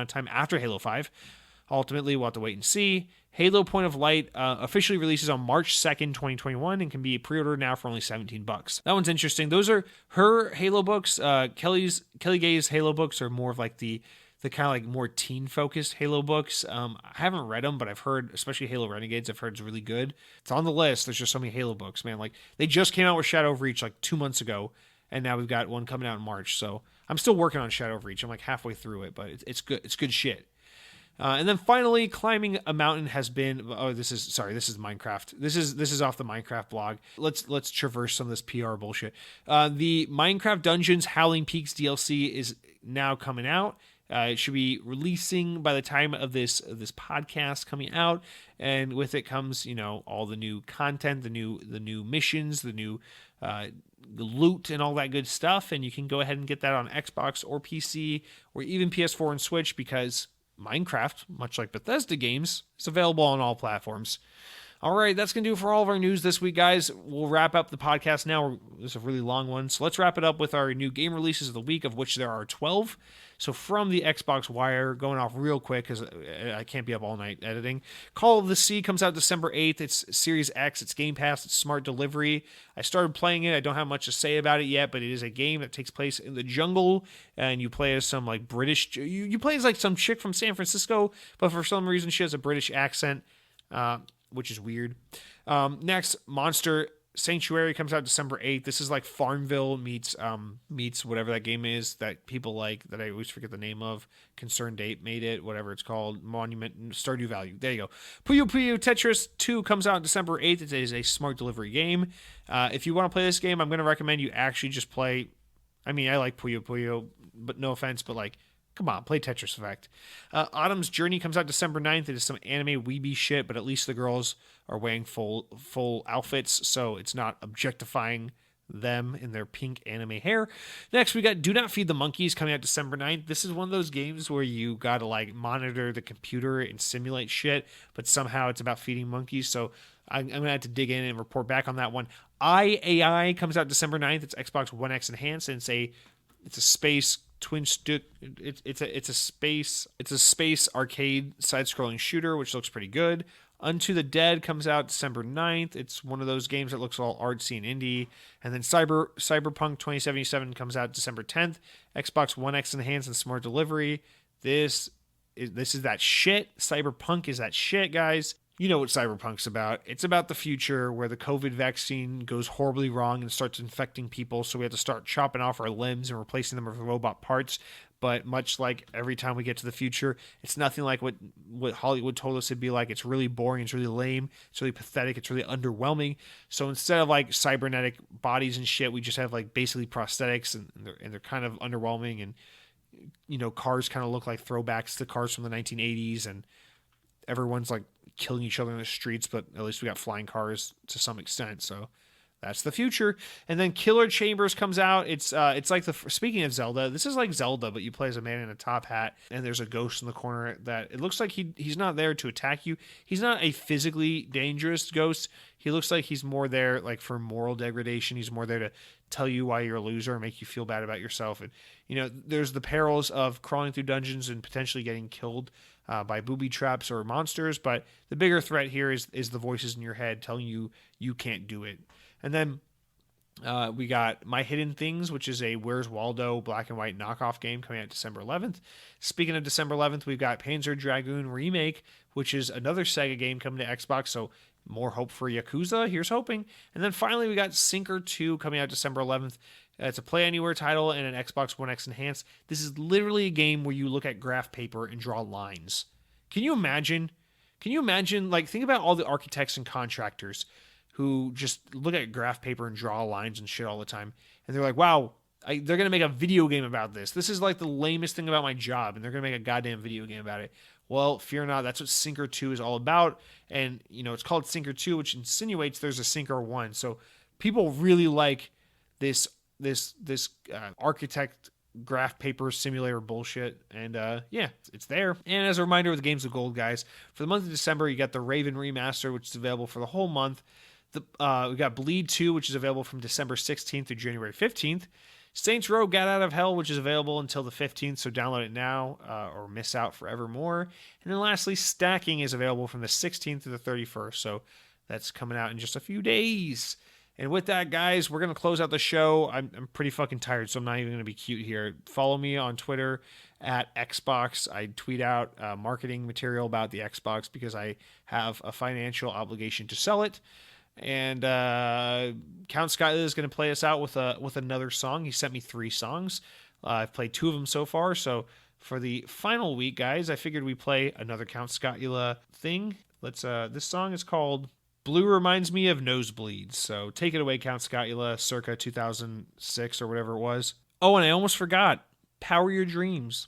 time, after Halo 5. Ultimately, we'll have to wait and see. Halo Point of Light officially releases on March 2nd, 2021, and can be pre-ordered now for only $17. That one's interesting. Those are her Halo books. Kelly Gay's Halo books are more of like the kind of like more teen-focused Halo books. I haven't read them, but I've heard, especially Halo Renegades, I've heard it's really good. It's on the list. There's just so many Halo books, man. Like, they just came out with Shadow of Reach like 2 months ago, and now we've got one coming out in March. So I'm still working on Shadow of Reach. I'm like halfway through it, but it's good. It's good shit. And then finally, climbing a mountain has been. This is Minecraft. This is off the Minecraft blog. Let's traverse some of this PR bullshit. The Minecraft Dungeons Howling Peaks DLC is now coming out. It should be releasing by the time of this podcast coming out, and with it comes, you know, all the new content, the new missions, the new loot, and all that good stuff. And you can go ahead and get that on Xbox or PC or even PS4 and Switch, because Minecraft, much like Bethesda games, is available on all platforms. All right, that's going to do it for all of our news this week, guys. We'll wrap up the podcast now. This is a really long one, so let's wrap it up with our new game releases of the week, of which there are 12. So from the Xbox Wire, going off real quick because I can't be up all night editing. Call of the Sea comes out December 8th. It's Series X. It's Game Pass. It's smart delivery. I started playing it. I don't have much to say about it yet, but it is a game that takes place in the jungle, and you play as some like British. You play as like some chick from San Francisco, but for some reason she has a British accent. which is weird. Next, Monster Sanctuary comes out December 8th. This is like Farmville meets whatever that game is that people like, that I always forget the name of. Concerned Ape made it, whatever it's called. Monument, Stardew Valley. There you go. Puyo Puyo Tetris 2 comes out December 8th. It is a smart delivery game. If you want to play this game, I'm going to recommend you actually just play. I mean, I like Puyo Puyo, but no offense, but like, come on, play Tetris Effect. Autumn's Journey comes out December 9th. It is some anime weeby shit, but at least the girls are wearing full outfits, so it's not objectifying them in their pink anime hair. Next, we got Do Not Feed the Monkeys coming out December 9th. This is one of those games where you gotta like monitor the computer and simulate shit, but somehow it's about feeding monkeys, so I'm gonna have to dig in and report back on that one. AI comes out December 9th. It's Xbox One X enhanced, and it's a space twin stick. It's a space arcade side-scrolling shooter, which looks pretty good. Unto the Dead comes out December 9th. It's one of those games that looks all artsy and indie. And then Cyberpunk 2077 comes out December 10th. Xbox One X enhanced and smart delivery. This is that shit. Cyberpunk is that shit, guys. You know what Cyberpunk's about. It's about the future where the COVID vaccine goes horribly wrong and starts infecting people, so we have to start chopping off our limbs and replacing them with robot parts. But much like every time we get to the future, it's nothing like what Hollywood told us it'd be like. It's really boring. It's really lame. It's really pathetic. It's really underwhelming. So instead of like cybernetic bodies and shit, we just have like basically prosthetics, and they're kind of underwhelming. And, you know, cars kind of look like throwbacks to cars from the 1980s, and everyone's like killing each other in the streets, but at least we got flying cars to some extent. So that's the future. And then Killer Chambers comes out. It's like speaking of Zelda, this is like Zelda, but you play as a man in a top hat, and there's a ghost in the corner that it looks like he's not there to attack you. He's not a physically dangerous ghost. He looks like he's more there like for moral degradation. He's more there to tell you why you're a loser and make you feel bad about yourself. And, you know, there's the perils of crawling through dungeons and potentially getting killed by booby traps or monsters. But the bigger threat here is the voices in your head telling you you can't do it. And then we got My Hidden Things, which is a Where's Waldo black and white knockoff game coming out December 11th. Speaking of December 11th, we've got Panzer Dragoon Remake, which is another Sega game coming to Xbox, so more hope for Yakuza. Here's hoping. And then finally, we got Sinker 2 coming out December 11th. It's a Play Anywhere title and an Xbox One X enhanced. This is literally a game where you look at graph paper and draw lines. Can you imagine? Like, think about all the architects and contractors who just look at graph paper and draw lines and shit all the time. And they're like, wow, they're going to make a video game about this. This is like the lamest thing about my job, and they're going to make a goddamn video game about it. Well, fear not, that's what Sinker 2 is all about. And, you know, it's called Sinker 2, which insinuates there's a Sinker 1. So people really like this architect graph paper simulator bullshit. And yeah, it's there. And as a reminder of the Games of Gold, guys, for the month of December, you got the Raven Remaster, which is available for the whole month. We got Bleed 2, which is available from December 16th through January 15th. Saints Row Gat Out of Hell, which is available until the 15th, so download it now or miss out forevermore. And then lastly, Stacking is available from the 16th to the 31st, so that's coming out in just a few days. And with that, guys, we're going to close out the show. I'm pretty fucking tired, so I'm not even going to be cute here. Follow me on Twitter at Xbox. I tweet out marketing material about the Xbox because I have a financial obligation to sell it. And Count Skyler is going to play us out with another song. He sent me 3 songs. I've played 2 of them so far. So for the final week, guys, I figured we play another Count Skyler thing. This song is called Blue Reminds Me of Nosebleeds. So take it away, Count Skyler, circa 2006 or whatever it was. Oh, and I almost forgot. Power Your Dreams.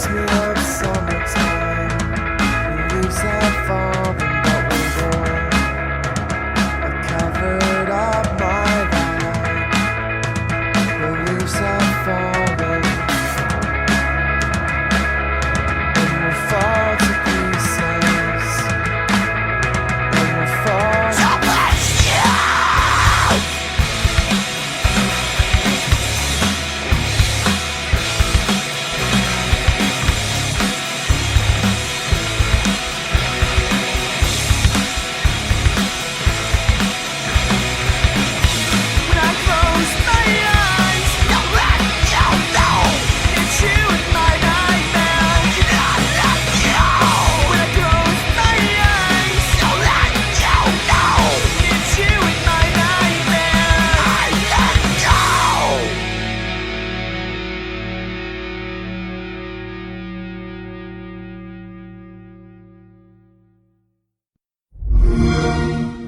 makes me hurt.